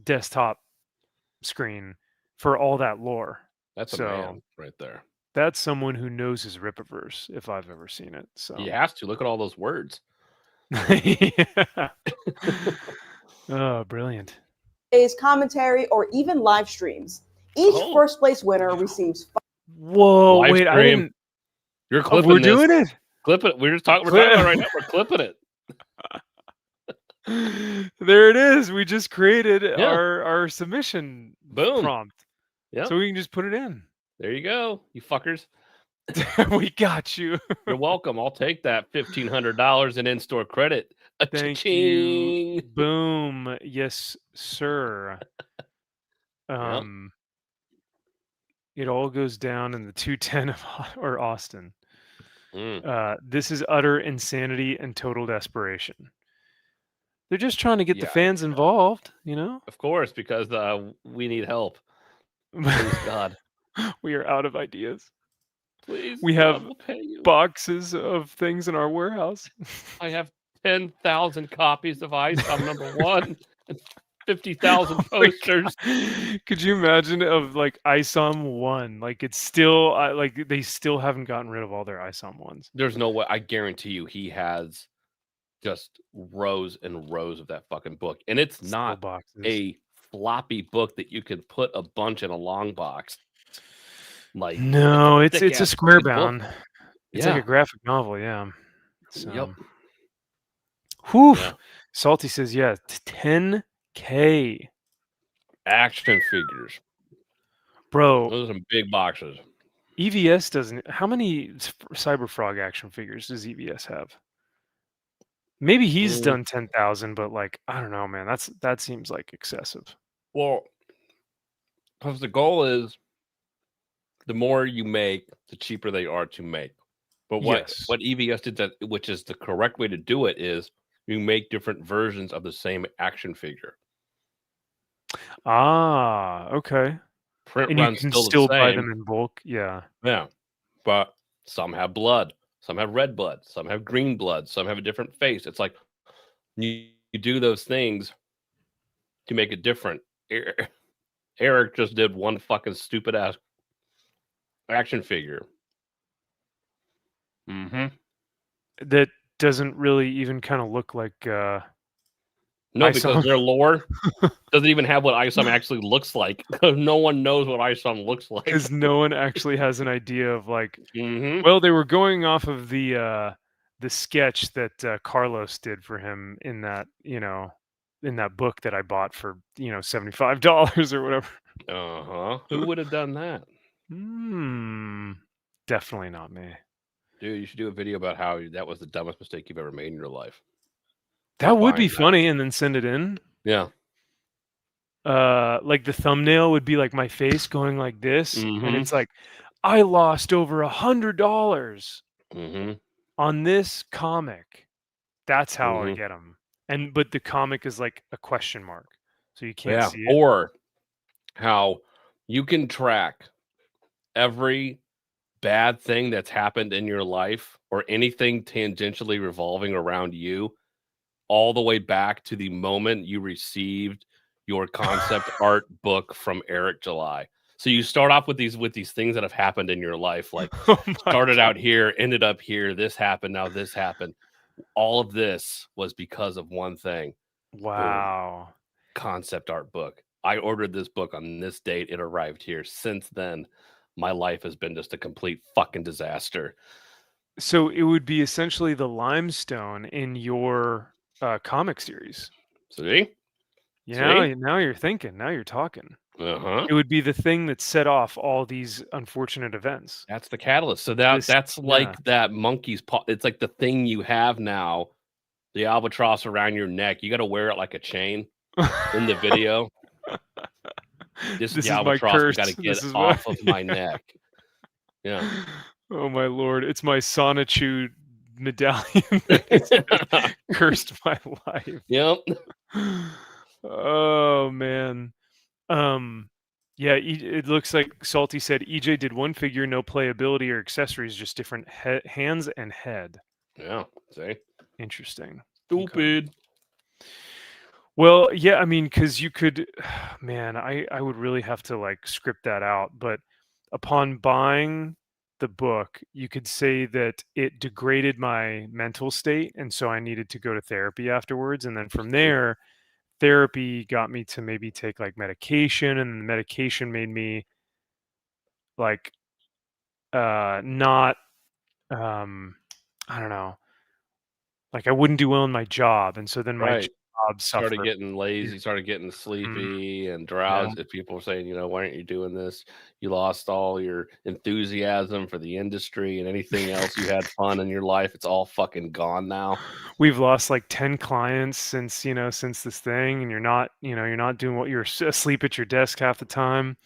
desktop screen for all that lore. That's a man right there. That's someone who knows his Rippaverse, if I've ever seen it. So He has to. Look at all those words. Yeah. Oh, brilliant. Commentary, or even live streams. Each first place winner receives. Whoa! Live wait, I stream. didn't. You're clipping we're this. doing it. Clip it. We're talking about it right now. We're clipping it. There it is. We just created our submission prompt. Yeah. So we can just put it in. There you go, you fuckers. We got you. You're welcome. I'll take that $1,500 in in-store credit. Thank you. Boom. Yes, sir. It all goes down in the 210 of Austin. This is utter insanity and total desperation. They're just trying to get the fans involved, Of course, because we need help. Please, God. We are out of ideas. Please, we have we'll pay you. Boxes of things in our warehouse. I have 10,000 copies of ISOM #1 and 50,000 posters. Could you imagine of like ISOM 1? Like it's still like they still haven't gotten rid of all their ISOM 1s. There's no way. I guarantee you, he has just rows and rows of that fucking book, and it's not a floppy book that you can put a bunch in a long box. Like no, it's a square bound. It's like a graphic novel, So, yep. Whew. Yeah. Salty says, 10K action figures, bro. Those are some big boxes. EVS doesn't. How many Cyberfrog action figures does EVS have? Maybe he's done 10,000, but like I don't know, man. That seems like excessive. Well, because the goal is the more you make, the cheaper they are to make. But what EVS did, that, which is the correct way to do it, is you make different versions of the same action figure. Ah, okay. Print and you can still buy them in bulk. Yeah. Yeah. But some have blood, some have red blood, some have green blood, some have a different face. It's like you do those things to make it different. Eric just did one fucking stupid ass action figure. That doesn't really even kind of look like no, because their lore doesn't even have what ISOM actually looks like. No one knows what ISOM looks like. Because no one actually has an idea of like. Well, they were going off of the sketch that Carlos did for him in that in that book that I bought for $75 or whatever. Who would have done that? Definitely not me. Dude, you should do a video about how that was the dumbest mistake you've ever made in your life. That would be Buying that. funny, and then send it in. Yeah. Like the thumbnail would be like my face going like this, and Mhm. it's like, I lost over $100 Mm-hmm. on this comic. That's how I Mhm. get them. But the comic is like a question mark, so you can't Yeah. see it. Or how you can track every bad thing that's happened in your life or anything tangentially revolving around you all the way back to the moment you received your concept art book from Eric July. So you start off with these things that have happened in your life, like Oh my started God. out here, ended up here, this happened, now this happened. All of this was because of one thing. Boom. Wow. Concept art book. I ordered this book on this date. It arrived here. Since then, my life has been just a complete fucking disaster. So it would be essentially the limestone in your comic series. See? Now you're thinking. Now you're talking. Uh-huh. It would be the thing that set off all these unfortunate events. That's the catalyst. So This- that's yeah. like that monkey's paw. It's like the thing you have now, the albatross around your neck. You got to wear it like a chain in the video. This This the is my albatross curse. got to get This is off of my neck. Yeah. Oh my lord! It's my Sonichu medallion that has cursed my life. Yep. Oh man. Yeah, it looks like Salty said EJ did one figure, no playability or accessories, just different hands and head. Yeah. See? Interesting. Stupid. Well, yeah, I mean, because you could, man, I would really have to like script that out. But upon buying the book, you could say that it degraded my mental state, and so I needed to go to therapy afterwards. And then from there, therapy got me to maybe take like medication, and the medication made me like not I don't know, like I wouldn't do well in my job, and so then my Right. job Started suffered. getting lazy, started getting sleepy and drowsy. People were saying, why aren't you doing this? You lost all your enthusiasm for the industry and anything else you had fun in your life. It's all fucking gone now. We've lost like 10 clients since this thing, and you're not doing what you're asleep at your desk half the time.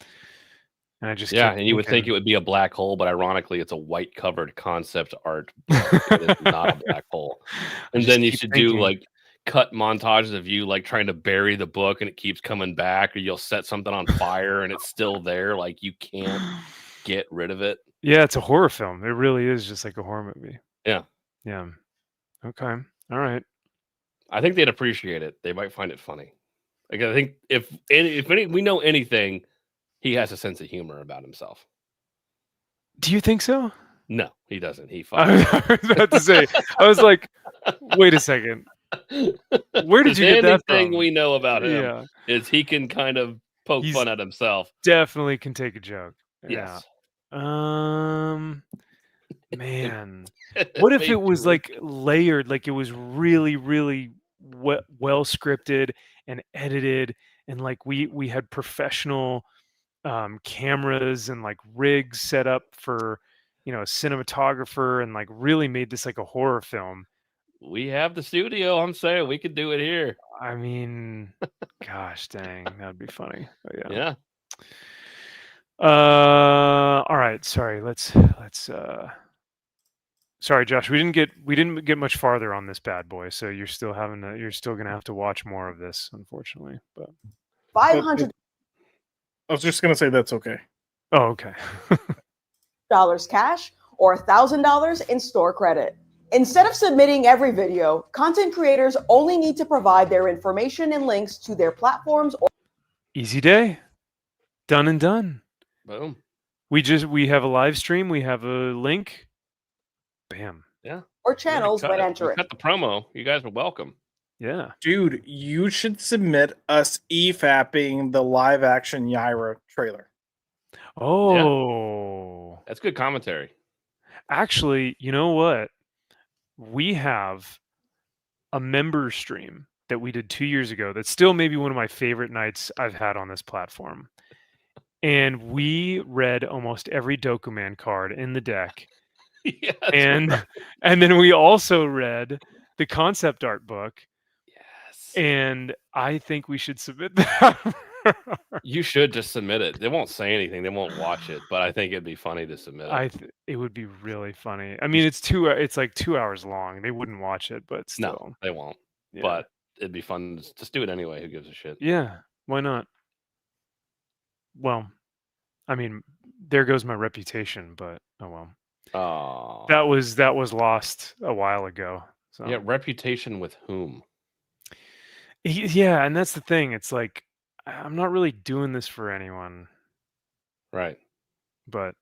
And I just kept and you would think thinking, it would be a black hole, but ironically, it's a white covered concept art book. It is not a black hole. I And just then you keep should thinking, do like cut montages of you like trying to bury the book and it keeps coming back, or you'll set something on fire and it's still there. Like you can't get rid of it. yeah, it's a horror film. It really is just like a horror movie. Yeah. Yeah. Okay. All right. I think they'd appreciate it. They might find it funny. Like I think if we know anything, he has a sense of humor about himself. Do you think so? No, he doesn't. He I fucking was about to say, I was like, wait a second. Where did you get that anything from? we know about him Yeah. is he can kind of poke He's fun at himself. Definitely can take a joke. Yeah. Yes. Man. What if it was like layered, like it was really, really well scripted and edited, and like we had professional cameras and like rigs set up for a cinematographer, and like really made this like a horror film? We have the studio. I'm saying we could do it here. I mean, gosh dang, that'd be funny. But Yeah. All right, sorry, let's sorry, Josh, we didn't get much farther on this bad boy, so you're still gonna have to watch more of this, unfortunately. But 500 I was just gonna say that's okay. oh, okay. cash or $1,000 in store credit. Instead of submitting every video, content creators only need to provide their information and links to their platforms or Easy day, done and done. Boom. We have a live stream, we have a link, bam. Yeah. channels when entering. Cut the promo. You guys are welcome. Yeah. Dude, you should submit us EFAPing the live action Yaira trailer. Oh, That's good commentary. actually, you know what? We have a member stream that we did 2 years ago that's still maybe one of my favorite nights I've had on this platform. and we read almost every Dokuman card in the deck. Yeah, And then we also read the concept art book, yes. and I think we should submit that. You should just submit it. They won't say anything. They won't watch it, but I think it'd be funny to submit it. It would be really funny. I mean, it's like 2 hours long. They wouldn't watch it, but still. No, they won't. Yeah. But it'd be fun. Just do it anyway. Who gives a shit? Yeah, why not? Well, I mean, there goes my reputation, but oh well. Oh, That was lost a while ago. So yeah. Reputation with whom? yeah, and that's the thing. It's like I'm not really doing this for anyone, Right. but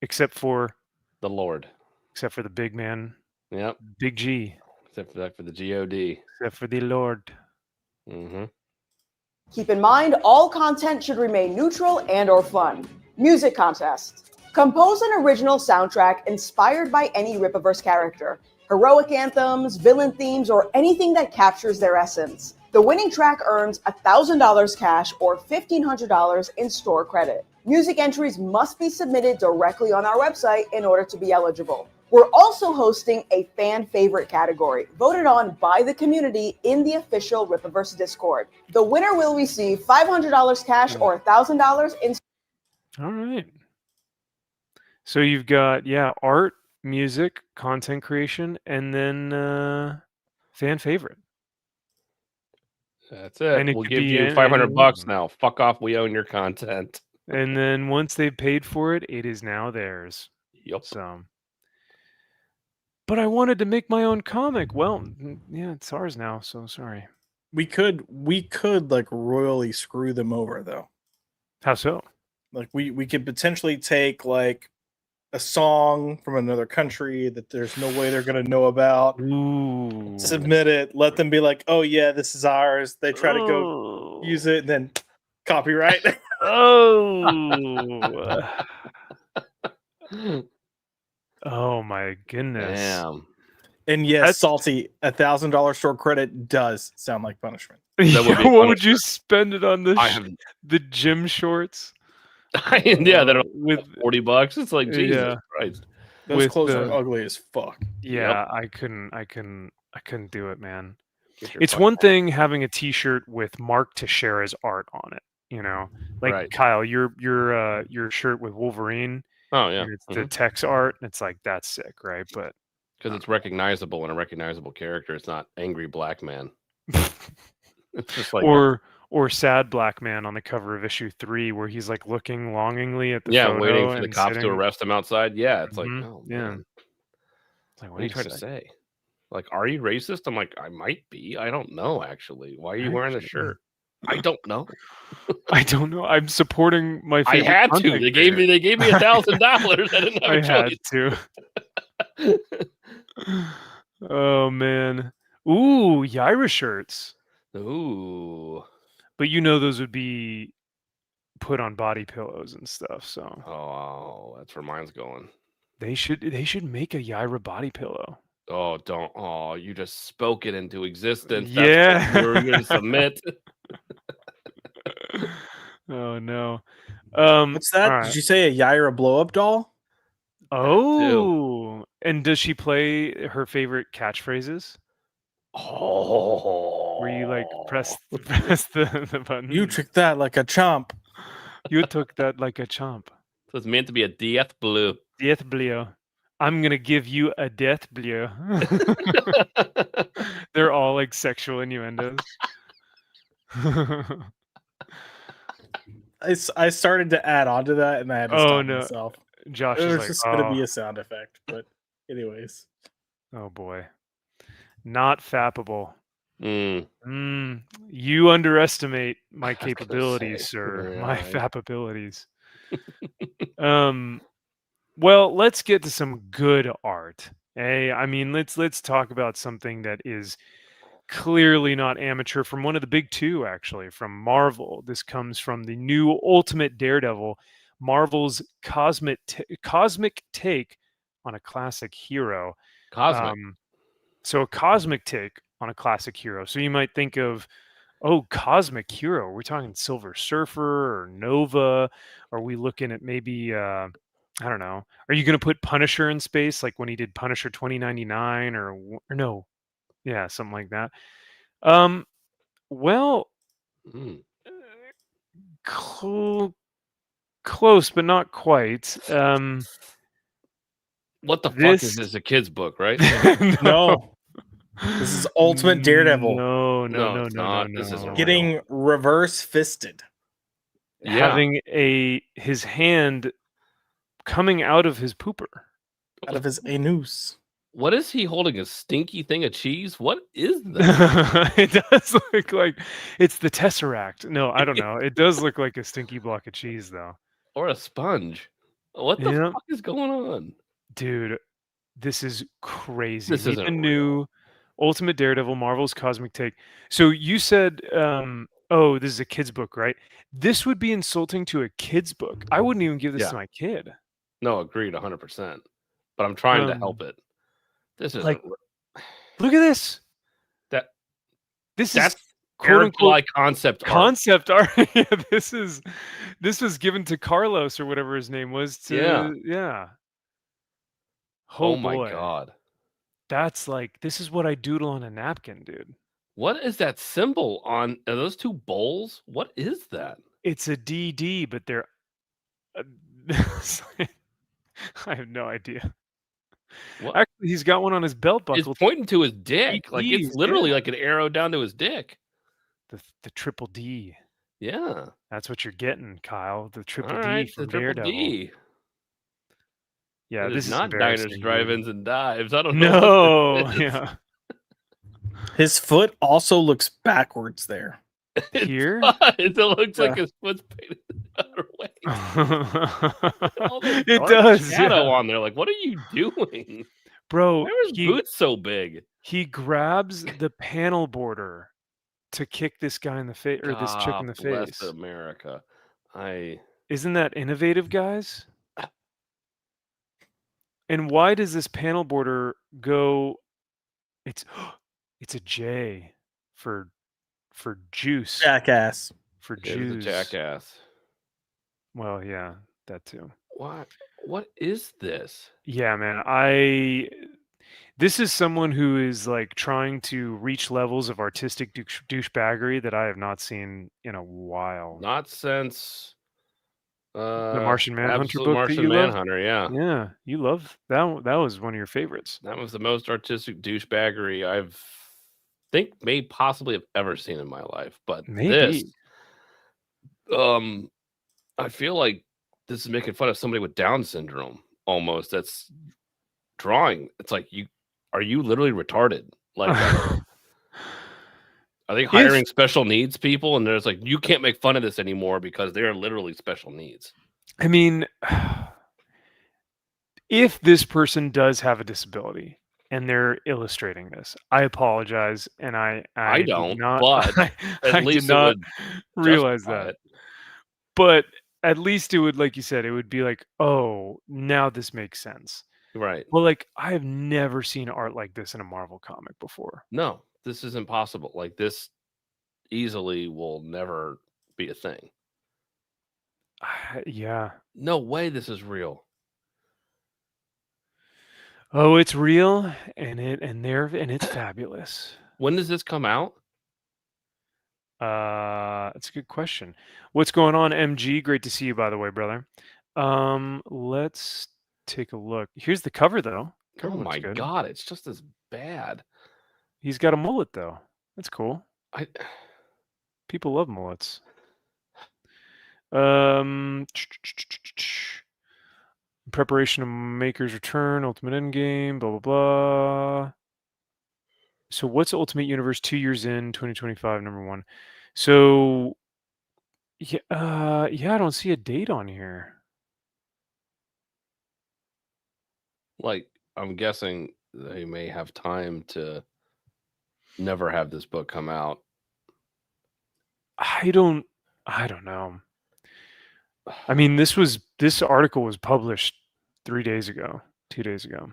except for The Lord. the big man, Yep. Big G, Except for the God. except for the Lord. Mm-hmm. Keep in mind, all content should remain neutral and or fun. Music contest. Compose an original soundtrack inspired by any Rippaverse character. Heroic anthems, villain themes, or anything that captures their essence. The winning track earns $1,000 cash or $1,500 in store credit. Music entries must be submitted directly on our website in order to be eligible. We're also hosting a fan favorite category, voted on by the community in the official Rippaverse Discord. The winner will receive $500 cash or $1,000 in. All right. So you've got art, music, content creation, and then fan favorite. That's it. And it We'll could give be you any $500 one of bucks them. now. Fuck off. We own your content. And then once they've paid for it, it is now theirs. Yep. So, but I wanted to make my own comic. Well, yeah, it's ours now. So sorry. We could like royally screw them over though. How so? Like we could potentially take like a song from another country that there's no way they're gonna know about. Ooh. Submit it, let them be like, oh yeah, this is ours. They try to go use it, and then copyright. Oh. Oh my goodness. Damn. And yes, That's- Salty, $1,000 store credit does sound like punishment. That would be what would you punishment. spend it on? The gym shorts? Yeah, that with $40. It's like Jesus Yeah. Christ. Those With clothes the- are ugly as fuck. Yeah, I couldn't do it, man. Get your It's fucking- one thing having a T-shirt with Mark Teixeira's art on it, like Right. Kyle, your shirt with Wolverine, Oh yeah, and it's the Tex art. It's like that's sick, right? But because it's recognizable and a recognizable character. It's not angry black man. It's just like or sad black man on the cover of issue 3, where he's like looking longingly at the photo waiting for the and cops to sitting- arrest him outside. Yeah, it's Mhm, like, oh yeah. man. It's like, What are you trying to say? Like, are you racist? I'm like, I might be. I don't know actually. Why are you wearing the Actually, shirt? I don't know. I don't know. I'm supporting my I favorite had to. content They gave creator. me $1,000. I didn't have I a had choice. to. Oh man. Ooh, Yaira shirts. Ooh. But those would be put on body pillows and stuff. So Oh, that's where mine's going. they should make a Yaira body pillow. Oh, don't. Oh, you just spoke it into existence. Yeah. That's what we're going to submit. Oh no. What's that? all right. Did you say a Yaira blow up doll? Oh, and does she play her favorite catchphrases? Oh. Where you like press the button? You took that like a chomp. You took that like a chomp. So it's meant to be a death blue. Death blow. I'm gonna give you a death blow. They're all like sexual innuendos. I started to add on to that, and I had to Oh, stop no. myself. Josh It is was like, just gonna oh, be a sound effect, but anyways. oh boy, not fappable. Mm. You underestimate my I was gonna capabilities, say, sir. yeah, My I- fap abilities. Well, let's get to some good art. Hey, I mean, let's talk about something that is clearly not amateur from one of the big two, actually, from Marvel. This comes from the new Ultimate Daredevil, Marvel's cosmic take on a classic hero. Cosmic. So a cosmic take on a classic hero. So you might think of Oh, Cosmic Hero. We're talking Silver Surfer or Nova. Are we looking at maybe I don't know. Are you going to put Punisher in space like when he did Punisher 2099 or no? Yeah, something like that. Well, Mm. close but not quite. What the fuck is This this? A kid's book, right? No, this is Ultimate Daredevil No, no, No, no, it's no, not. no, This isn't no. real. getting reverse fisted Yeah. Having his hand coming out of his pooper. out of his anus. What is he holding? A stinky thing of cheese? What is that? It does look like it's the Tesseract. No, I don't know. It does look like a stinky block of cheese, though. Or a sponge? What the Yeah. fuck is going on? Dude, this is crazy. This Meet isn't the real. new Ultimate Daredevil, Marvel's Cosmic Take. So you said, oh, this is a kid's book, right? This would be insulting to a kid's book. I wouldn't even give this Yeah. to my kid. No, agreed 100%. But I'm trying to help it. This isn't like, real. Look at this. That This that's is quote unquote like concept art. concept art. Yeah, this was given to Carlos or whatever his name was. Yeah. Oh boy. my god. That's like, this is what I doodle on a napkin, dude. What is that symbol on? Are those two bowls? What is that? It's a DD, but they're. I have no idea. What? Actually, he's got one on his belt It's buckle. pointing to his dick. Like DDs, it's literally yeah. like an arrow down to his dick. The triple D. Yeah. That's what you're getting, Kyle. The triple All D right, from the triple Daredevil. D. Yeah, It this is is not diners, embarrassing, dude. drive-ins, and dives. I don't know. No, what this is. yeah. His foot also looks backwards there. Here? It looks like his foot's painted the other way. All this It dark does. shadow Yeah. on there. Like, what are you doing? Bro, Why are his boots so big? he grabs the panel border to kick this guy in the face, or this chick in the Bless face. America. Isn't that innovative, guys? And why does this panel border go? It's a J for juice. Jackass. For It is a Jews. jackass. Well, yeah, that too. What is this? Yeah, man. This is someone who is like trying to reach levels of artistic douchebaggery that I have not seen in a while. Not since The Martian Manhunter Absolute book Martian that you loved? Manhunter, yeah. Yeah, you love that. That was one of your favorites. That was the most artistic douchebaggery I've may possibly have ever seen in my life. But Maybe. this, I feel like this is making fun of somebody with Down syndrome almost. That's drawing. It's like are you literally retarded? Like, are they hiring special needs people? And there's like, you can't make fun of this anymore because they are literally special needs. I mean, if this person does have a disability and they're illustrating this, I apologize, and I don't, did not, but I at least did not it would realize justify that. it. But at least it would, like you said, it would be like, oh, now this makes sense. Right. Well, like, I have never seen art like this in a Marvel comic before. No, this is impossible. Like, this easily will never be a thing. Yeah. No way this is real. Oh, it's real, and it's fabulous. When does this come out? That's a good question. What's going on, MG? Great to see you, by the way, brother. Let's take a look. Here's the cover, though. Cover Oh looks my good. god, it's just as bad. He's got a mullet, though. That's cool. I People love mullets. Preparation of Maker's Return, Ultimate Endgame, blah, blah, blah. So what's Ultimate Universe 2 years in, 2025, number 1? So, yeah, I don't see a date on here. like, I'm guessing they may have time to never have this book come out. I don't know. I mean, this article was published 3 days ago, 2 days ago.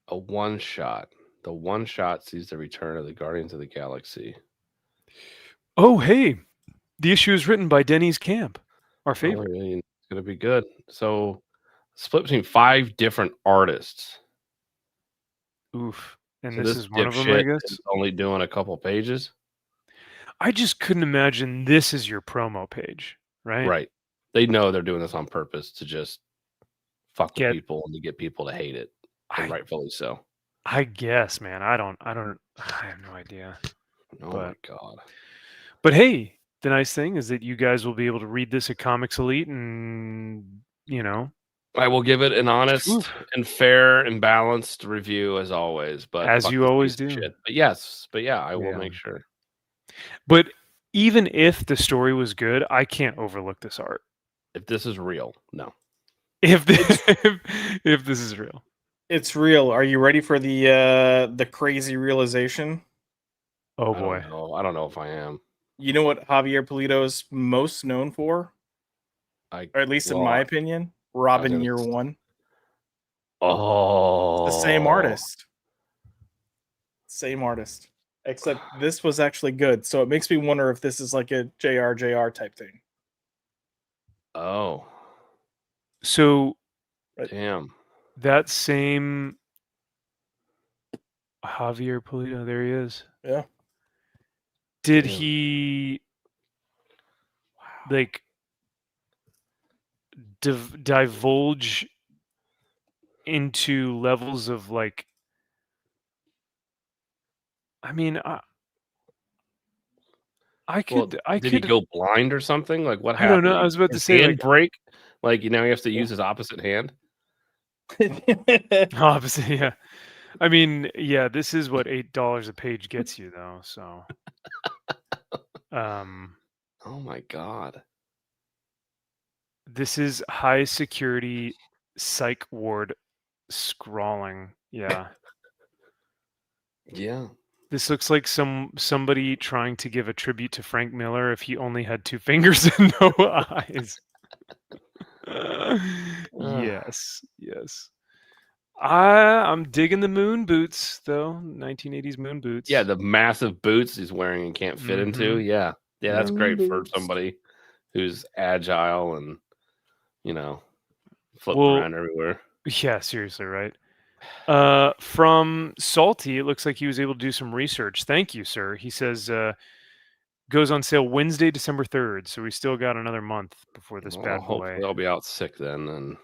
A one shot. The one shot sees the return of the Guardians of the Galaxy. Oh, hey, the issue is written by Denny's Camp, our Oh, favorite. yeah, it's gonna be good. So split between 5 different artists. Oof. And So this this is one of them, I dipshit guess. is only doing a couple pages. I just couldn't imagine this is your promo page, right? Right. They know they're doing this on purpose to just fuck with Get- people and to get people to hate it, and rightfully so. I guess, man. I have no idea. Oh But- my god. But hey, the nice thing is that you guys will be able to read this at Comics Elite, and I will give it an honest Oof. and fair and balanced review as always, but As fuck you this always piece of do. shit. But yeah, I will Yeah. make sure. But even if the story was good, I can't overlook this art. If this is real, no. If this, if this is real. It's real. Are you ready for the crazy realization? Oh I boy. don't know. I don't know if I am. You know what Javier Polito's most known for? Or at least in my opinion, Robin gonna Year s- One. Oh, The same artist. Same artist. Except this was actually good. So it makes me wonder if this is like a JR type thing. Oh, So damn. that same Javier Polito, there he is. Yeah. Did Damn. he like divulge into levels of like? I mean, I could. Did he go blind or something? Like what I happened? don't know. I was about to His say, hand like, break. Like now he has to use his opposite hand. opposite. Yeah. I mean, yeah. This is what $8 a page gets you, though. So, Oh my god. this is high security psych ward scrawling. Yeah. Yeah. This looks like somebody trying to give a tribute to Frank Miller if he only had 2 fingers and no eyes. Yes. I'm digging the moon boots though. 1980s moon boots. Yeah, the massive boots he's wearing and can't fit into. Yeah. Yeah, that's Moon great for boots. somebody who's agile and flipping Well, around everywhere. Yeah, seriously, right? From Salty, it looks like he was able to do some research. Thank you, sir. He says goes on sale Wednesday, December 3rd. So we still got another month before this bad boy. Hopefully I'll be out sick then. And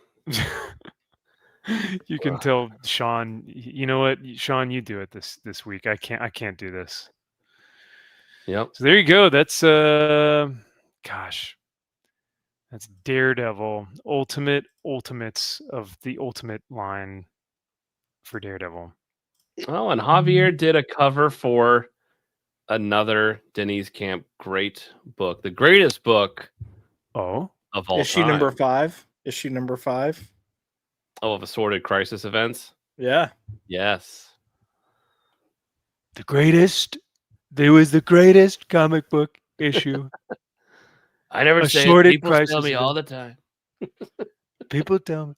you can tell Sean. You know what, Sean? You do it this week. I can't do this. yep. So there you go. That's gosh. That's Daredevil. Ultimates of the Ultimate line for Daredevil. Oh, and Javier did a cover for another Denise Camp great book, the greatest book Oh, of all Issue time. number 5. Issue number 5. of Assorted Crisis Events. Yeah. Yes. the greatest. There was the greatest comic book issue. I never say it. Assorted People tell Crisis me all the time. People tell me.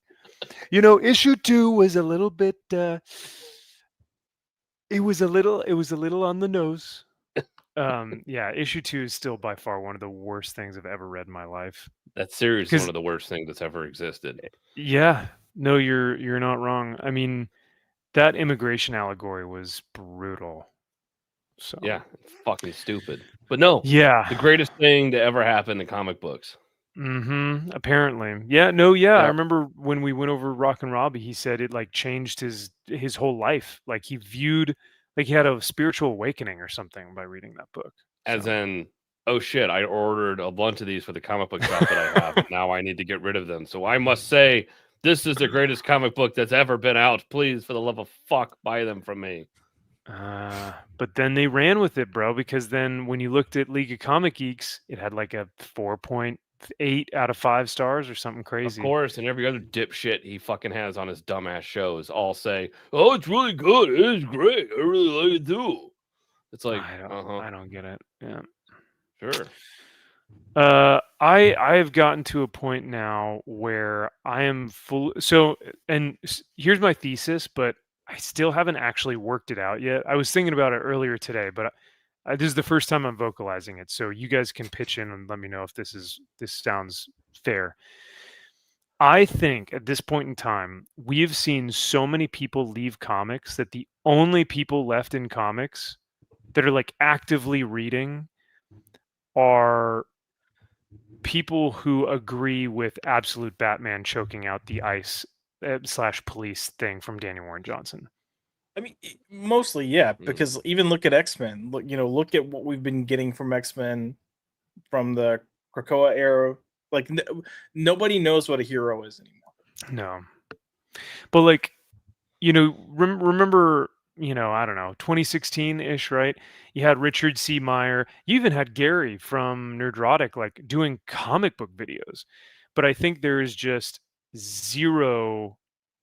You know, issue 2 was a little bit. It was a little on the nose. Yeah, issue 2 is still by far one of the worst things I've ever read in my life. That series is 'Cause- one of the worst things that's ever existed. Yeah, no, you're not wrong. I mean, that immigration allegory was brutal. So Yeah, it's fucking stupid. But no, yeah, the greatest thing to ever happen in comic books. Apparently, yeah, no, yeah. I Yeah. remember when we went over Rock and Robbie, he said it like changed his whole life. Like he had a spiritual awakening or something by reading that book. As So- in, oh shit, I ordered a bunch of these for the comic book shop that I have. And now I need to get rid of them. So I must say, this is the greatest comic book that's ever been out. Please, for the love of fuck, buy them from me. But then they ran with it, bro, because then when you looked at League of Comic Geeks, it had like a 4.8 out of 5 stars or something crazy. Of course, and every other dipshit he fucking has on his dumbass shows all say, "Oh, it's really good. It is great. I really like it too." It's like, I don't get it. Yeah. sure. I have gotten to a point now where I am full. So, and here's my thesis, but I still haven't actually worked it out yet. I was thinking about it earlier today, but This is the first time I'm vocalizing it, so you guys can pitch in and let me know if this sounds fair. I think at this point in time, we have seen so many people leave comics that the only people left in comics that are like actively reading are people who agree with Absolute Batman choking out the ice / police thing from Daniel Warren Johnson. I mean, mostly, yeah, because even look at X-Men. Look at what we've been getting from X-Men from the Krakoa era. Like, nobody knows what a hero is anymore. No. But, like, remember, I don't know, 2016-ish, right? You had Richard C. Meyer. You even had Gary from Nerdrotic, like, doing comic book videos. But I think there is just zero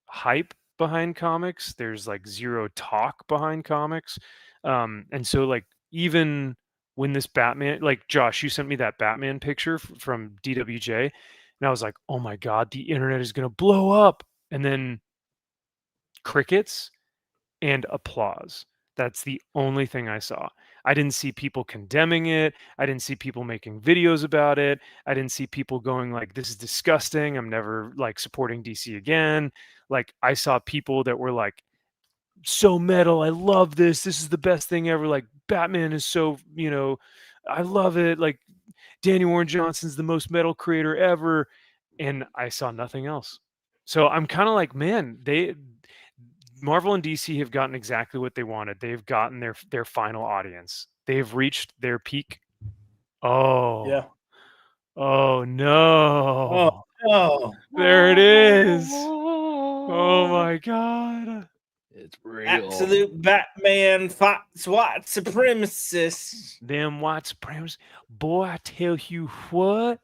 hype behind comics. There's, like, zero talk behind comics. And so, like, even when this Batman, like, Josh, you sent me that Batman picture from DWJ, and I was like, oh my God, the internet is going to blow up. And then crickets and applause. That's the only thing I saw. I didn't see people condemning it. I didn't see people making videos about it. I didn't see people going like, this is disgusting. I'm never like supporting DC again. Like, I saw people that were like, so metal. I love this. This is the best thing ever. Like, Batman is so, I love it. Like, Daniel Warren Johnson's the most metal creator ever. And I saw nothing else. So I'm kind of like, man, Marvel and DC have gotten exactly what they wanted. They've gotten their final audience. They've reached their peak. Oh. Yeah. Oh no. Oh. There it is. Oh my God. It's real. Absolute Batman fights white supremacists. Them white supremacists. Boy, I tell you what.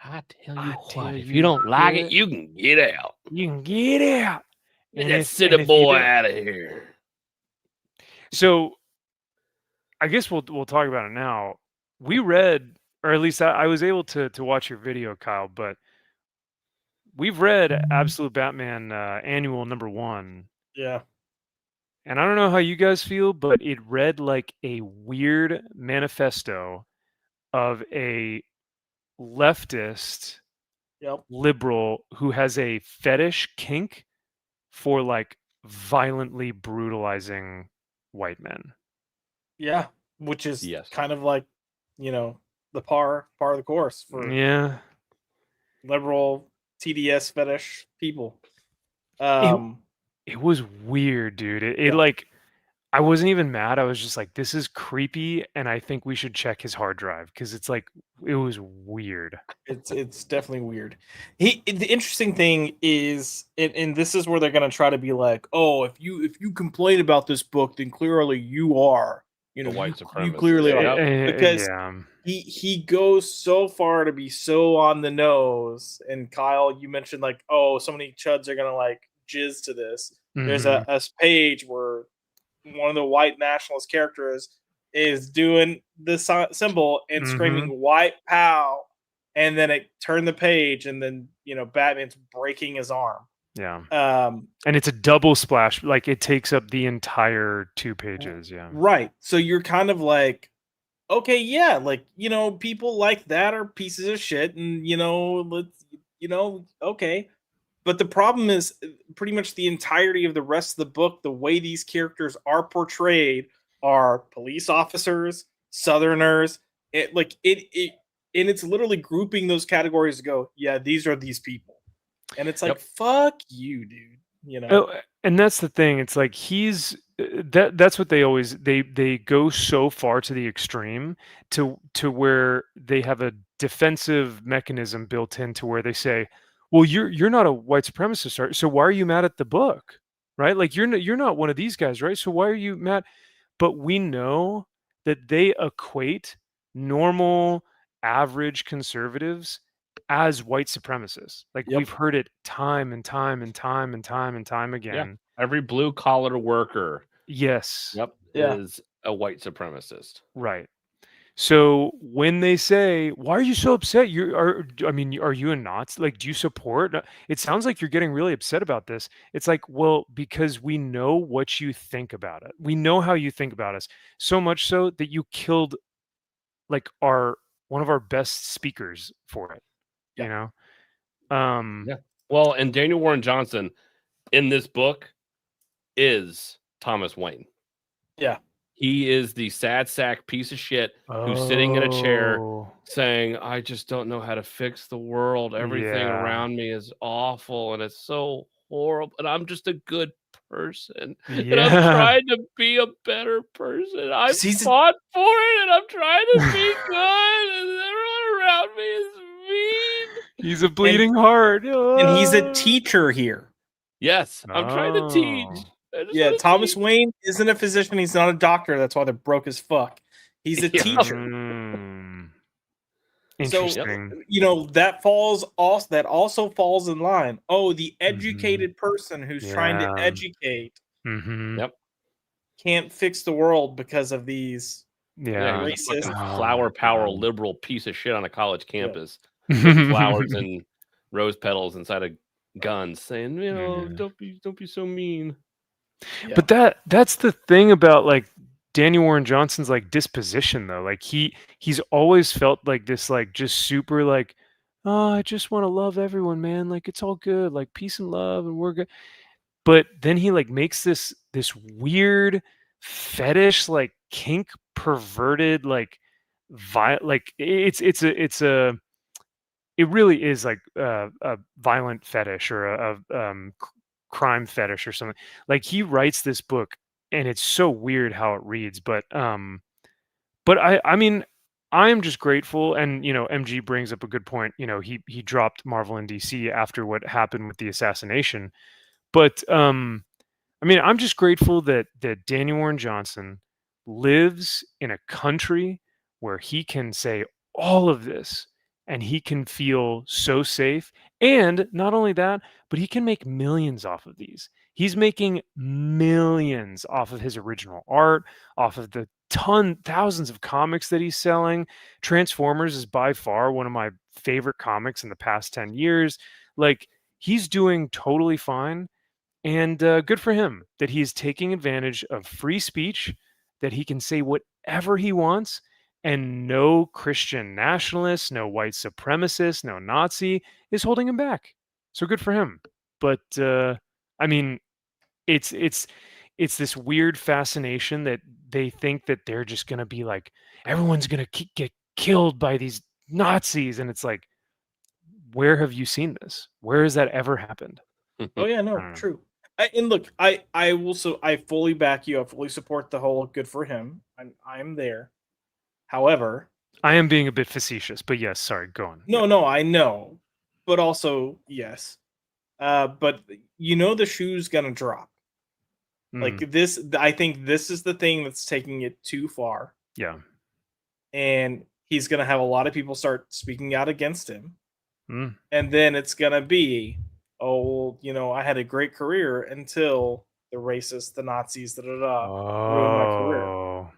I tell you what, if you don't like it, you can get out. You can get out. Get that city boy out of here. So I guess we'll talk about it now. We read, or at least I was able to watch your video, Kyle, but we've read Absolute Batman Annual #1. Yeah. And I don't know how you guys feel, but it read like a weird manifesto of a leftist liberal who has a fetish kink for like violently brutalizing white men. Yeah, which is kind of like, the par of the course for liberal TDS fetish people. It was weird, dude. It like, I wasn't even mad. I was just like, this is creepy, and I think we should check his hard drive because it's like, it was weird. It's definitely weird. The interesting thing is, and this is where they're gonna try to be like, oh, if you complain about this book, then clearly you are, white supremacist. You clearly are, because he goes so far to be so on the nose. And Kyle, you mentioned like, oh, so many chuds are gonna like jizz to this. Mm-hmm. There's a page where one of the white nationalist characters is doing this symbol and screaming "white pow," and then it turned the page, and then Batman's breaking his arm. Yeah. And it's a double splash, like it takes up the entire 2 pages. Yeah. Right. So you're kind of like, okay, yeah, like people like that are pieces of shit, and okay. But the problem is pretty much the entirety of the rest of the book, the way these characters are portrayed are police officers, Southerners. And it's literally grouping those categories to go, yeah, these are these people. And it's like, fuck you, dude. And that's the thing. It's like that's what they always they go so far to the extreme to where they have a defensive mechanism built in to where they say, well, you're not a white supremacist, right? So why are you mad at the book, right? Like you're not one of these guys, right? So why are you mad? But we know that they equate normal, average conservatives as white supremacists. Like we've heard it time and time and time and time and time again. Yeah. Every blue collar worker, yes, is a white supremacist, right? So when they say, "Why are you so upset?" Are you a Nazi? Like, do you support? It sounds like you're getting really upset about this. It's like, well, because we know what you think about it. We know how you think about us. So much so that you killed like one of our best speakers for it. Yeah. You know? Yeah. Well, and Daniel Warren Johnson in this book is Thomas Wayne. Yeah. He is the sad sack piece of shit who's sitting in a chair Oh, saying, I just don't know how to fix the world. Everything yeah. around me is awful and it's so horrible. And I'm just a good person. And I'm Yeah. trying to be a better person. I've 'Cause he's a- fought for it and I'm trying to be good. And everyone around me is mean. He's a bleeding heart. And he's a Ah. teacher here. Yes, I'm trying to teach. Oh. I just Yeah, wanna Thomas teach. Wayne isn't a physician. He's not a doctor. That's why they're broke as fuck. He's a Yeah. teacher. Mm. So, Interesting. that also falls in line. Oh, the educated person who's trying to Yeah. educate Mm-hmm. Yep. can't fix the world because of these. Yeah. He's a Racist. fucking Oh flower my power God. liberal piece of shit on a college campus with flowers and rose petals inside of guns, saying, Yeah. don't be so mean. Yeah. But that's the thing about like Daniel Warren Johnson's like disposition though. Like he's always felt like this, like just super like, oh, I just want to love everyone, man. Like it's all good, like peace and love, and we're good. But then he like makes this weird fetish, like kink perverted, like like it really is like a violent fetish or crime fetish or something. Like he writes this book, and it's so weird how it reads. But I mean, I'm just grateful, and MG brings up a good point. He dropped Marvel and DC after what happened with the assassination. But I mean, I'm just grateful that Daniel Warren Johnson lives in a country where he can say all of this and he can feel so safe. And not only that, but he can make millions off of these. He's making millions off of his original art, off of the thousands of comics that he's selling. Transformers is by far one of my favorite comics in the past 10 years. Like, he's doing totally fine. And good for him that he's taking advantage of free speech, that he can say whatever he wants, and no Christian nationalist, no white supremacist, no Nazi is holding him back. So good for him. But I mean, it's this weird fascination that they think that they're just going to be like, everyone's going to get killed by these Nazis. And it's like, where have you seen this? Where has that ever happened? Oh yeah, no, true. And look, I fully back you. I fully support the whole good for him. I'm there. However, I am being a bit facetious, but yes, sorry, go on. no, I know, but also yes. But the shoe's gonna drop. Like this, I think this is the thing that's taking it too far. Yeah. And he's gonna have a lot of people start speaking out against him. And then it's gonna be, oh, I had a great career until the racists, the Nazis, ruined my career.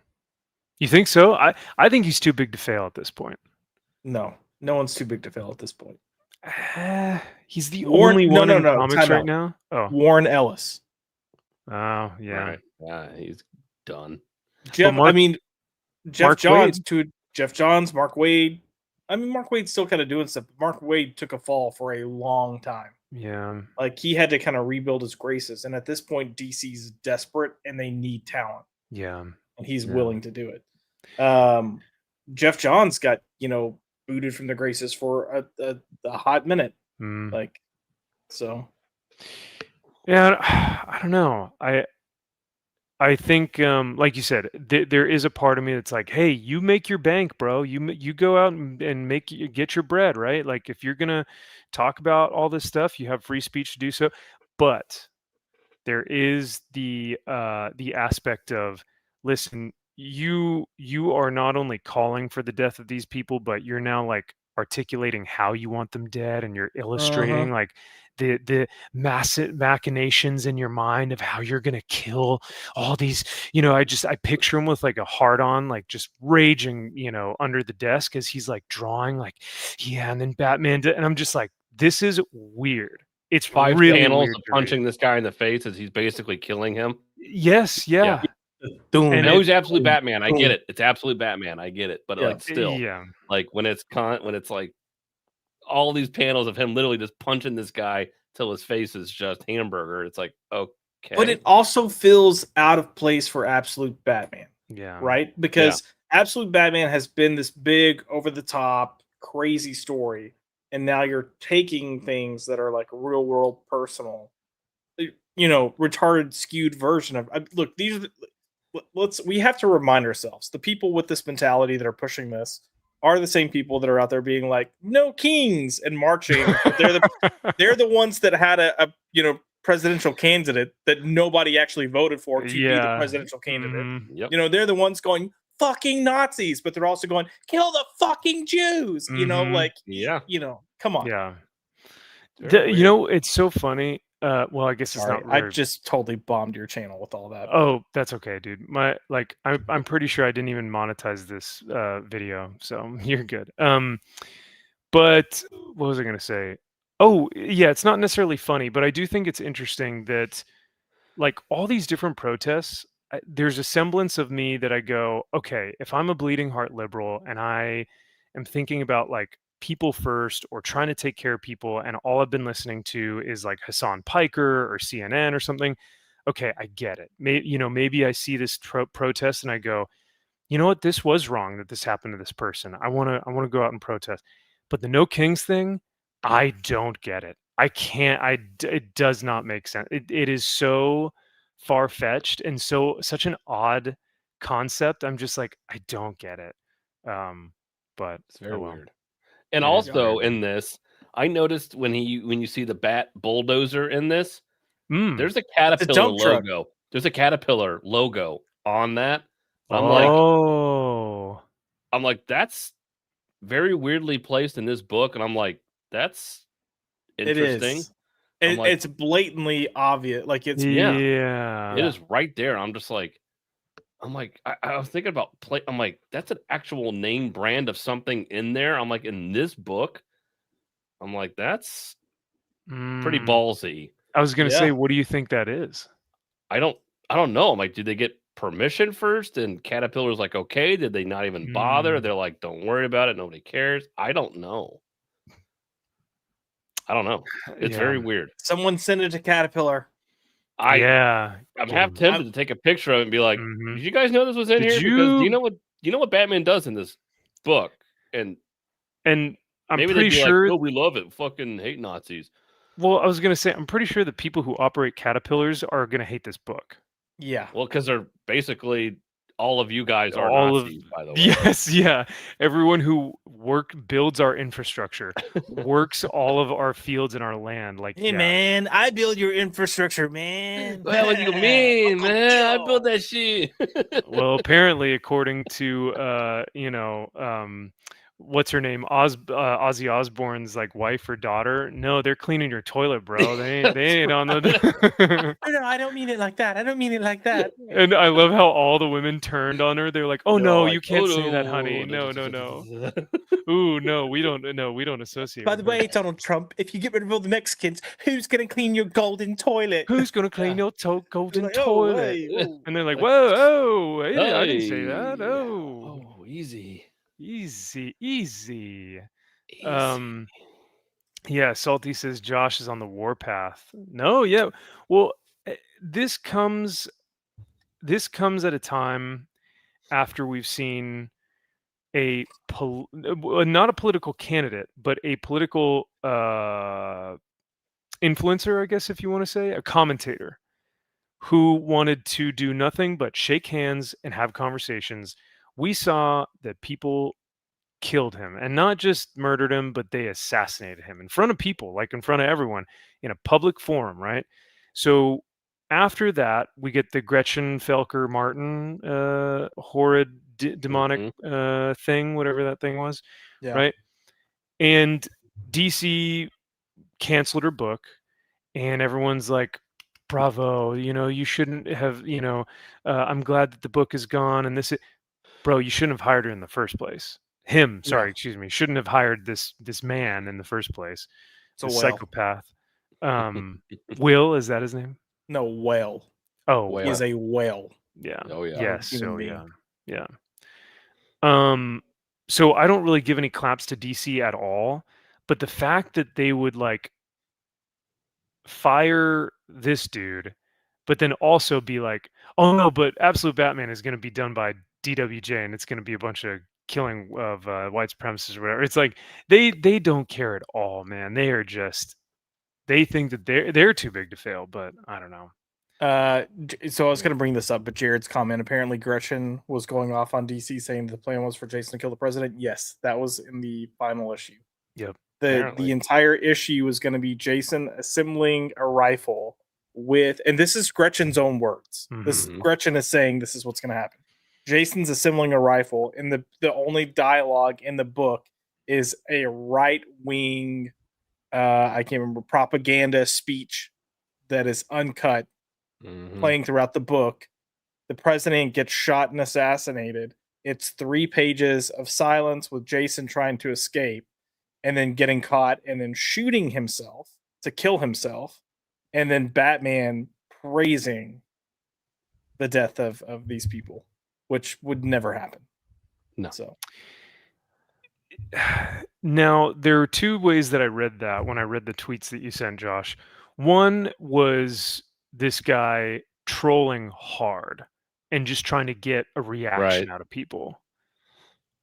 You think so? I think he's too big to fail at this point. No one's too big to fail at this point. He's the only one in comics right now. Oh, Warren Ellis. Oh yeah, right. Yeah, he's done. Jeff Johns, Mark Waid. I mean, Mark Wade's still kind of doing stuff. But Mark Waid took a fall for a long time. Yeah, like he had to kind of rebuild his graces, and at this point, DC's desperate and they need talent. Yeah, and he's willing to do it. Jeff Johns got booted from the graces for a hot minute, like so. Yeah, I don't know. I think, like you said, there is a part of me that's like, hey, you make your bank, bro. You go out and get your bread, right? Like if you're gonna talk about all this stuff, you have free speech to do so. But there is the aspect of, listen, you are not only calling for the death of these people, but you're now like articulating how you want them dead, and you're illustrating like the massive machinations in your mind of how you're gonna kill all these. I picture him with like a heart on, like just raging, under the desk as he's like drawing, like, yeah, and then Batman, and I'm just like, this is weird. It's 5 really panels weird of to read. punching this guy in the face as he's basically killing him. Yes, yeah. Doom. I And know it- he's absolute Batman. I get it. It's absolute Batman. I get it. But Yeah. like still, Yeah. like when it's like all these panels of him literally just punching this guy till his face is just hamburger. It's like, okay. But it also feels out of place for Absolute Batman, Yeah. right? Because Absolute Batman has been this big, over the top, crazy story, and now you're taking things that are like real world, personal, retarded, skewed version of. Look, we have to remind ourselves, the people with this mentality that are pushing this are the same people that are out there being like, no kings, and marching. But they're the ones that had a presidential candidate that nobody actually voted for to be the presidential candidate. Mhm. Yep. They're the ones going fucking Nazis, but they're also going kill the fucking Jews. Mhm. Come on. Yeah. Very weird. It's so funny. Well, I guess Sorry, it's not. I Very... just totally bombed your channel with all that. Oh, that's okay, dude. I'm pretty sure I didn't even monetize this video, so you're good. But what was I gonna say? Oh, yeah, it's not necessarily funny, but I do think it's interesting that like all these different protests, there's a semblance of me that I go, okay, if I'm a bleeding heart liberal and I am thinking about like people first or trying to take care of people, and all I've been listening to is like Hassan Piker or CNN or something, okay, I get it. Maybe I see this protest and I go, you know what, this was wrong that this happened to this person. I want to go out and protest. But the no kings thing, I don't get it. I can't. It does not make sense. It is so far fetched and such an odd concept. I'm just like, I don't get it. But It's very well. weird. And It is also weird. in this, I noticed when you see the Bat bulldozer in this, there's a Caterpillar dump truck. logo. There's a Caterpillar logo on that. I'm like, that's very weirdly placed in this book, and I'm like, that's interesting. It is. It's blatantly obvious. Like it's Yeah. It is right there. I'm like, I was thinking about I'm like, that's an actual name brand of something in there. I'm like, in this book, I'm like, that's pretty ballsy. I was gonna say, what do you think that is? I don't know. I'm like, did they get permission first? And Caterpillar's like, okay. Did they not even bother? They're like, don't worry about it. Nobody cares. I don't know. It's very weird. Someone send it to Caterpillar. I'm half tempted to take a picture of it and be like, did you guys know this was in here? Because do you know what Batman does in this book? And I'm maybe pretty they'd be sure like, oh, we love it. Fucking hate Nazis. Well, I was gonna say, I'm pretty sure the people who operate Caterpillars are gonna hate this book. Yeah. Well, because they're basically all of you guys are All Nazis, by the way. Yes, yeah. Everyone who builds our infrastructure, works all of our fields and our land. Like, hey, man, I build your infrastructure, man. Well, what do you mean, man? I built that shit. Well, apparently, according to what's her name, Ozzy Osbourne's like wife or daughter. No, they're cleaning your toilet, bro. They ain't on the. No, I don't mean it like that. I don't mean it like that. And I love how all the women turned on her. They're like, "Oh no, you can't say that, no, honey. No. Ooh, no, we don't associate." By the way, Donald Trump, if you get rid of all the Mexicans, who's going to clean your golden toilet? Who's gonna clean your golden like, toilet? hey, whoa. And they're like, "Whoa, oh, I didn't say that. Hey. Oh, Easy. Yeah, Salty says Josh is on the warpath. No, yeah. Well, this comes at a time after we've seen not a political candidate, but a political influencer, I guess, if you want to say, a commentator who wanted to do nothing but shake hands and have conversations. We saw that people killed him, and not just murdered him, but they assassinated him in front of people, like in front of everyone, in a public forum, right? So after that, we get the Gretchen Felker Martin horrid demonic thing, whatever that thing was, right? And DC canceled her book. and everyone's like, bravo, you shouldn't have, I'm glad that the book is gone, and bro, you shouldn't have hired her in the first place. Yeah. Excuse me, shouldn't have hired this man in the first place. It's a This whale. psychopath. Will, is that his name? No, whale. Oh, Whale. He is a whale. yeah. Oh, yeah. Yes. Human So being. yeah. So I don't really give any claps to DC at all, but the fact that they would like fire this dude, but then also be like, oh no, but Absolute Batman is going to be done by DWJ, and it's going to be a bunch of killing of white supremacists or whatever. It's like they don't care at all, man. They are just, they think that they're too big to fail, but I don't know. So I was going to bring this up, but Jared's comment, apparently Gretchen was going off on DC saying the plan was for Jason to kill the president. Yes, that was in the final issue. Yep. The entire issue was going to be Jason assembling a rifle with, and this is Gretchen's own words. This Gretchen is saying this is what's going to happen. Jason's assembling a rifle, and the only dialogue in the book is a right-wing, I can't remember, propaganda speech that is uncut, playing throughout the book. The president gets shot and assassinated. It's 3 pages of silence with Jason trying to escape, and then getting caught, and then shooting himself to kill himself, and then Batman praising the death of these people, which would never happen. No. So now there are 2 ways that I read that when I read the tweets that you sent, Josh. One was this guy trolling hard and just trying to get a reaction out of people.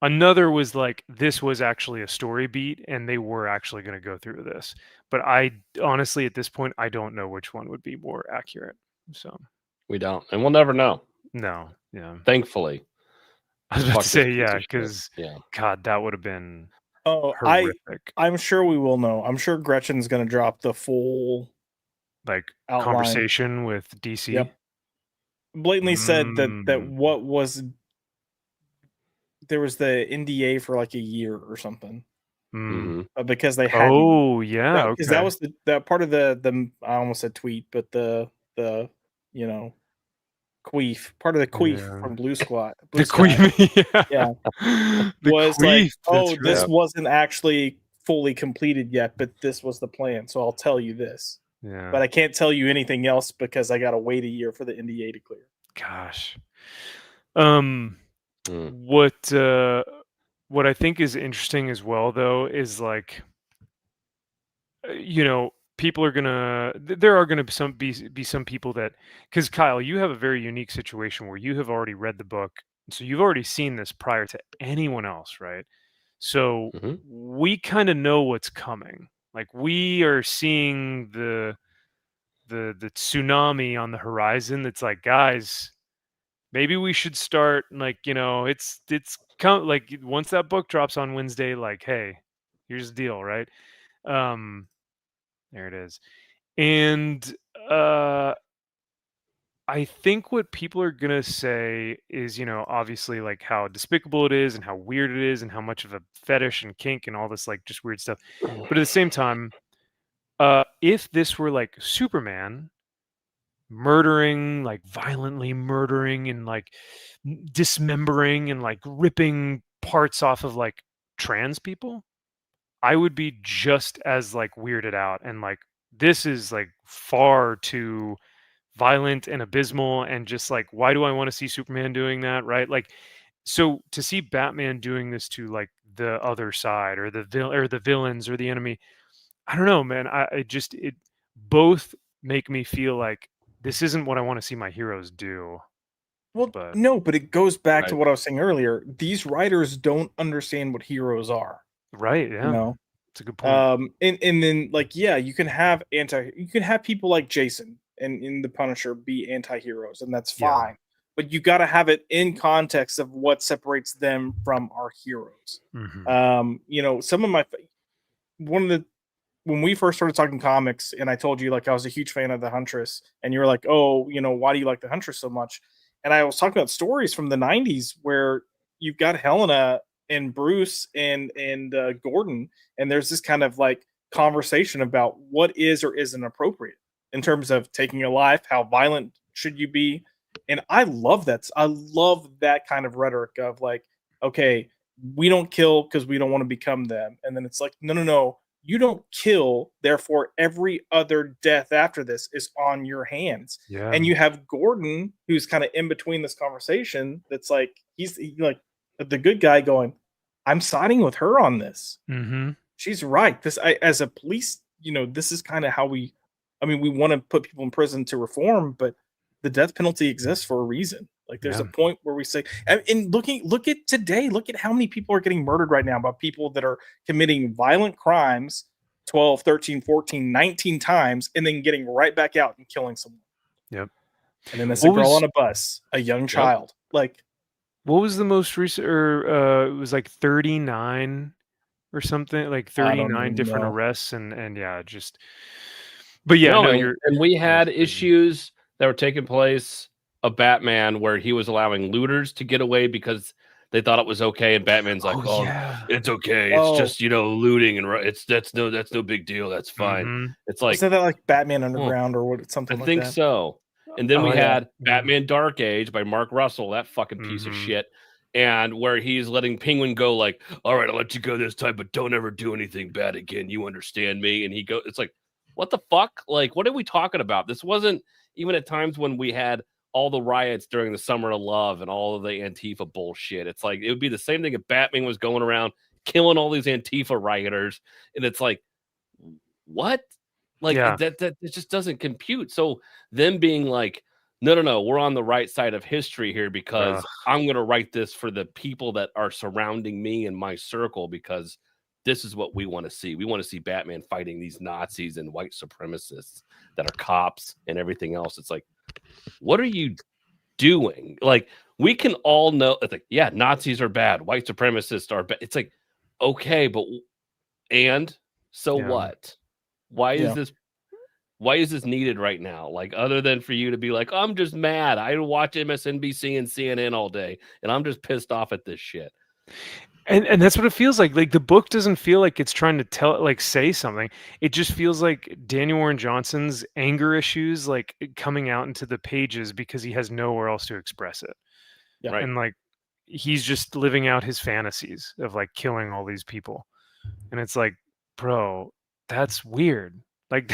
Another was like, this was actually a story beat and they were actually going to go through this. But I honestly, at this point, I don't know which one would be more accurate. So we don't, and we'll never know. No. Yeah. Thankfully. I was about to say, yeah, because God, that would have been horrific. I'm sure we will know. I'm sure Gretchen's going to drop the full like outline. Conversation with DC. Yep. Blatantly said that what was, there was the NDA for like a year or something, because they had. Oh yeah, because that was that part of the I almost said tweet, but the queef, part of the queef from Blue Squad. The queef, yeah. Was queef, like, this wasn't actually fully completed yet, but this was the plan. So I'll tell you this. Yeah. But I can't tell you anything else because I got to wait a year for the NDA to clear. Gosh. What I think is interesting as well, though, is like, people are gonna, there are gonna be some people that, because Kyle, you have a very unique situation where you have already read the book, so you've already seen this prior to anyone else, right? So we kind of know what's coming. Like, we are seeing the tsunami on the horizon. That's like, guys, maybe we should start, like, it's like, once that book drops on Wednesday, like, hey, here's the deal, right? There it is. And I think what people are gonna say is, obviously, like, how despicable it is and how weird it is and how much of a fetish and kink and all this, like, just weird stuff. But at the same time, if this were like Superman murdering, like violently murdering and like dismembering and like ripping parts off of like trans people, I would be just as like weirded out and like, this is like far too violent and abysmal, and just like, why do I want to see Superman doing that, right? Like, so to see Batman doing this to like the other side or the villains or the enemy, I don't know, man. It both make me feel like this isn't what I want to see my heroes do. Well, but it goes back to what I was saying earlier. These writers don't understand what heroes are. Right. Yeah. It's a good point. And then, like, yeah, you can have people like Jason and in the Punisher be anti-heroes, and that's fine. But you got to have it in context of what separates them from our heroes. Some of my when we first started talking comics, and I told you, like, I was a huge fan of the Huntress, and you were like, oh, why do you like the Huntress so much? And I was talking about stories from the 90s where you've got Helena and Bruce and Gordon, and there's this kind of like conversation about what is or isn't appropriate in terms of taking a life. How violent should you be? And I love that. I love that kind of rhetoric of like, okay, we don't kill because we don't want to become them. And then it's like, no. You don't kill, therefore every other death after this is on your hands. Yeah. And you have Gordon, who's kind of in between this conversation. That's like he's like the good guy going, I'm siding with her on this. Mm-hmm. She's right. As a police, this is kind of how we want to put people in prison to reform, but the death penalty exists for a reason. Like there's a point where we say, and look at today, look at how many people are getting murdered right now by people that are committing violent crimes 12, 13, 14, 19 times, and then getting right back out and killing someone. Yep. And then there's a girl on a bus, a young child. Like, what was the most recent, or it was like 39 or something, like 39 different arrests, and yeah, just, but yeah, and we had issues that were taking place of Batman where he was allowing looters to get away because they thought it was okay, and Batman's like, it's okay, it's just looting, and that's no big deal, that's fine. Mm-hmm. It's like, isn't that like Batman Underground or what? Something I like think that? so. And then we had Batman Dark Age by Mark Russell, that fucking piece of shit, and where he's letting Penguin go like, all right, I'll let you go this time, but don't ever do anything bad again. You understand me? And he goes, it's like, what the fuck? Like, what are we talking about? This wasn't even at times when we had all the riots during the Summer of Love and all of the Antifa bullshit. It's like, it would be the same thing if Batman was going around killing all these Antifa rioters. And it's like, what? Like, that it just doesn't compute. So them being like, no, we're on the right side of history here because I'm going to write this for the people that are surrounding me in my circle, because this is what we want to see. We want to see Batman fighting these Nazis and white supremacists that are cops and everything else. It's like, what are you doing? Like, we can all know, it's like, yeah, Nazis are bad, white supremacists are bad. It's like, okay, but what? Why is this needed right now? Like, other than for you to be like, I'm just mad. I watch MSNBC and CNN all day, and I'm just pissed off at this shit. And that's what it feels like. Like, the book doesn't feel like it's trying to say something. It just feels like Daniel Warren Johnson's anger issues, like, coming out into the pages because he has nowhere else to express it. Yeah. And like, he's just living out his fantasies of like killing all these people. And it's like, bro, that's weird. Like,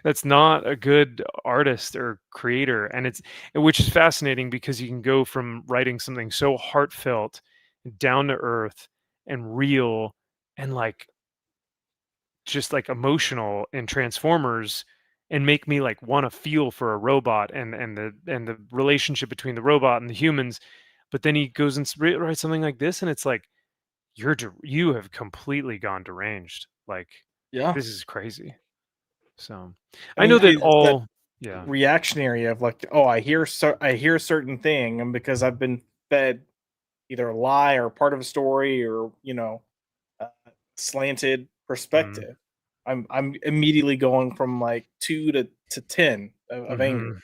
that's not a good artist or creator. And which is fascinating because you can go from writing something so heartfelt, down to earth and real, and like just like emotional in Transformers, and make me like want to feel for a robot and the relationship between the robot and the humans. But then he goes and writes something like this, and it's like, you have completely gone deranged. Like, this is crazy. So I know that reactionary of like, I hear a certain thing, and because I've been fed either a lie or part of a story or slanted perspective, I'm immediately going from like 2 to 10 of anger.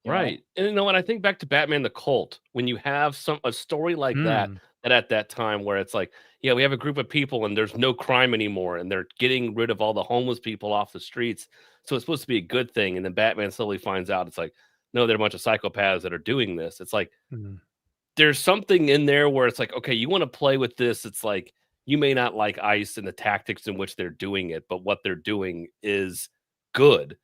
Right. And when I think back to Batman the Cult, when you have a story like that at that time where it's like, yeah, we have a group of people and there's no crime anymore, and they're getting rid of all the homeless people off the streets, so it's supposed to be a good thing, and then Batman slowly finds out it's like, no, they're a bunch of psychopaths that are doing this. It's like, there's something in there where it's like, okay, you want to play with this. It's like, you may not like ICE and the tactics in which they're doing it, but what they're doing is good.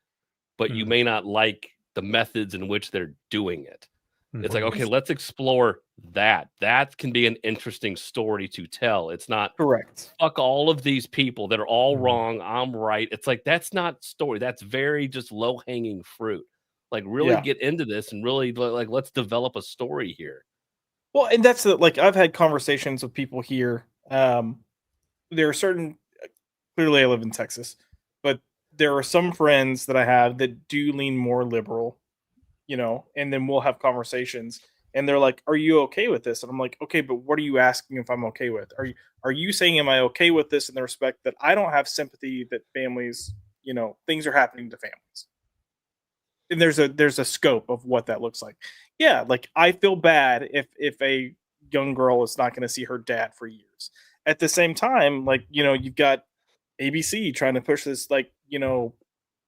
But you may not like the methods in which they're doing it. It's like, okay, let's explore that. That can be an interesting story to tell. It's not correct. Fuck all of these people that are all wrong. I'm right. It's like, that's not story. That's very just low hanging fruit. Like, really get into this and really like, let's develop a story here. Well, and that's like, I've had conversations with people here. There are certain, clearly I live in Texas, but there are some friends that I have that do lean more liberal, and then we'll have conversations and they're like, are you okay with this? And I'm like, okay, but what are you asking if I'm okay with? Are you saying, am I okay with this in the respect that I don't have sympathy that families, things are happening to families? And there's a scope of what that looks like. Yeah, like, I feel bad if a young girl is not going to see her dad for years. At the same time, like, you've got ABC trying to push this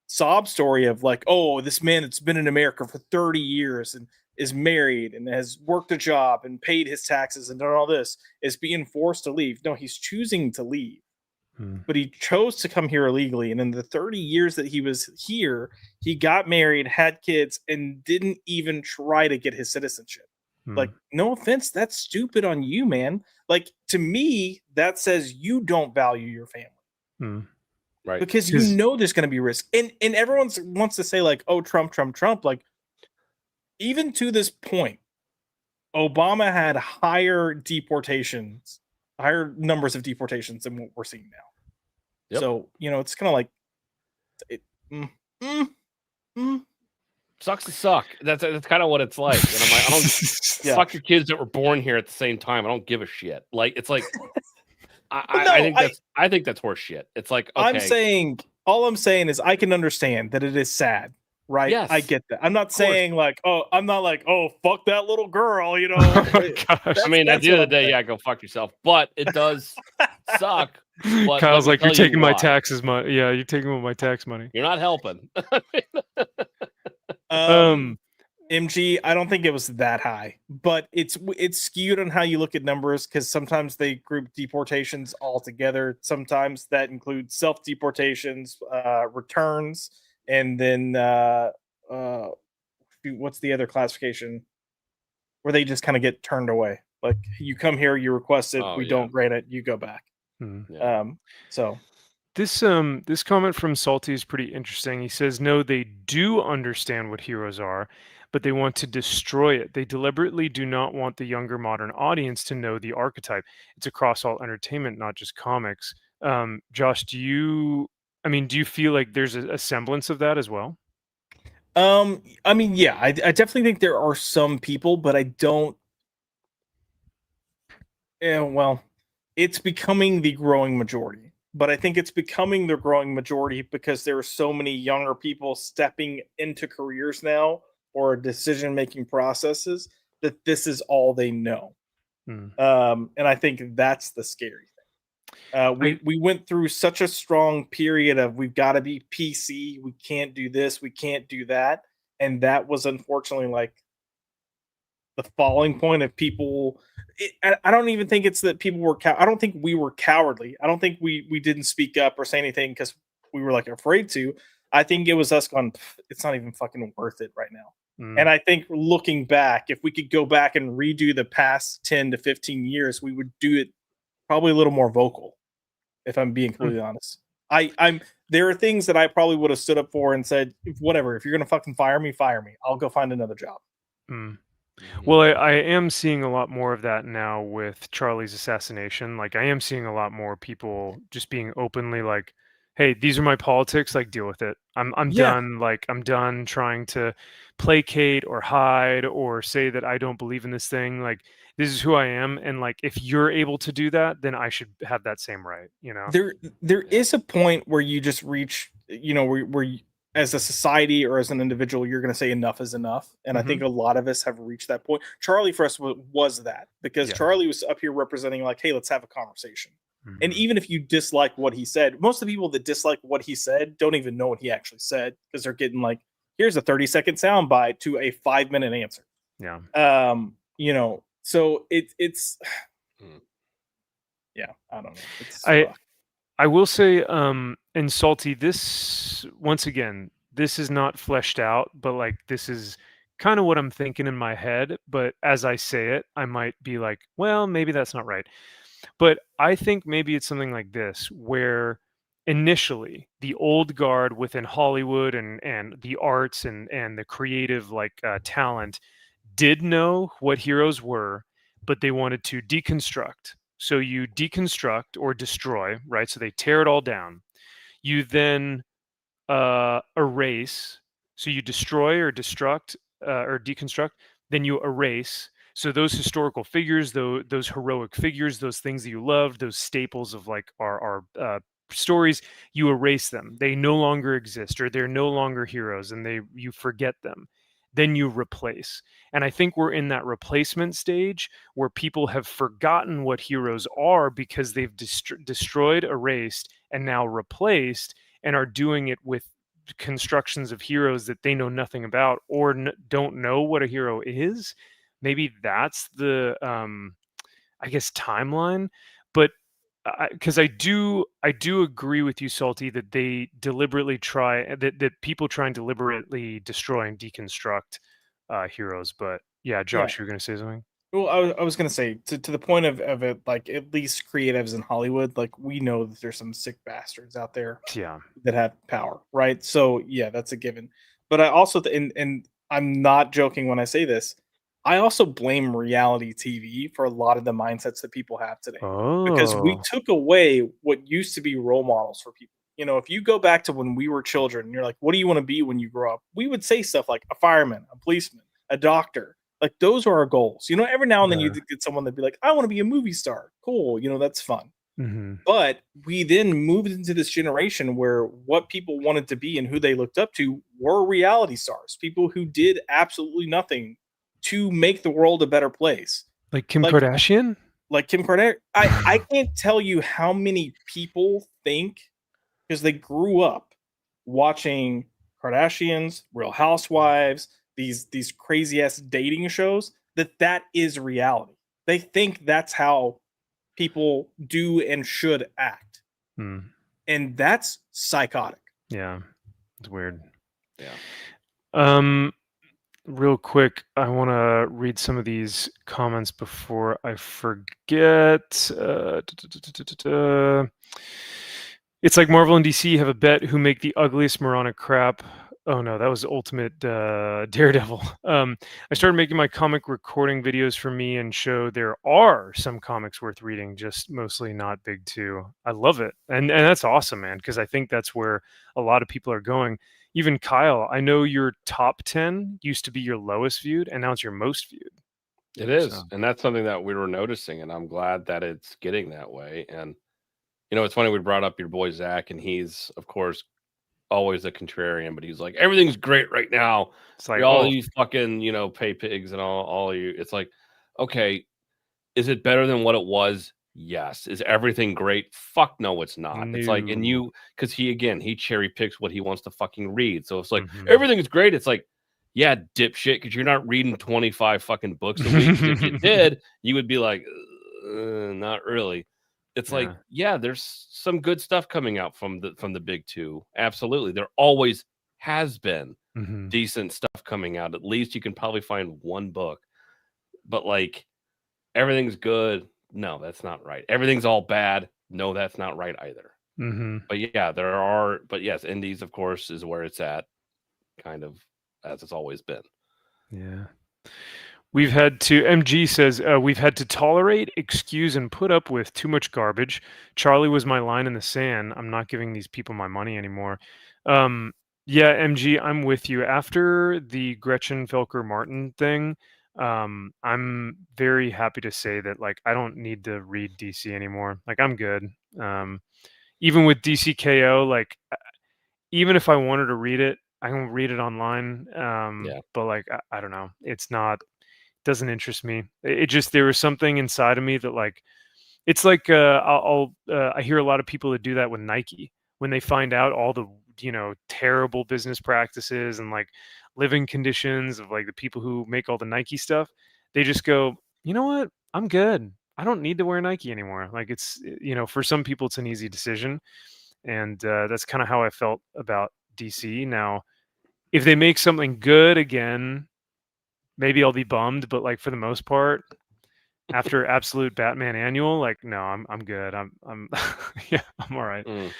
sob story of like, oh, this man that's been in America for 30 years and is married and has worked a job and paid his taxes and done all this is being forced to leave. No, he's choosing to leave. But he chose to come here illegally. And in the 30 years that he was here, he got married, had kids, and didn't even try to get his citizenship. Like, no offense, that's stupid on you, man. Like, to me, that says you don't value your family. Right. Because you know there's going to be risk. And everyone wants to say, like, oh, Trump. Like, even to this point, Obama had higher numbers of deportations than what we're seeing now. Yep. So, it's kind of like, sucks to suck. That's kind of what it's like. And I'm like, I don't fuck your kids that were born here at the same time. I don't give a shit. Like, it's like, I think that's horse shit. It's like, okay. All I'm saying is I can understand that it is sad. Right. Yes. I get that. I'm not saying like, fuck that little girl, I mean, at the end of the day, yeah, go fuck yourself. But it does suck. But Kyle's like, you're taking my taxes money. Yeah, you're taking my tax money. You're not helping. MG, I don't think it was that high, but it's skewed on how you look at numbers because sometimes they group deportations all together. Sometimes that includes self-deportations, returns, and then what's the other classification where they just kind of get turned away? Like, you come here, you request it, we don't grant it, you go back. So this comment from Salty is pretty interesting. He says, no, they do understand what heroes are, but they want to destroy it. They deliberately do not want the younger modern audience to know the archetype. It's across all entertainment, not just comics. Josh, do you feel like there's a semblance of that as well? I mean, yeah, I definitely think there are some people, but I don't. Yeah, well, it's becoming the growing majority. But I think it's becoming the growing majority because there are so many younger people stepping into careers now or decision-making processes that this is all they know. And I think that's the scary thing. We went through such a strong period of we've got to be PC, we can't do this, we can't do that. And that was unfortunately like the falling point of people. I don't even think it's that people were I don't think we were cowardly. I don't think we didn't speak up or say anything because we were like afraid to. I think it was us going, it's not even fucking worth it right now. And I think looking back, if we could go back and redo the past 10 to 15 years, we would do it probably a little more vocal, if I'm being completely honest. There are things that I probably would have stood up for and said, whatever, if you're going to fucking fire me, I'll go find another job. Well, I am seeing a lot more of that now with Charlie's assassination. Like, I am seeing a lot more people just being openly like, hey, these are my politics, like, deal with it. I'm done. Like, I'm done trying to placate or hide or say that I don't believe in this thing. Like, this is who I am. And like, if you're able to do that, then I should have that same right. There is a point where you just reach, where you, as a society or as an individual, you're going to say enough is enough. And I think a lot of us have reached that point. Charlie for us was that because Charlie was up here representing like, hey, let's have a conversation. And even if you dislike what he said, most of the people that dislike what he said don't even know what he actually said because they're getting like, here's a 30-second soundbite to a 5-minute answer. Yeah. So it's yeah, I don't know. I will say, and Salty, this, once again, this is not fleshed out, but like, this is kind of what I'm thinking in my head. But as I say it, I might be like, well, maybe that's not right. But I think maybe it's something like this, where initially the old guard within Hollywood and the arts and the creative talent did know what heroes were, but they wanted to deconstruct. So you deconstruct or destroy, right? So they tear it all down. You then erase. So you destroy or destruct or deconstruct. Then you erase. So those historical figures, those heroic figures, those things that you loved, those staples of like our stories, you erase them. They no longer exist, or they're no longer heroes, and you forget them. then you replace. And I think we're in that replacement stage where people have forgotten what heroes are because they've destroyed, erased, and now replaced, and are doing it with constructions of heroes that they know nothing about, or don't know what a hero is. Maybe that's the I guess timeline. But because I do agree with you, Salty, that they deliberately try that people try and deliberately destroy and deconstruct heroes. But yeah, Josh, you're gonna say something. Well, I was gonna say to the point of it, like at least creatives in Hollywood, like we know that there's some sick bastards out there Yeah. that have power, right? So yeah, that's a given. But I also and I'm not joking when I say this. I also blame reality TV for a lot of the mindsets that people have today because we Oh. took away what used to be role models for people. You know, if you go back to when we were children, and you're like, "What do you want to be when you grow up?" We would say stuff like a fireman, a policeman, a doctor. Like those are our goals. You know, every now and then you Yeah. get someone that'd be like, "I want to be a movie star." Cool, you know, that's fun. Mhm. But we then moved into this generation where what people wanted to be and who they looked up to were reality stars, people who did absolutely nothing to make the world a better place. Like Kim Like Kardashian? like Kim Kardashian. I can't tell you how many people think because they grew up watching Kardashians, Real Housewives, these crazy ass dating shows that is reality. They think that's how people do and should act. Hmm. And that's psychotic. Yeah. It's weird. Yeah. Real quick, I want to read some of these comments before I forget. It's like Marvel and DC have a bet who make the ugliest moronic crap. Oh no, that was Ultimate Daredevil. I started making my comic recording videos for me and show there are some comics worth reading, just mostly not big two. I love it. And that's awesome, man, because I think that's where a lot of people are going. Even Kyle, I know your top 10 used to be your lowest viewed, and now it's your most viewed. It is. So, And that's something that we were noticing, and I'm glad that it's getting that way. And you know, it's funny we brought up your boy Zach, and he's of course always a contrarian, but he's like, everything's great right now. it's like, All oh, these fucking, you know, pay pigs and all you. It's like, okay, is it better than what it was? Yes. Is everything great? Fuck no, it's not. It's like, and no. you, because he cherry picks what he wants to fucking read. So it's like Mhm. everything's great. It's like, yeah, dipshit, because you're not reading 25 fucking books a week. 'Cause if you did, you would be like, not really. It's like, yeah, there's some good stuff coming out from the big two. Absolutely, there always has been Mhm. decent stuff coming out. At least you can probably find one book, but like everything's good. No, that's not right. Everything's all bad. No, that's not right either. Mhm. But yeah, there are. But yes, indies, of course, is where it's at, kind of as it's always been. Yeah. We've had to, MG says, we've had to tolerate, excuse, and put up with too much garbage. Charlie was my line in the sand. I'm not giving these people my money anymore. Yeah, MG, I'm with you. After the Gretchen Felker Martin thing, I'm very happy to say that, like, I don't need to read DC anymore. Like, I'm good. Even with DCKO, like, even if I wanted to read it, I can read it online. Yeah. But like, I don't know. It's not, doesn't interest me. It just, there was something inside of me that, like, it's like I hear a lot of people that do that with Nike when they find out all the, you know, terrible business practices and like living conditions of like the people who make all the Nike stuff. They just go, you know what, I'm good. I don't need to wear Nike anymore. Like, it's, you know, for some people it's an easy decision, and that's kind of how I felt about DC. Now, if they make something good again, maybe I'll be bummed, but like for the most part, after Absolute Batman Annual, like, no, I'm good. I'm yeah, I'm all right. Mm.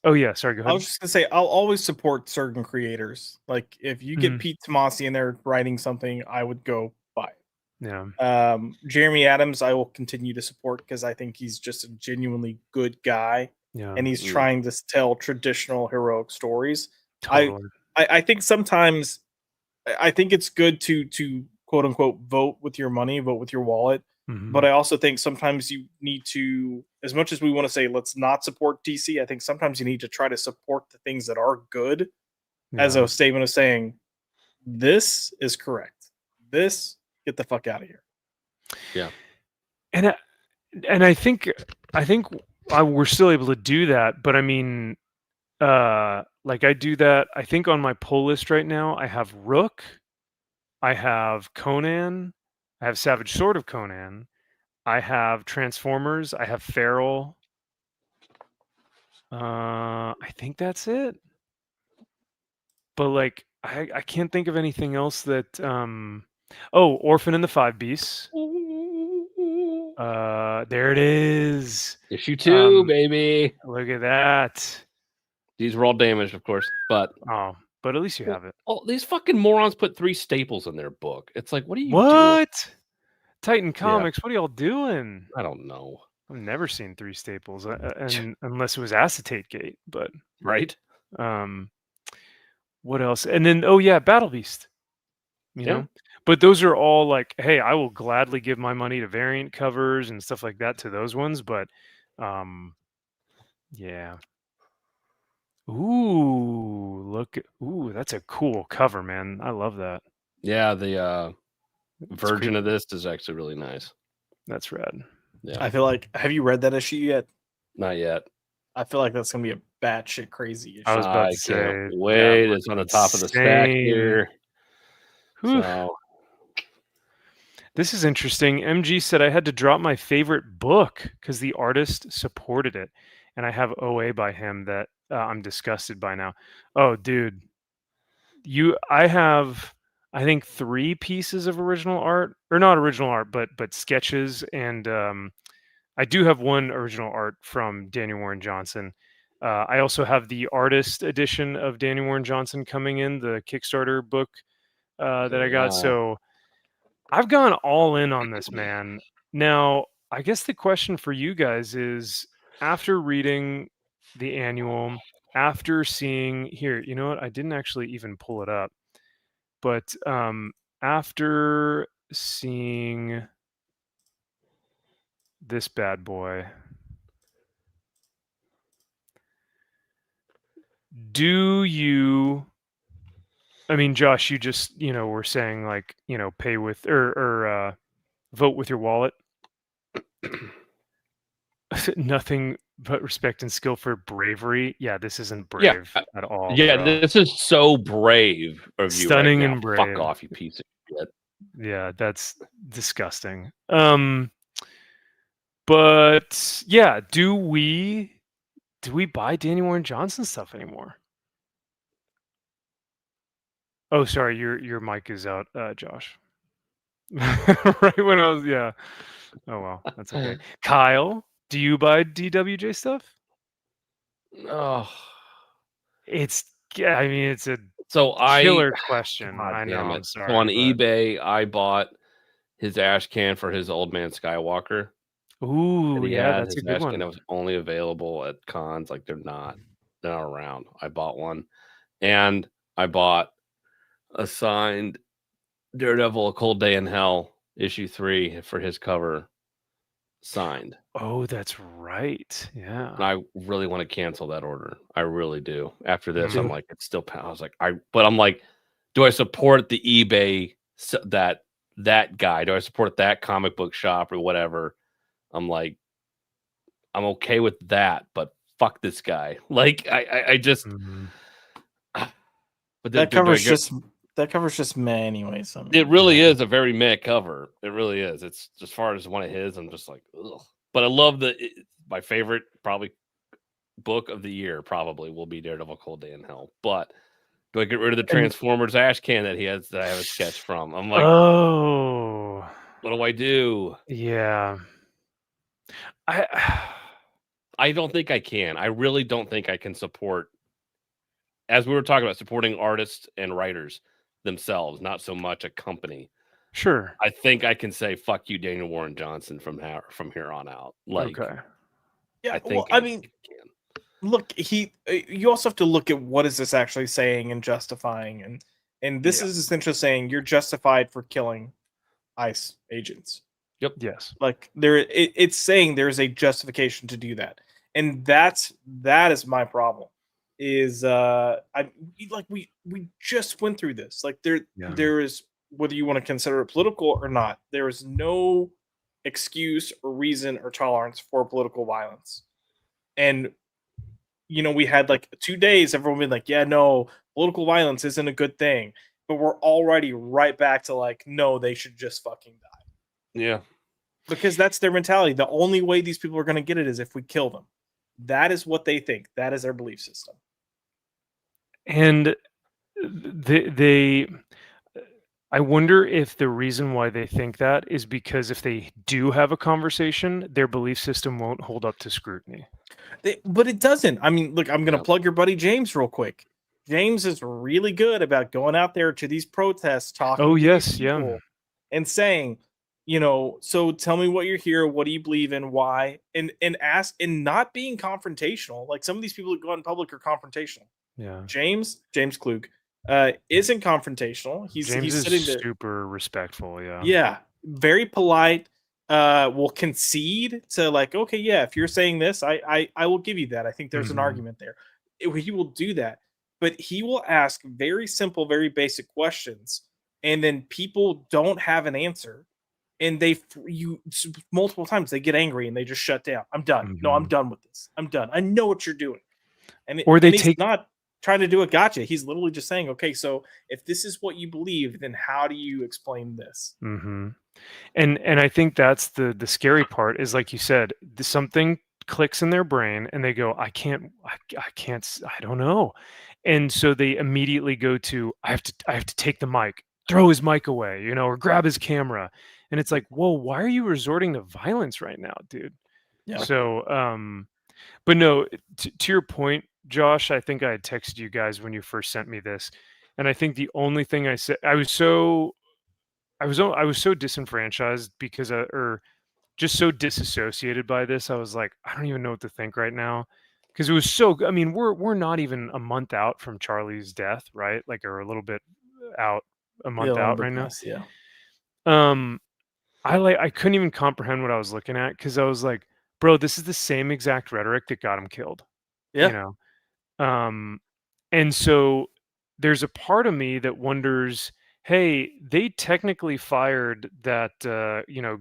Oh yeah, sorry, go I ahead. was just gonna say I'll always support certain creators. Like if you get Pete Tomasi in there writing something, I would go buy it. Yeah. Jeremy Adams, I will continue to support because I think he's just a genuinely good guy, Yeah. and he's trying to tell traditional heroic stories. Totally. I think sometimes I think it's good to quote unquote vote with your money, vote with your wallet. But I also think sometimes you need to, as much as we want to say let's not support DC, I think sometimes you need to try to support the things that are good as Yeah. a statement of saying, this is correct. This, get the fuck out of here. Yeah. And I think we're still able to do that, but I mean, like I do that. I think on my pull list right now, I have Rook, I have Conan, I have Savage Sword of Conan, I have Transformers, I have Feral. I think that's it. But like, I can't think of anything else that. Oh, Orphan and the Five Beasts. There it is. Issue 2, Um, baby. Look at that. These were all damaged, of course, but Oh, but at least you have it. oh, these fucking morons put 3 staples in their book. It's like, what are you doing? What? Titan Comics, what are y'all doing? I don't know. I've never seen 3 staples, and unless it was Acetate Gate. But Right? what else? And then, oh yeah, Battle Beast. You know, but those are all like, hey, I will gladly give my money to variant covers and stuff like that to those ones. But, yeah. Ooh, ooh, that's a cool cover, man. I love that. Yeah, the version of this is actually really nice. That's rad. Yeah. I feel like, have you read that issue yet? Not yet. I feel like that's gonna be a batshit crazy issue. I was about to can't say, wait. It's on the top of the stack here. Whew. So This is interesting. MG said I had to drop my favorite book because the artist supported it, and I have OA by him that I'm disgusted by now. Oh, dude, I have, I think, 3 pieces of original art, or not original art, but sketches, and I do have 1 original art from Daniel Warren Johnson. I also have the artist edition of Daniel Warren Johnson coming in, the Kickstarter book that I got. So I've gone all in on this, man. Now, I guess the question for you guys is, after reading the annual, after seeing here, you know what? I didn't actually even pull it up, but after seeing this bad boy, do you? I mean, Josh, you just, were saying like, pay with or vote with your wallet. Nothing but respect and skill for bravery. Yeah, this isn't brave at all. Yeah, bro. this is so brave of you. Stunning right now. and brave. Fuck off, you piece of shit. Yeah, that's disgusting. But yeah, do we buy Daniel Warren Johnson stuff anymore? Oh, sorry, your mic is out, Josh. Right when I was, yeah. Oh well, that's okay. Kyle, do you buy DWJ stuff? Oh, It's it's a so killer question. God I know. damn it. I'm sorry. So on but- eBay, I bought his ash can for his old man Skywalker. Ooh, He yeah, had that's a his good ash one. can that was only available at cons. Like they're not around. I bought one, and I bought a signed Daredevil: A Cold Day in Hell issue 3 for his cover signed. Oh, that's right. Yeah. And I really want to cancel that order. I really do. After this, Mhm. I'm like, it's still. I was like, but I'm like, do I support the eBay that guy? Do I support that comic book shop or whatever? I'm like, I'm okay with that, but fuck this guy. Like, I just. Mhm. But that cover's just meh anyways. I mean, it really is a very meh cover. It really is. It's as far as one of his. I'm just like, ugh. But I love my favorite probably book of the year probably will be Daredevil: Cold Day in Hell. But do I get rid of the Transformers ash can that I have a sketch from? I'm like, oh, what do I do? yeah. I don't think I can. I really don't think I can support, as we were talking about, supporting artists and writers themselves, not so much a company. Sure. I think I can say fuck you, Daniel Warren Johnson, from here on out. Like, Okay. Yeah, I think I mean, look, you also have to look at what is this actually saying and justifying, and this is essentially saying you're justified for killing ICE agents. Yep. Yes. Like it's saying there is a justification to do that, and that is my problem. is we just went through this. Like there is, whether you want to consider it political or not, there is no excuse or reason or tolerance for political violence. And we had like 2 days, everyone being like, yeah, no, political violence isn't a good thing. But we're already right back to like, no, they should just fucking die. Yeah. Because that's their mentality. The only way these people are going to get it is if we kill them. That is what they think. That is their belief system. And I wonder if the reason why they think that is because if they do have a conversation, their belief system won't hold up to scrutiny. But it doesn't. I mean, look, I'm going to plug your buddy James real quick. James is really good about going out there to these protests, talking to these people, and saying, so tell me what you're here, what do you believe in, why, and ask, and not being confrontational. Like some of these people that go out in public are confrontational. Yeah. James Klug isn't confrontational. He's sitting there, super respectful. Yeah. Yeah. Very polite. Will concede to like, okay, yeah, if you're saying this, I will give you that. I think there's an argument there. He will do that. But he will ask very simple, very basic questions, and then people don't have an answer, and multiple times they get angry and they just shut down. I'm done. No, I'm done with this. I'm done. I know what you're doing, he's not trying to do a gotcha. He's literally just saying, okay, so if this is what you believe, then how do you explain this? Mm-hmm. And I think that's the scary part is, like you said, something clicks in their brain and they go, I don't know. And so they immediately go to, I have to take the mic, throw his mic away, or grab his camera. And it's like, whoa, why are you resorting to violence right now, dude? Yeah. So, but no, to your point, Josh, I think I had texted you guys when you first sent me this. And I think the only thing I said, I was so disenfranchised because or just so disassociated by this. I was like, I don't even know what to think right now. Because it was so, I mean, we're not even a month out from Charlie's death, right? Like, or a little bit out, a month out right now. Yeah. I couldn't even comprehend what I was looking at, because I was like, bro, this is the same exact rhetoric that got him killed. Yeah. And so there's a part of me that wonders, hey, they technically fired that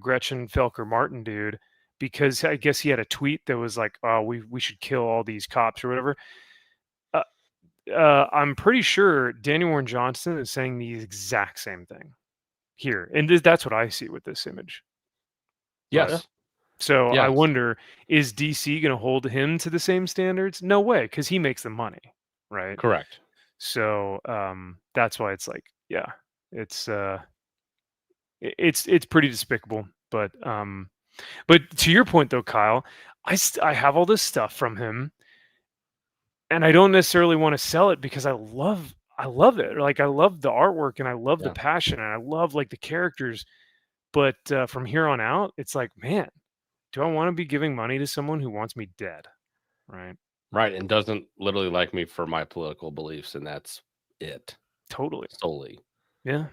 Gretchen Felker Martin dude because I guess he had a tweet that was like, oh, we should kill all these cops or whatever. I'm pretty sure Daniel Warren Johnson is saying the exact same thing here. And that's what I see with this image. Yes. So I wonder, is DC going to hold him to the same standards? No way, because he makes the money, right? Correct. So that's why it's like, yeah, it's pretty despicable. But to your point though, Kyle, I have all this stuff from him, and I don't necessarily want to sell it because I love it. Like, I love the artwork and I love the passion and I love like the characters. But from here on out, it's like, man, do I want to be giving money to someone who wants me dead? Right. Right. And doesn't literally like me for my political beliefs. And that's it. Totally. Solely. Yeah.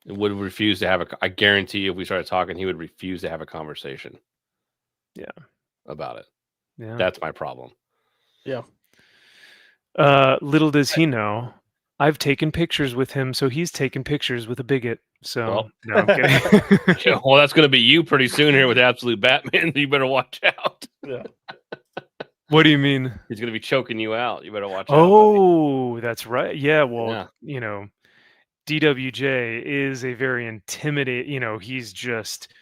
It would refuse to have I guarantee you, if we started talking, he would refuse to have a conversation. Yeah. About it. Yeah. That's my problem. Yeah. Little does he know, I've taken pictures with him, so he's taken pictures with a bigot. So no, I'm kidding. Yeah, well, that's going to be you pretty soon here with Absolute Batman. You better watch out. Yeah. What do you mean? He's going to be choking you out. You better watch out. Oh, that's right. Yeah. Well, DWJ is a very intimidating. He's just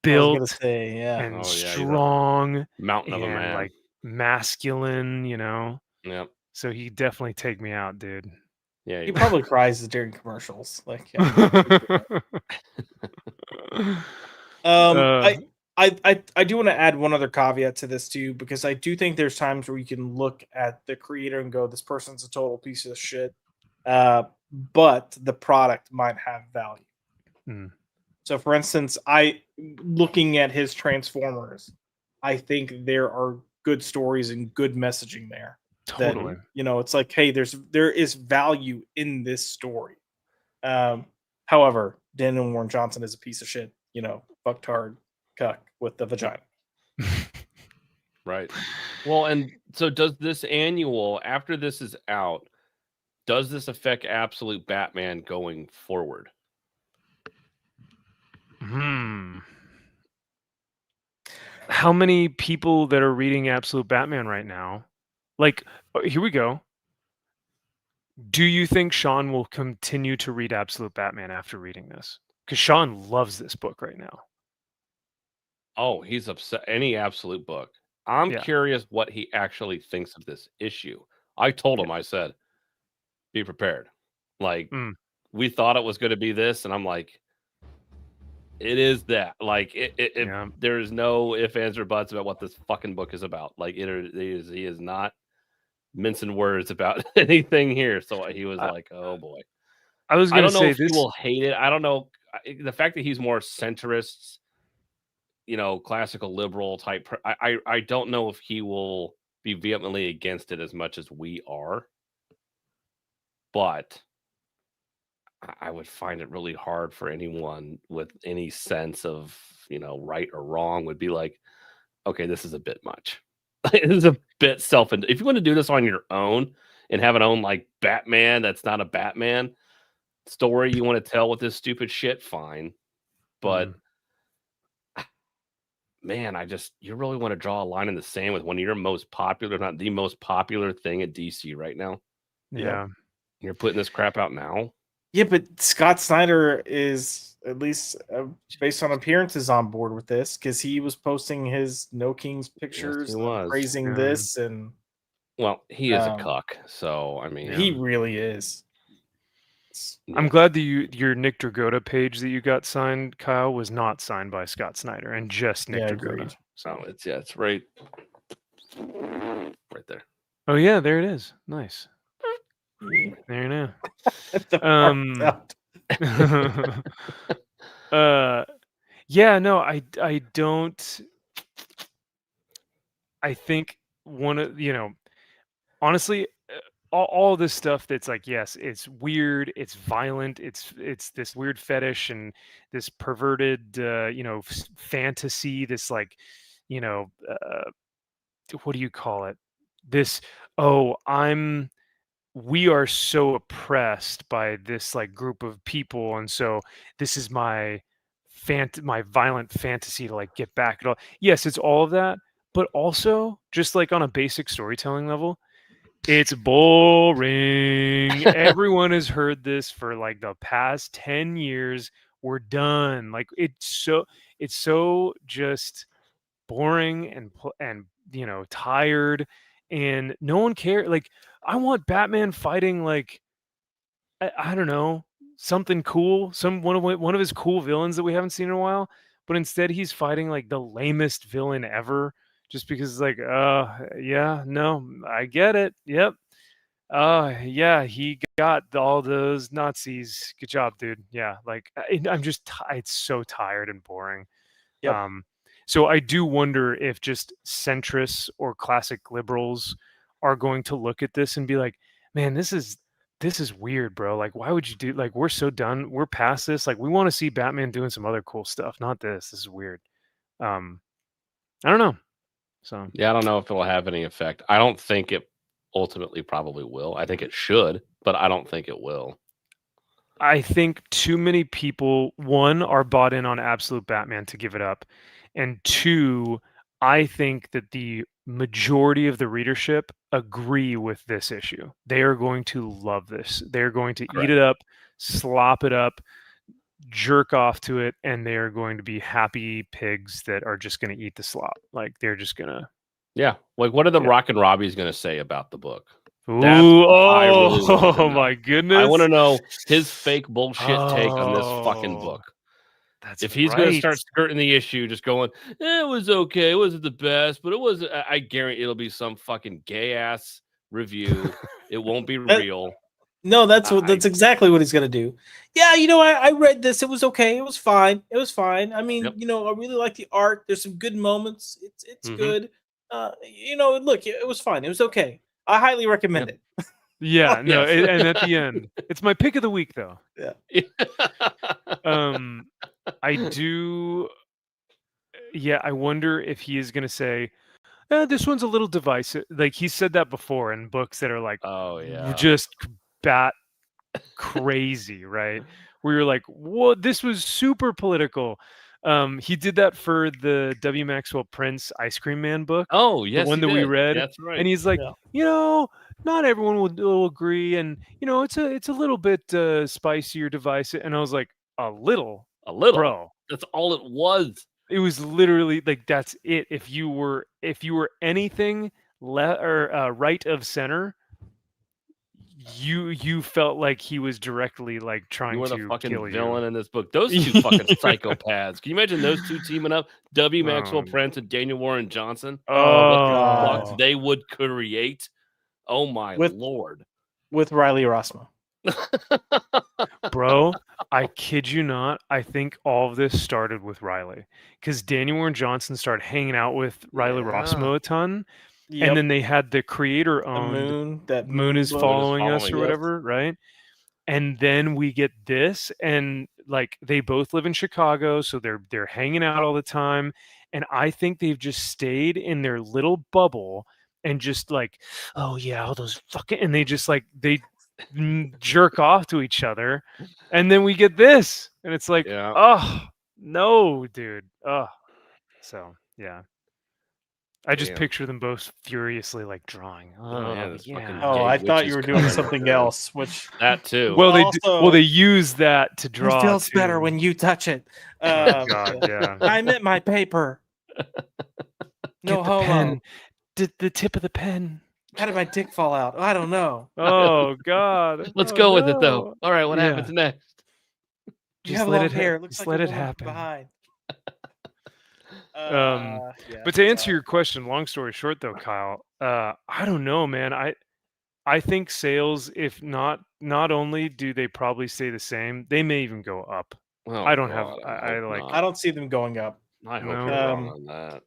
built and strong, mountain of a man, like masculine. Yep. So he definitely take me out, dude. Yeah, he probably cries during commercials. Like, I do want to add one other caveat to this too, because I do think there's times where you can look at the creator and go, this person's a total piece of shit, but the product might have value. So, for instance, looking at his Transformers, I think there are good stories and good messaging there. Totally. That, it's like, hey, there is value in this story. However, Daniel Warren Johnson is a piece of shit, fucktard cuck with the vagina. Right. Well, and so does this annual, after this is out, does this affect Absolute Batman going forward? How many people that are reading Absolute Batman right now? Like, here we go. Do you think Sean will continue to read Absolute Batman after reading this? Because Sean loves this book right now. Oh, he's upset. Any Absolute book. I'm Yeah. curious what he actually thinks of this issue. I told him, I said, be prepared. Like, we thought it was going to be this, and I'm like, it is that. Like, there is no ifs, ands, or buts about what this fucking book is about. Like, he is not mincing words about anything here. So he was like, oh boy. I was going to don't know say if this. he will hate it. I don't know. The fact that he's more centrist, classical liberal type. I don't know if he will be vehemently against it as much as we are. But I would find it really hard for anyone with any sense of, right or wrong would be like, okay, this is a bit much. It is a bit if you want to do this on your own and have an own like Batman that's not a Batman story you want to tell with this stupid shit, fine. But man, you really want to draw a line in the sand with one of your most popular, if not the most popular thing at DC right now. Yeah. You're putting this crap out now. Yeah, but Scott Snyder is, at least based on appearances, on board with this because he was posting his No Kings pictures, praising this, and well, he is a cuck. So I mean, he really is. I'm glad that your Nick Dragotta page that you got signed, Kyle, was not signed by Scott Snyder and just Nick Dragotta. So it's right there. Oh yeah, there it is. Nice. There now. Yeah, no, I don't. I think one of honestly, all this stuff that's like, yes, it's weird, it's violent, it's this weird fetish and this perverted, fantasy, this like, what do you call it? This, we are so oppressed by this like group of people, and so this is my violent fantasy to like get back at all. Yes, it's all of that, but also just like on a basic storytelling level, it's boring. Everyone has heard this for like the past 10 years. We're done. Like it's so just boring and tired, and no one cares. Like I want Batman fighting like I don't know, something cool, one of his cool villains that we haven't seen in a while, but instead he's fighting like the lamest villain ever just because it's like, yeah, no, I get it. Yep. Yeah, he got all those Nazis. Good job, dude. Yeah, like I'm just it's so tired and boring. Yep. So I do wonder if just centrists or classic liberals are going to look at this and be like, man, this is weird, bro. Like, why would you do, like, we're so done. We're past this. Like, we want to see Batman doing some other cool stuff, not this. This is weird. I don't know. So yeah, I don't know if it'll have any effect. I don't think it ultimately probably will. I think it should, but I don't think it will. I think too many people, one, are bought in on Absolute Batman to give it up. And two, I think that the majority of the readership agree with this issue. They are going to love this. They're going to eat it up, slop it up, jerk off to it, and they are going to be happy pigs that are just going to eat the slop. Like they're just going to. Yeah. Like what are the Rockin' Robbies going to say about the book? Ooh, oh my goodness. I want to know his fake bullshit take on this fucking book. If he's going to start skirting the issue, just going, it was okay. It wasn't the best, but it was, I guarantee it'll be some fucking gay ass review. It won't be real. No, that's exactly what he's going to do. Yeah, I read this. It was okay. It was fine. It was fine. I mean, I really like the art. There's some good moments. It's good. Look, it was fine. It was okay. I highly recommend it. Yeah, no, and at the end, it's my pick of the week, though. Yeah. I do. Yeah, I wonder if he is going to say, this one's a little divisive. Like he said that before in books that are like Oh yeah. just bat crazy, right? Where you're like, what? This was super political. He did that for the W. Maxwell Prince Ice Cream Man book, Oh the yes, one he that we did. read, That's right. and he's like, Yeah. not everyone will agree, and it's a little bit spicy or divisive. And I was like, a little, A little. bro. That's all it was. It was literally like that's it. If you were anything right of center, you felt like he was directly like You trying were the to fucking kill villain you. in this book. Those two fucking psychopaths. Can you imagine those two teaming up? W. Maxwell Oh, Prince and Daniel Warren Johnson. Oh, What the God. fuck they would create? Oh my With- lord. With Riley Rossmo. Bro, I kid you not. I think all of this started with Riley because Daniel Warren Johnson started hanging out with Riley Yeah. Rossmo a ton, Yep. and then they had the creator the owned moon. That Moon is book. following us following or us. whatever, right? And then we get this, and like they both live in Chicago, so they're hanging out all the time. And I think they've just stayed in their little bubble and just like, oh yeah, all those fucking, and they just like they jerk off to each other, and then we get this, and it's like, Yeah. oh no, dude, oh, so yeah. I just Damn. picture them both furiously like drawing. Oh, yeah, Oh, this yeah. fucking Oh, gay I thought witches you were doing coming. something else, which That too. Well, Also- they use that to draw. it feels better too. when you touch it. Oh, God, yeah. I meant my paper. No Get the homo. pen. The tip of the pen. How did my dick fall out? I don't know. Oh God. Let's Oh, go with it though. no. All right, what Yeah. happens next? You Just have let long it ha- hair. It looks just like let a it woman happen. Behind. Yeah, But to answer sorry. your question, long story short, though, Kyle, I don't know, man. I think sales, if not only do they probably stay the same, they may even go up. Oh, I don't have. God, I hope like. not. I don't see them going up. I hope No. you're wrong on that.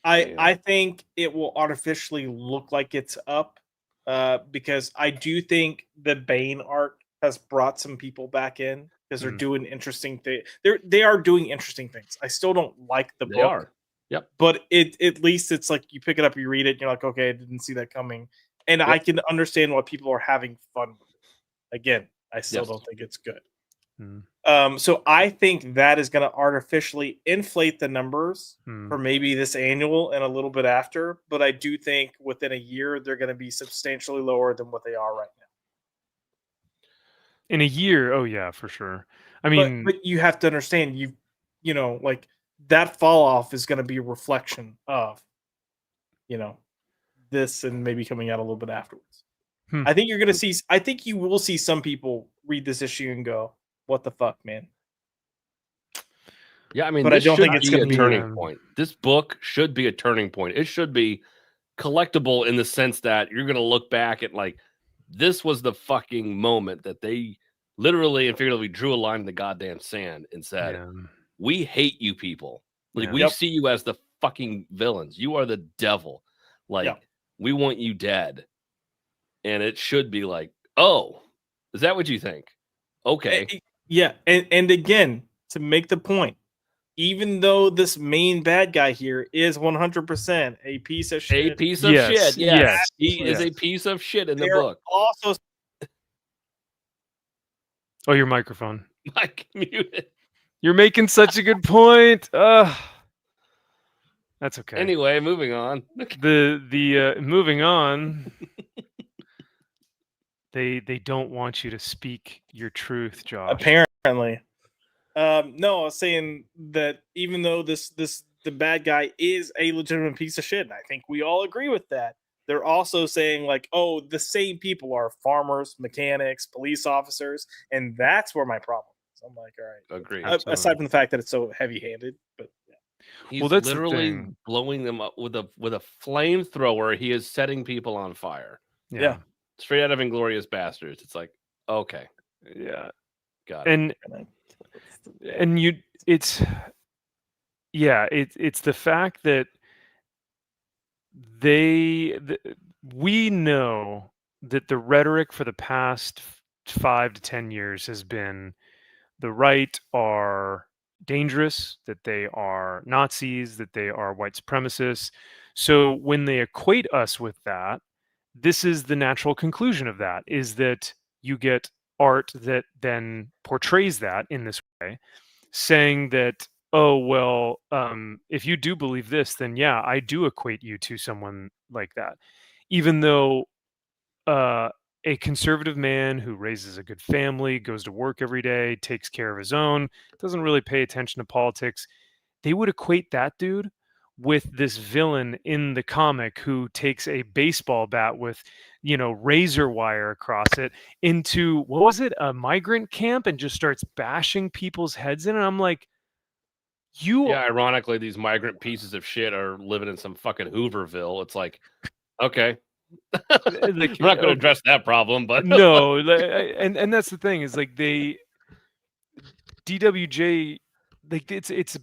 I think it will artificially look like it's up because I do think the Bane arc has brought some people back in because they're Mm. doing interesting things. They are doing interesting things. I still don't like the They book, are. Yep. but at least it's like you pick it up, you read it, and you're like, okay, I didn't see that coming, and I can understand why people are having fun with it. Again, I still Yes. don't think it's good. Mm. So I think that is going to artificially inflate the numbers Mm. for maybe this annual and a little bit after. But I do think within a year they're going to be substantially lower than what they are right now. In a year, oh yeah, for sure. I mean, But you have to understand, you know, like that fall off is going to be a reflection of, you know, this and maybe coming out a little bit afterwards. Hmm. I think you're going to see. I think you will see some people read this issue and go, "What the fuck, man." Yeah, I mean, But I this don't should think it's be gonna a be, turning point. This book should be a turning point. It should be collectible in the sense that you're going to look back at like, this was the fucking moment that they literally and figuratively drew a line in the goddamn sand and said, yeah. we hate you people. Like, Yeah. we Yep. see you as the fucking villains. You are the devil. Like, Yep. we want you dead. And it should be like, oh, is that what you think? Okay. Yeah, and again, to make the point, even though this main bad guy here is 100% a piece of shit, A piece of Yes, shit. Yes. yes, He is yes. a piece of shit in the they're book. also Oh, your microphone. Mike muted. You're making such a good point. That's okay. Anyway, moving on. The moving on. They don't want you to speak your truth, Josh. apparently. No, I was saying that even though the bad guy is a legitimate piece of shit, and I think we all agree with that. They're also saying like, oh, the same people are farmers, mechanics, police officers, and that's where my problem is. I'm like, all right. Agree. Aside from the fact that it's so heavy-handed, but yeah. He's Well, that's the literally thing. blowing them up with a flamethrower. He is setting people on fire. Yeah. Straight out of Inglorious Bastards. It's like, okay, Yeah. got it. And it's the fact that we know that the rhetoric for the past 5 to 10 years has been the right are dangerous, that they are Nazis, that they are white supremacists. So when they equate us with that, this is the natural conclusion of that, is that you get art that then portrays that in this way, saying that, oh, well, if you do believe this, then yeah, I do equate you to someone like that. Even though a conservative man who raises a good family, goes to work every day, takes care of his own, doesn't really pay attention to politics, they would equate that dude with this villain in the comic who takes a baseball bat with, razor wire across it into, what was it, a migrant camp, and just starts bashing people's heads in. And I'm like, Yeah, ironically, these migrant pieces of shit are living in some fucking Hooverville. It's like, okay. I'm not going to address that problem, but no, and that's the thing, is like DWJ, like it's a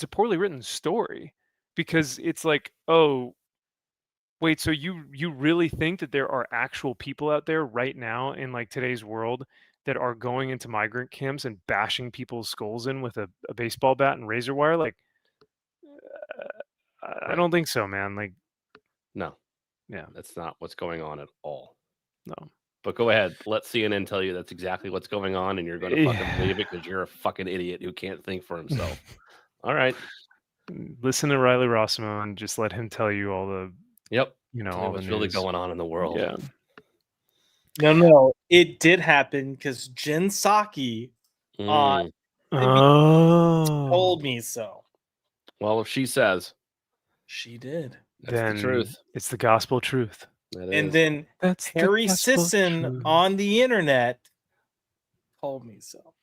poorly written story, because it's like, oh wait, so you really think that there are actual people out there right now in like today's world that are going into migrant camps and bashing people's skulls in with a baseball bat and razor wire? Like, I don't think so, man. Like, no. Yeah, that's not what's going on at all. No. But go ahead. Let CNN tell you that's exactly what's going on, and you're going to fucking believe it because you're a fucking idiot who can't think for himself. All right. Listen to Riley Rossimo and just let him tell you all the, all what's the really news. going on in the world. Yeah. No, it did happen because Jen Psaki on told me so. Well, if she says she did, that's the truth. It's the gospel truth. And then that's Harry Sisson on the internet told me so.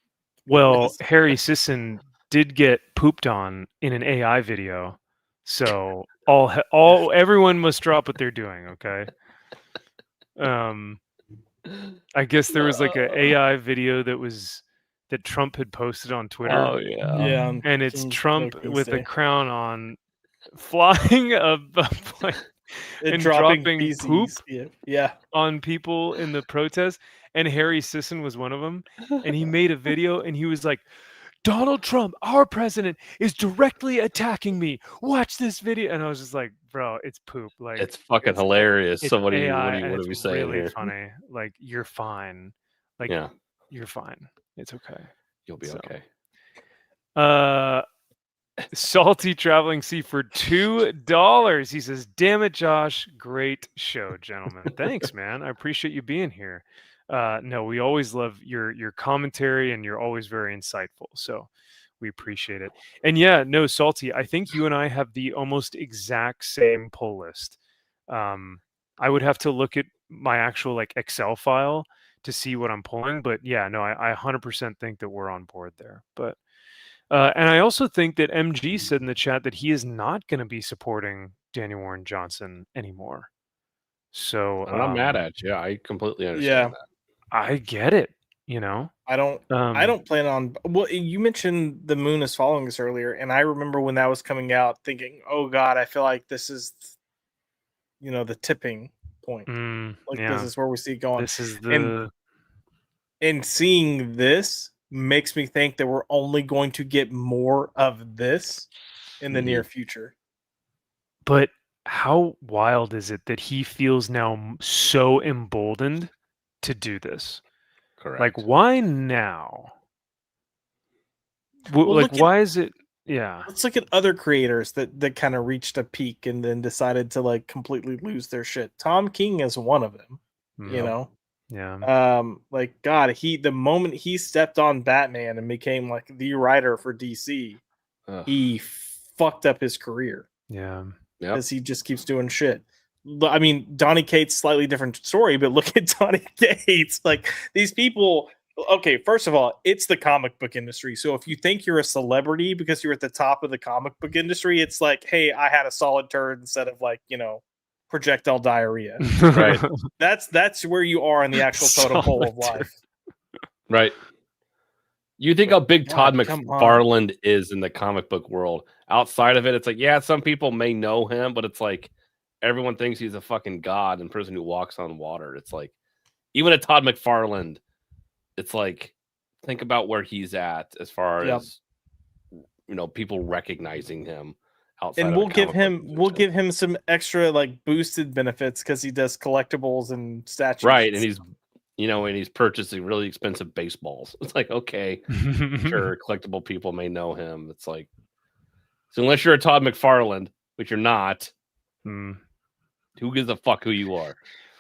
Well, Harry Sisson did get pooped on in an AI video, so everyone must drop what they're doing. Okay. I guess there was like an AI video that Trump had posted on Twitter. Oh yeah. And it's Trump with a crown on, flying a plane and dropping poop on people in the protest. And Harry Sisson was one of them. And he made a video and he was like, Donald Trump, our president, is directly attacking me. Watch this video. And I was just like, bro, it's poop. Like, it's fucking hilarious. So what are we saying really here? Funny. Like, you're fine. Like, you're fine. It's okay. You'll be okay. Salty Traveling Sea for $2. He says, damn it, Josh. Great show, gentlemen. Thanks, man. I appreciate you being here. No, we always love your commentary, and you're always very insightful. So we appreciate it. And yeah, no, Salty, I think you and I have the almost exact same pull list. I would have to look at my actual like Excel file to see what I'm pulling. But yeah, no, I 100% think that we're on board there. But and I also think that MG said in the chat that he is not going to be supporting Daniel Warren Johnson anymore. So I'm not mad at you. I completely understand that. I get it. I don't plan on. Well, you mentioned the moon is following us earlier, and I remember when that was coming out, thinking, "Oh God, I feel like this is, the tipping point. This is where we see it going. This is the and seeing this makes me think that we're only going to get more of this in the near future. But how wild is it that he feels now so emboldened to do this? Correct. Like, why now? Why is it? Yeah. Let's look at other creators that kind of reached a peak and then decided to like completely lose their shit. Tom King is one of them. Yeah. Like God, the moment he stepped on Batman and became like the writer for DC, he fucked up his career. Yeah. As he just keeps doing shit. I mean, Donny Cates, slightly different story, but look at Donny Cates. Like, these people, okay, first of all, it's the comic book industry. So if you think you're a celebrity because you're at the top of the comic book industry, it's like, hey, I had a solid turd instead of like, projectile diarrhea. Right. That's where you are in the actual totem pole of life. Right. You think how big Todd McFarlane is in the comic book world. Outside of it, it's like, yeah, some people may know him, but it's like everyone thinks he's a fucking god and person who walks on water. It's like, even at Todd McFarlane, it's like, think about where he's at as far as, people recognizing him outside. And of we'll the give comic book him musician. some extra like boosted benefits because he does collectibles and statues. Right, and he's and he's purchasing really expensive baseballs. It's like, okay, sure, collectible people may know him. It's like, so unless you're a Todd McFarlane, which you're not, who gives a fuck who you are?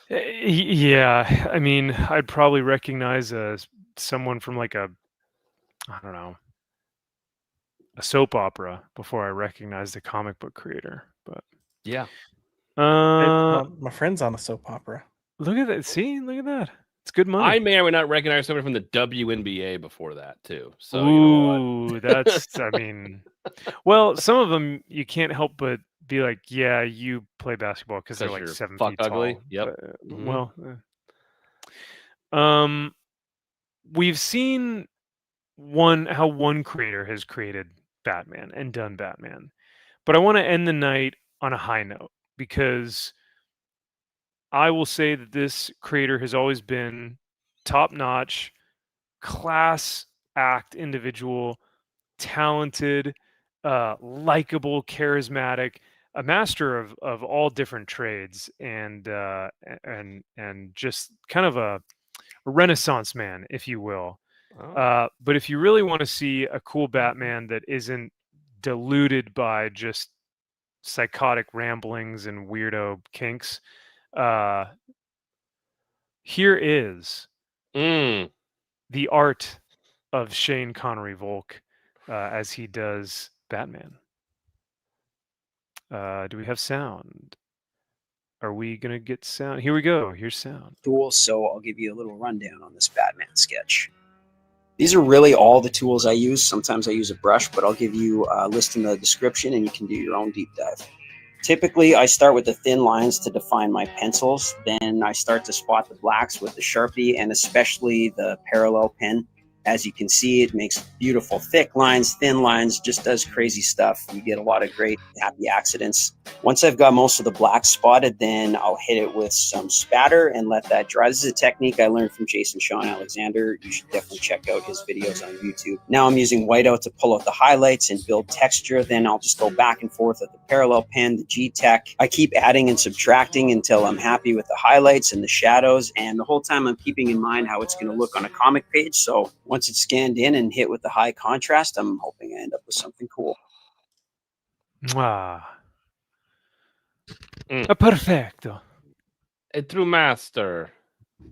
Yeah, I mean, I'd probably recognize someone from like I don't know, a soap opera before I recognized a comic book creator. But Yeah, My friend's on a soap opera. look at that! See, look at that! It's good money. I may or may not recognize somebody from the WNBA before that too. So Ooh, you know what? that's. I mean, well, some of them you can't help but be like, yeah, you play basketball because they're 'Cause like you're 7 fuck feet ugly. tall. Yep. But, Mhm. Well, we've seen how one creator has created Batman and done Batman, but I want to end the night on a high note because I will say that this creator has always been top notch, class act individual, talented, likable, charismatic, a master of all different trades, and just kind of a renaissance man, if you will. Oh. But if you really want to see a cool Batman that isn't diluted by just psychotic ramblings and weirdo kinks, here is the art of Shane Connery Volk as he does Batman. Do we have sound? Are we gonna get sound? Here we go. Here's sound. Tools, so I'll give you a little rundown on this Batman sketch. These are really all the tools I use. Sometimes I use a brush, but I'll give you a list in the description and you can do your own deep dive. Typically, I start with the thin lines to define my pencils. Then I start to spot the blacks with the Sharpie and especially the parallel pen. As you can see, it makes beautiful thick lines, thin lines, just does crazy stuff. You get a lot of great happy accidents. Once I've got most of the blacks spotted, then I'll hit it with some spatter and let that dry. This is a technique I learned from Jason Sean Alexander. You should definitely check out his videos on YouTube. Now I'm using whiteout to pull out the highlights and build texture. Then I'll just go back and forth with the parallel pen, the G-Tech. I keep adding and subtracting until I'm happy with the highlights and the shadows. And the whole time I'm keeping in mind how it's going to look on a comic page. So once it's scanned in and hit with the high contrast, I'm hoping I end up with something cool. Mwah. Perfecto. A true master.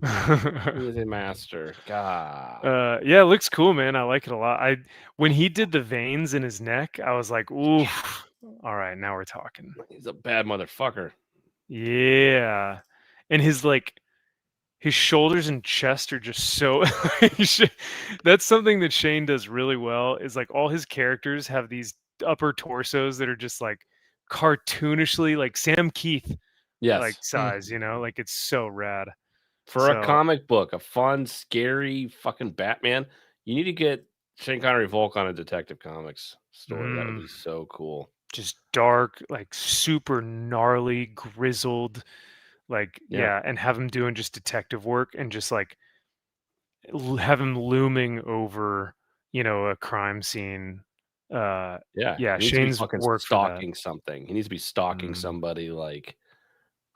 He is a master. God. Yeah, it looks cool, man. I like it a lot. When he did the veins in his neck, I was like, ooh, all right, now we're talking. He's a bad motherfucker. Yeah. And his shoulders and chest are just so that's something that Shane does really well, is like all his characters have these upper torsos that are just like cartoonishly like Sam Keith like Yes. size, like it's so rad. For a comic book, a fun, scary fucking Batman, you need to get Shane Connery Volk on a Detective Comics story. That would be so cool. Just dark, like super gnarly, grizzled, like Yeah. and have him doing just detective work and just like have him looming over, a crime scene. Yeah. He needs Shane's to be fucking work for that. stalking something. He needs to be stalking somebody like,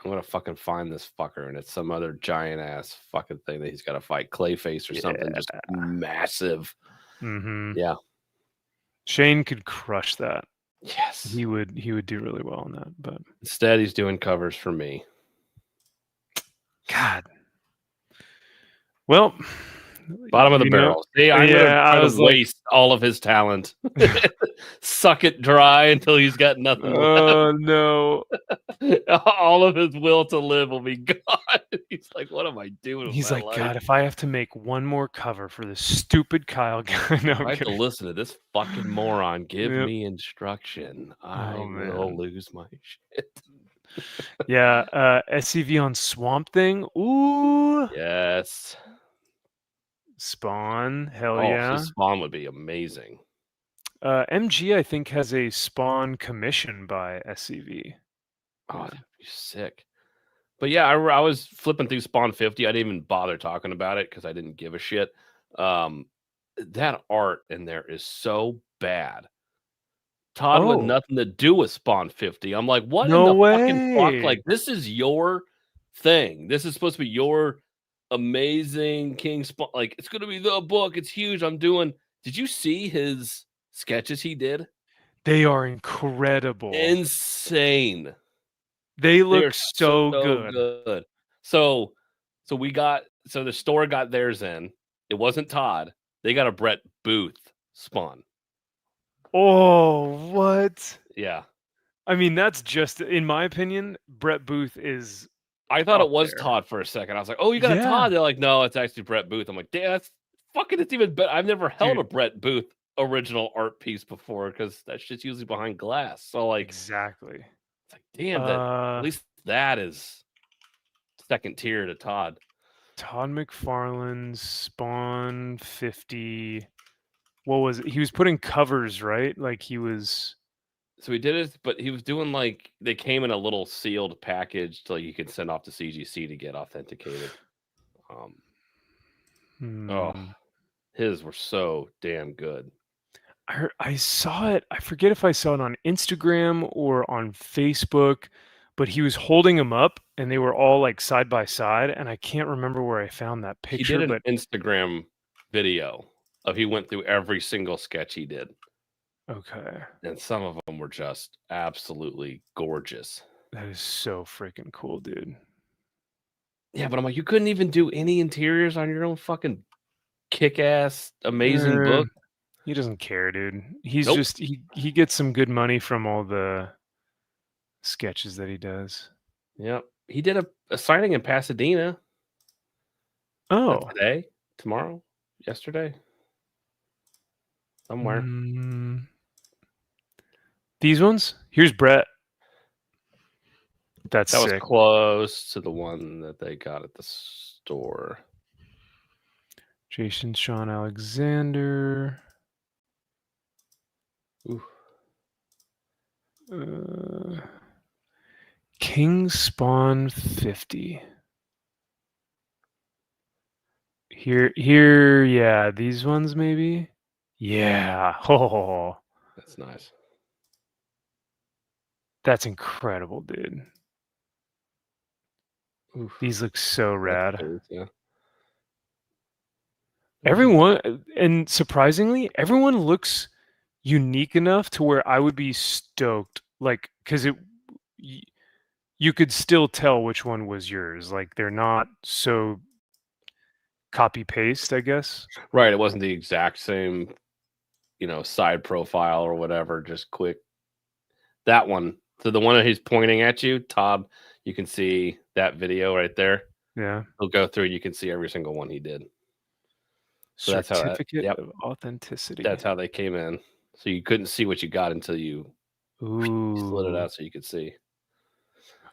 I'm gonna fucking find this fucker, and it's some other giant ass fucking thing that he's got to fight, Clayface or something, just massive. Yeah, Shane could crush that. yes, He would do really well on that. But instead, he's doing covers for me. God, well, bottom of the barrel. See, I'm gonna try to waste all of his talent, suck it dry until he's got nothing. Oh no! All of his will to live will be gone. He's like, what am I doing? He's with like, my life? God, if I have to make one more cover for this stupid Kyle guy, no, I have to listen to this fucking moron give me instruction. I will lose my shit. Yeah, SCV on Swamp Thing. Ooh, Yes. Spawn, hell yeah. Spawn would be amazing. MG, I think, has a Spawn commission by SCV. Oh, that'd be sick. But yeah, I was flipping through Spawn 50. I didn't even bother talking about it because I didn't give a shit. That art in there is so bad. Todd with Oh. nothing to do with Spawn 50. I'm like, what No in the fucking fuck? way. Like, this is your thing. This is supposed to be your amazing King Spawn. Like, it's gonna be the book. It's huge. Did you see his sketches he did? They are incredible. Insane. They look They're so good. So the store got theirs in. It wasn't Todd. They got a Brett Booth Spawn. Oh, what? Yeah. I mean, that's just, in my opinion, Brett Booth is. I thought up it was there. Todd for a second. I was like, oh, you got a Yeah. Todd. They're like, no, it's actually Brett Booth. I'm like, damn, that's fucking, it's even better. I've never held a Brett Booth original art piece before because that shit's usually behind glass. So, like, Exactly. it's like, damn, at least that is second tier to Todd. Todd McFarlane's Spawn 50. What was it? He was putting covers, right? Like he was. So he did it, but he was doing like they came in a little sealed package so you could send off to CGC to get authenticated. Oh, his were so damn good. I saw it. I forget if I saw it on Instagram or on Facebook, but he was holding them up and they were all like side by side. And I can't remember where I found that picture. He did an Instagram video of he went through every single sketch he did. Okay. And some of them were just absolutely gorgeous. That is so freaking cool, dude. Yeah, but I'm like, you couldn't even do any interiors on your own fucking kick-ass amazing book. He doesn't care, dude. He's Nope. just he gets some good money from all the sketches that he does. Yep. He did a signing in Pasadena. Oh. Today? Tomorrow? Yesterday? Somewhere. These ones? Here's Brett. That was sick. Close to the one that they got at the store. Jason Sean Alexander. Ooh. King Spawn 50. Here, yeah, these ones maybe. Yeah. Oh, that's nice. That's incredible, dude. Oof. These look so rad. Cool, yeah. Everyone, and surprisingly, everyone looks unique enough to where I would be stoked, like, because you could still tell which one was yours. Like, they're not so copy paste, I guess. Right. It wasn't the exact same, side profile or whatever. Just quick. That one. So the one that he's pointing at you, Todd, you can see that video right there. Yeah. He'll go through and you can see every single one he did. So Certificate of authenticity. That's how they came in. So you couldn't see what you got until you slid it out so you could see.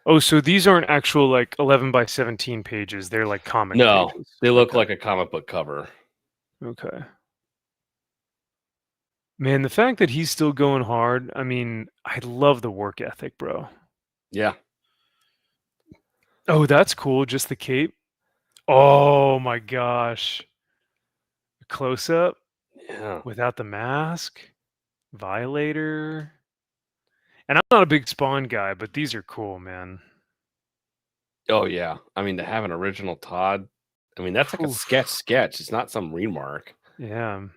Oh, so these aren't actual like 11 by 17 pages. They're like comic pages. They look like a comic book cover. Okay. Man, the fact that he's still going hard, I mean, I love the work ethic, bro. Yeah. Oh, that's cool. Just the cape. Oh my gosh. Close up. Yeah. Without the mask. Violator. And I'm not a big Spawn guy, but these are cool, man. Oh yeah. I mean, to have an original Todd, I mean, that's like a sketch. It's not some remark. Yeah.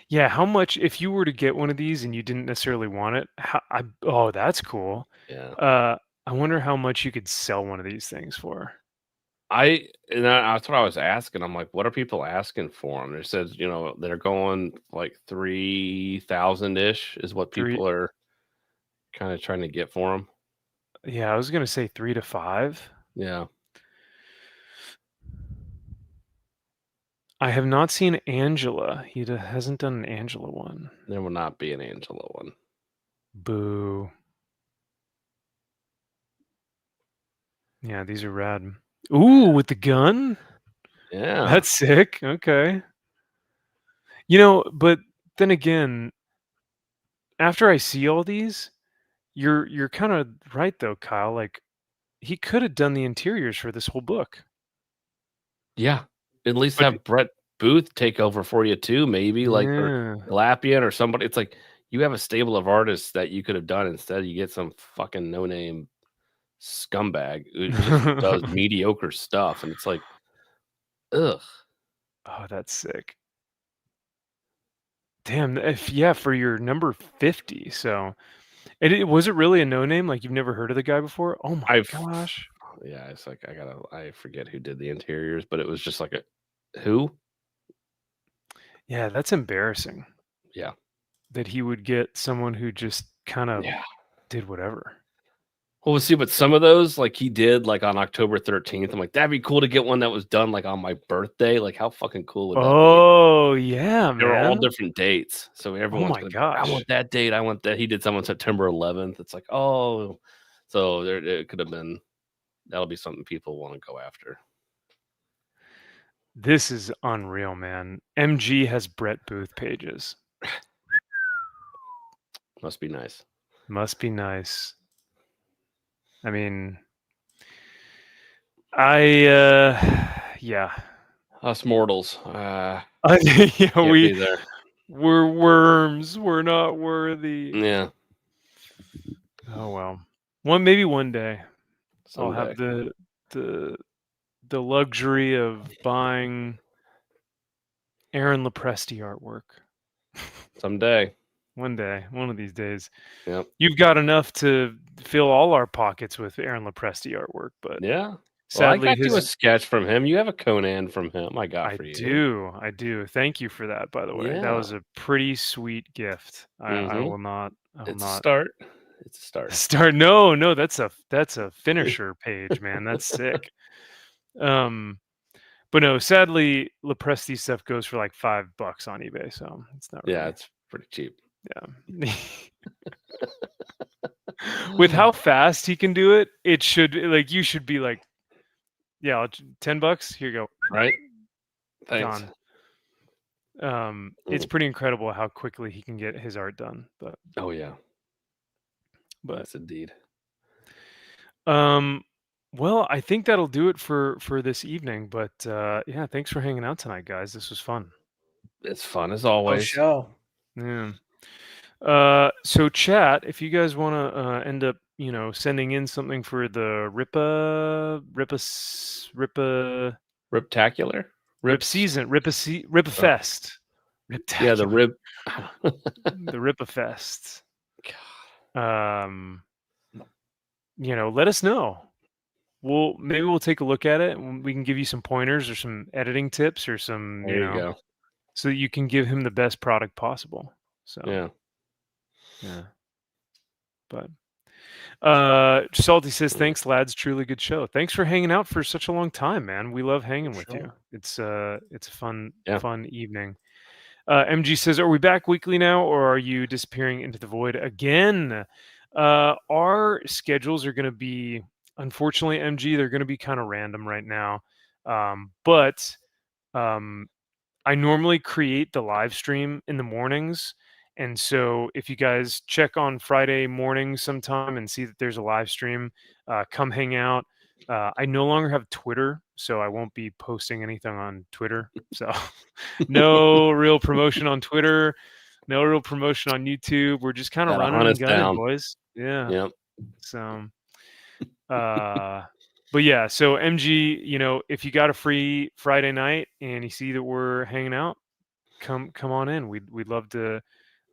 Yeah, how much, if you were to get one of these and you didn't necessarily want it, oh, that's cool. Yeah. I wonder how much you could sell one of these things for. That's what I was asking. I'm like, what are people asking for them? It says, they're going like 3,000-ish is what people are kind of trying to get for them. Yeah, I was gonna say 3 to 5. Yeah. I have not seen Angela. He hasn't done an Angela one. There will not be an Angela one. Boo. Yeah, these are rad. Ooh, with the gun? Yeah. That's sick. Okay. But then again, after I see all these, you're kind of right though, Kyle. Like, he could have done the interiors for this whole book. Yeah. At least have Brett booth take over for you too, maybe like or Yeah. Lapian or somebody. It's like you have a stable of artists that you could have done instead. You get some fucking no name scumbag who just does mediocre stuff, and it's like, ugh. Oh, that's sick. Damn, for your number 50. So, was it really a no name? Like you've never heard of the guy before? Oh my gosh. Yeah, it's like I forget who did the interiors, but it was just like who? Yeah, that's embarrassing. Yeah. That he would get someone who just kind of Yeah. did whatever. Well, we'll see, but some of those, like he did, like on October 13th. I'm like, that'd be cool to get one that was done like on my birthday. Like, how fucking cool would that be? Oh yeah, man. They were all different dates, so everyone's my gonna be, gosh. I want that date. I want that. He did some on September 11th. It's like, oh, so there it could have been. That'll be something people want to go after. This is unreal, man. MG has Brett Booth pages. Must be nice. Must be nice. I mean, yeah. Us mortals. Yeah, Can't be there. we're worms. We're not worthy. Yeah. Oh well. Maybe one day Someday. I'll have the luxury of buying Aaron Lopresti artwork. Someday. One day, one of these days. Yep. You've got enough to fill all our pockets with Aaron Lopresti artwork, but Yeah. sadly, well, I got you a sketch from him. You have a Conan from him. I got for you. I do. Thank you for that, by the way. That Yeah. was a pretty sweet gift. I will not. It's a start. It's a start. Start. No, that's a finisher page, man. That's sick. But no, sadly, Lopresti stuff goes for like $5 on eBay, so it's not. Yeah, really, it's pretty cheap. yeah. With how fast he can do it, it should like you should be like, yeah, $10. Here you go. Right. Thanks. Gone. It's pretty incredible how quickly he can get his art done. But oh yeah. But yes, indeed. Well, I think that'll do it for this evening. But yeah, thanks for hanging out tonight, guys. This was fun. It's fun as always. Show. Yeah. So chat, if you guys want to end up, sending in something for the Riptacular? Rip season, Ripfest. Yeah, the Rip the Ripfest. Let us know. Maybe we'll take a look at it and we can give you some pointers or some editing tips or some, there you go. So that you can give him the best product possible. So yeah. But Salty says, thanks, lads. Truly good show. Thanks for hanging out for such a long time, man. We love hanging with you. It's a fun evening. MG says, are we back weekly now, or are you disappearing into the void again? Our schedules are going to be, unfortunately, MG, they're going to be kind of random right now. But I normally create the live stream in the mornings. And so if you guys check on Friday morning sometime and see that there's a live stream, come hang out. I no longer have Twitter, so I won't be posting anything on Twitter. So no real promotion on Twitter, no real promotion on YouTube. We're just kind of running and gunning, boys. Yeah. Yep. So, but yeah, so MG, if you got a free Friday night and you see that we're hanging out, come on in. We'd love to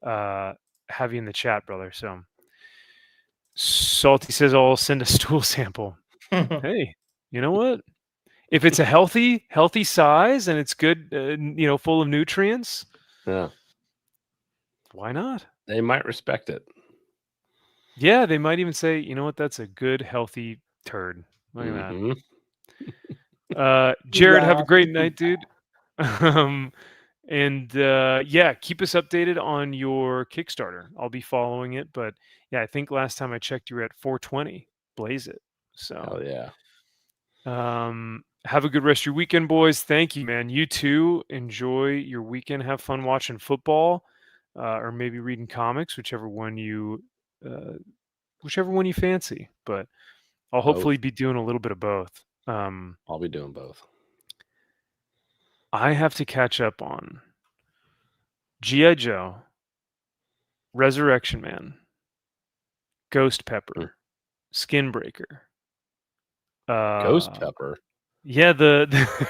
have you in the chat, brother. So Salty says I'll send a stool sample. Hey, you know what? If it's a healthy size and it's good, full of nutrients, yeah, why not? They might respect it. Yeah, they might even say, you know what? That's a good, healthy turd. Look at that. Jared, have a great night, dude. And yeah, keep us updated on your Kickstarter. I'll be following it, but yeah, I think last time I checked, you were at 420. Blaze it. So yeah. Have a good rest of your weekend, boys. Thank you, man. You too. Enjoy your weekend. Have fun watching football, or maybe reading comics, whichever one you fancy. But I'll hopefully be doing a little bit of both. I'll be doing both. I have to catch up on G.I. Joe, Resurrection Man, Ghost Pepper, Skinbreaker. Ghost Pepper. Yeah, the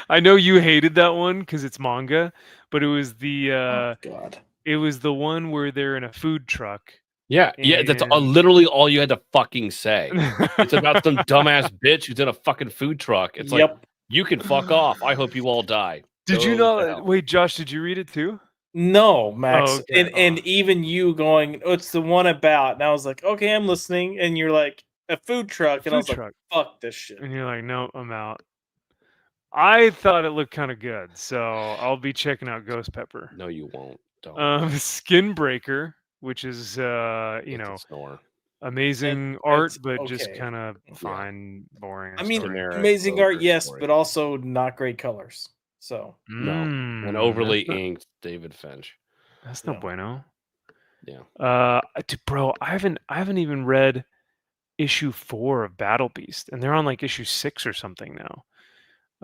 I know you hated that one because it's manga, but it was the Oh, God. it was the one where they're in a food truck. Yeah, yeah, that's And- literally all you had to fucking say. It's about some dumbass bitch who's in a fucking food truck. It's like, you can fuck off. I hope you all die. Did you Go to know? hell. Wait, Josh, did you read it too? No, Max. Oh, okay. And even you going, oh, it's the one about. And I was like, okay, I'm listening. And you're like, a food truck. And I was like, fuck this shit. And you're like, no, I'm out. I thought it looked kind of good, so I'll be checking out Ghost Pepper. No, you won't. Don't. Skinbreaker, which is you It's know, a snore. amazing art, but okay. just kind of fine, boring. I mean, story. Generic amazing art, ogre yes, story. but also not great colors. So No, Mm, an overly that's not- inked David Finch. That's no bueno. Yeah. Bro, I haven't even read issue 4 of Battle Beast, and they're on like issue 6 or something now.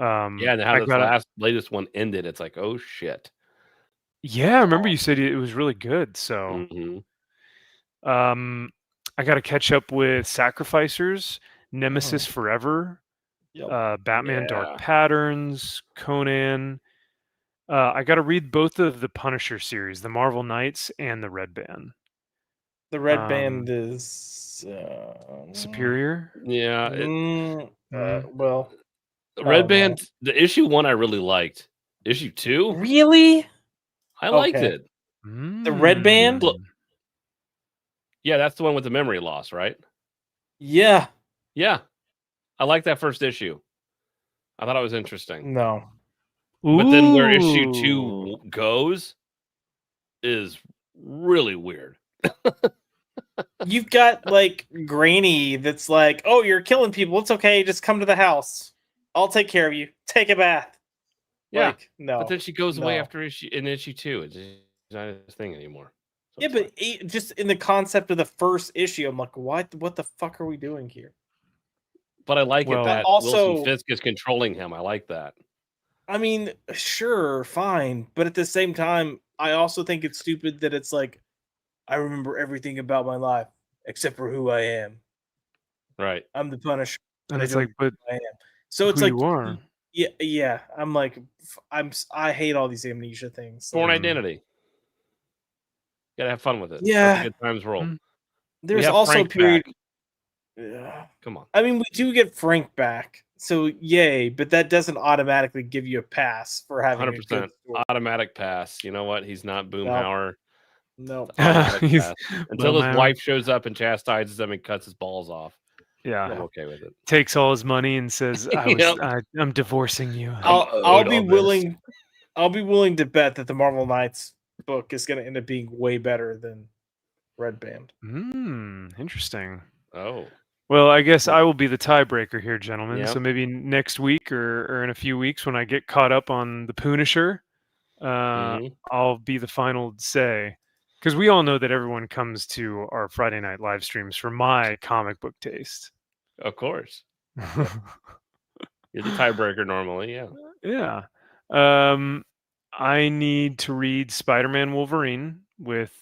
Yeah, and how I this latest one ended, it's like, oh shit. Yeah, I remember you said it was really good. So, Mhm. I got to catch up with Sacrificers, Nemesis Forever, Batman Dark Yeah. Patterns, Conan. I got to read both of the Punisher series, the Marvel Knights and the Red Band. the red band is Superior. Yeah. well, The Red Band, the issue 1 I really liked. Issue 2? really? I liked Okay. it. The Red Band? Look. Yeah, that's the one with the memory loss, right? Yeah. Yeah. I like that first issue. I thought it was interesting. No. But then where issue 2 goes is really weird. You've got like Granny that's like, oh, you're killing people. It's okay. Just come to the house. I'll take care of you. Take a bath. Yeah. Like, no. But then she goes away no. after issue 2. It's not a thing anymore. So Yeah, it's but fine. just in the concept of the first issue, I'm like, what the fuck are we doing here? But I like Well, it that also- Wilson Fisk is controlling him. I like that. I mean, sure, fine. But at the same time, I also think it's stupid that it's like, I remember everything about my life except for who I am. Right. I'm the Punisher. and I it's don't like, but I am. So it's who like, you are. yeah. I'm like, I hate all these amnesia things. Born Like, identity. Gotta have fun with it. Yeah. Let the good times roll. Mm. there's have also Frank a period. back. Yeah. Come on. I mean, we do get Frank back, so yay! But that doesn't automatically give you a pass for having 100% a good story. automatic pass. You know what? He's not Boomhauer. No, Automatic He's pass. Until his Boomhauer. wife shows up and chastises him and cuts his balls off. Yeah. I'm okay with it. Takes all his money and says, I'm divorcing you. I'll owed be all this. willing. I'll be willing to bet that the Marvel Knights book is going to end up being way better than Red Band. Interesting. Oh. Well, I guess I will be the tiebreaker here, gentlemen. Yep. So maybe next week or in a few weeks when I get caught up on the Punisher, Mhm. I'll be the final say. Because we all know that everyone comes to our Friday night live streams for my comic book taste. Of course. You're the tiebreaker normally, yeah. Yeah. I need to read Spider-Man Wolverine with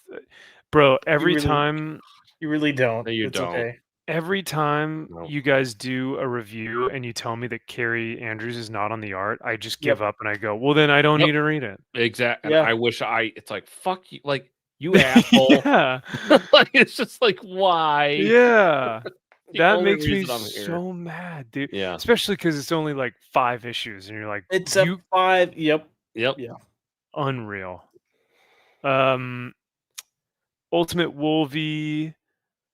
bro every really- time You really don't. No, you it's don't. okay. every time No. you guys do a review and you tell me that Carrie Andrews is not on the art, I just give up and I go, well then I don't Yep. need to read it. Exactly. Yeah. I wish it's like, fuck you. Like, you asshole. Yeah. Like, it's just like, why? Yeah. The That only makes me reason I'm here. so mad, dude. Yeah. Especially because it's only like 5 issues and you're like, It's you a 5. Yep. Yep. Yeah. unreal. Ultimate Wolvie,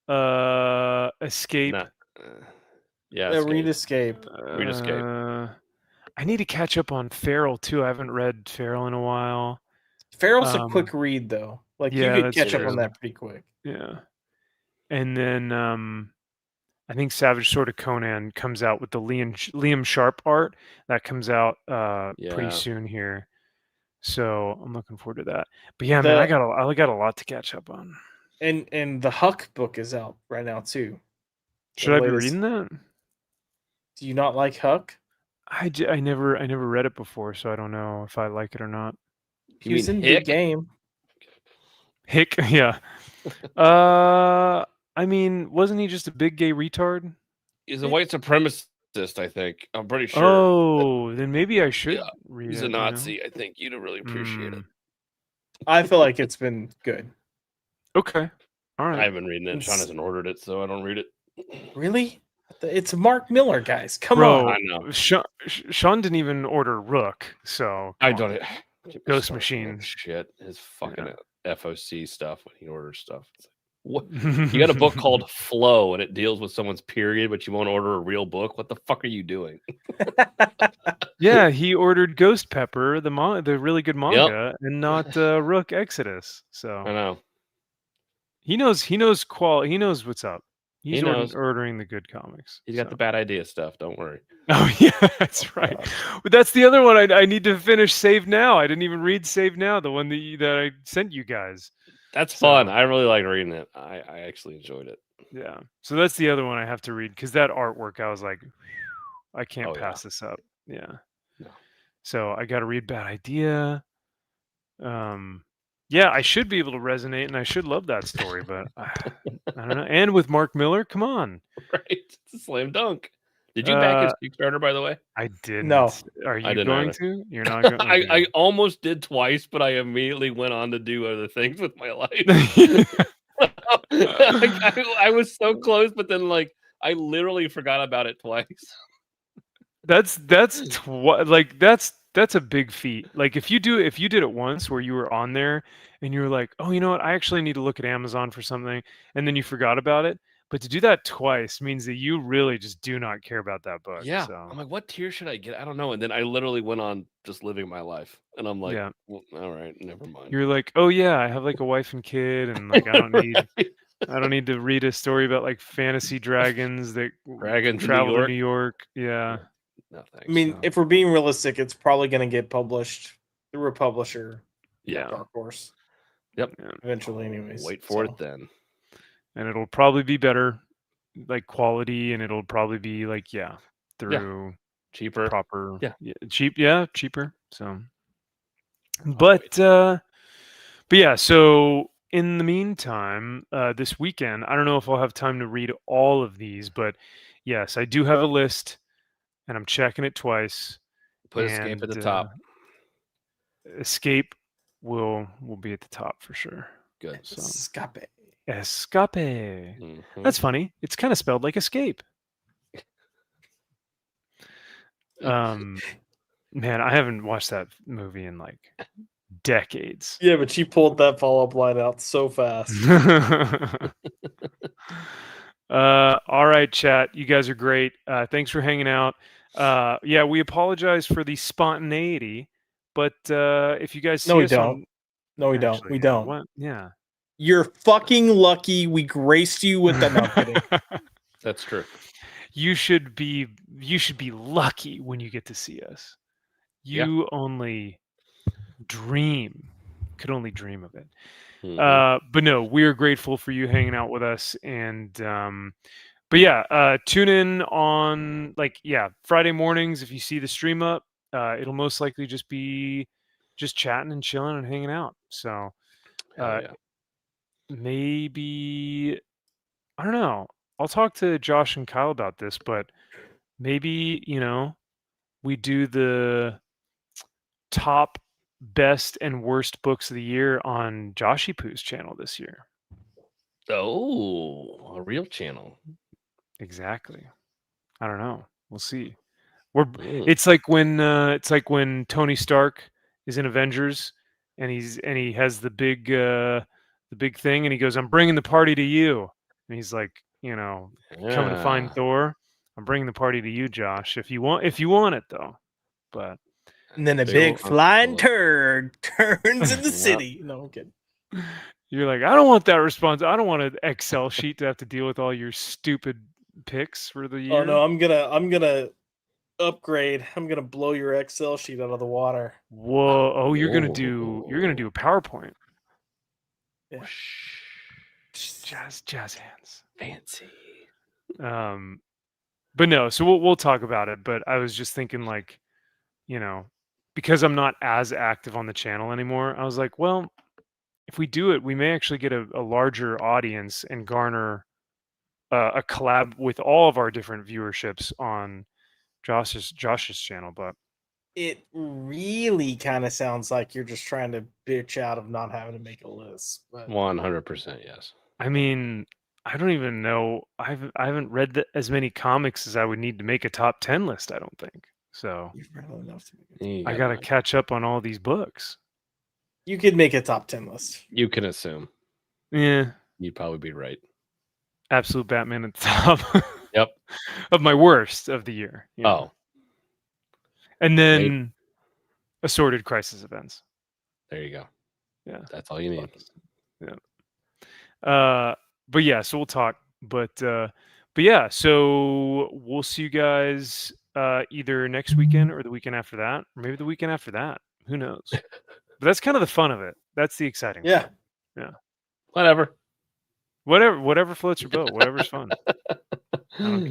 Escape. Nah. Yeah. Yeah, Escape. Read Escape. Read Escape. I need to catch up on Feral too. I haven't read Feral in a while. Feral's a quick read though. Like yeah, you could that's catch up true. on that pretty quick. Yeah. And then I think Savage Sword of Conan comes out with the Liam Sharp art. That comes out pretty Yeah. soon here. So I'm looking forward to that. But yeah, man, I got a lot to catch up on. And the Huck book is out right now too. Should I be latest- reading that? Do you not like Huck? I never read it before, so I don't know if I like it or not. He was mean in Hick? Big Game. Hick, yeah. I mean, wasn't he just a big gay retard? He's a white supremacist, I think. I'm pretty sure. Oh, then maybe I should Yeah, read he's it. a Nazi. I think you'd really appreciate it. I feel like it's been good. Okay. All right. I haven't read it. Sean hasn't ordered it, so I don't read it. Really? It's Mark Miller, guys. Come Bro, on. I know. Sean didn't even order Rook, so I come on. don't. Ghost Start Machine. Shit. His fucking Yeah. FOC stuff when he orders stuff. It's like, what? You got a book called Flow, and it deals with someone's period, but you won't order a real book. What the fuck are you doing? Yeah, he ordered Ghost Pepper, the really good manga, and not Rook Exodus. I So know. he knows he knows what's up. He's He knows. ordering the good comics. He's got the bad idea stuff. Don't worry. Oh yeah, that's right. But that's the other one I need to finish. Save Now. I didn't even read Save Now, the one that I sent you guys. That's So- fun. I really like reading it. I actually enjoyed it. Yeah. So that's the other one I have to read because that artwork, I was like, I can't Oh, yeah. pass this up. Yeah. No. So I got to read Bad Idea. Yeah, I should be able to resonate, and I should love that story, but I don't know. And with Mark Miller, come on. Right? It's a slam dunk. Did you back his Kickstarter, by the way? I didn't. No. Are you didn't going either. to? You're not going. I almost did twice, but I immediately went on to do other things with my life. I was so close, but then I literally forgot about it twice. That's a big feat. Like if you did it once where you were on there and you were like, oh, you know what? I actually need to look at Amazon for something, and then you forgot about it. But to do that twice means that you really just do not care about that book. Yeah. So. I'm like, what tier should I get? I don't know. And then I literally went on just living my life. And I'm like, Yeah. well, all right, never mind. You're like, oh yeah, I have like a wife and kid, and like I don't need to read a story about like fantasy dragons that Dragons in travel New to York? New York. Yeah. No, thanks. I mean, So- if we're being realistic, it's probably going to get published through a publisher, yeah. Dark Horse. Yep. Eventually, anyways. Wait for So, it then. And it'll probably be better, like quality, and it'll probably be like through Cheaper. proper Yeah. cheaper. So but yeah, so in the meantime, this weekend, I don't know if I'll have time to read all of these, but yes, I do have a list and I'm checking it twice. Put Escape at the and, top. Escape will be at the top for sure. Good. So Escape. Escape. Mhm. That's funny. It's kind of spelled like escape. Man, I haven't watched that movie in like decades. Yeah, but she pulled that follow-up line out so fast. All right, chat. You guys are great. Thanks for hanging out. Yeah, we apologize for the spontaneity, but if you guys see No, we us don't. No, we don't. Actually, We don't. What? Yeah. You're fucking lucky we graced you with that. No, I'm kidding. That's true. You should be lucky when you get to see us. You only could only dream of it. Mhm. But no, we're grateful for you hanging out with us. And but yeah, tune in on Friday mornings. If you see the stream up, it'll most likely just be just chatting and chilling and hanging out. So Hell yeah. maybe, I don't know. I'll talk to Josh and Kyle about this, but maybe, we do the top best and worst books of the year on Joshy Poo's channel this year. Oh, a real channel. Exactly. I don't know. We'll see. Mm. It's like when Tony Stark is in Avengers and he has the big thing and he goes, "I'm bringing the party to you." And he's like, coming to find Yeah. Thor. I'm bringing the party to you, Josh. If you want it though. But And then a Big big old flying bullet. turd turns in the Yep. city. No, I'm kidding. you're like, I don't want that response. I don't want an Excel sheet to have to deal with all your stupid picks for the year. Oh no, I'm gonna upgrade. I'm gonna blow your Excel sheet out of the water. Whoa! Oh, you're gonna do a PowerPoint. Yeah. Jazz hands. Fancy. But no, so we'll talk about it. But I was just thinking, like, you know, because I'm not as active on the channel anymore, I was like, well, if we do it, we may actually get a larger audience and garner a collab with all of our different viewerships on Josh's channel. But It really kind of sounds like you're just trying to bitch out of not having to make a list. But 100%, yes. I mean, I don't even know. I haven't read as many comics as I would need to make a top 10 list, I don't think. So you've read enough to make it. You I got got to that. catch up on all these books. You could make a top 10 list. You can assume. Yeah. You'd probably be right. Absolute Batman at the top. Yep. Of my worst of the year. you know. Oh, And then assorted crisis events. there you go. Yeah. That's all you need. But yeah, so we'll talk. But yeah, so we'll see you guys either next weekend or the weekend after that, or maybe the weekend after that. Who knows? But that's kind of the fun of it. That's the exciting Yeah. part. Whatever. Whatever floats your boat, whatever's fun. I don't care.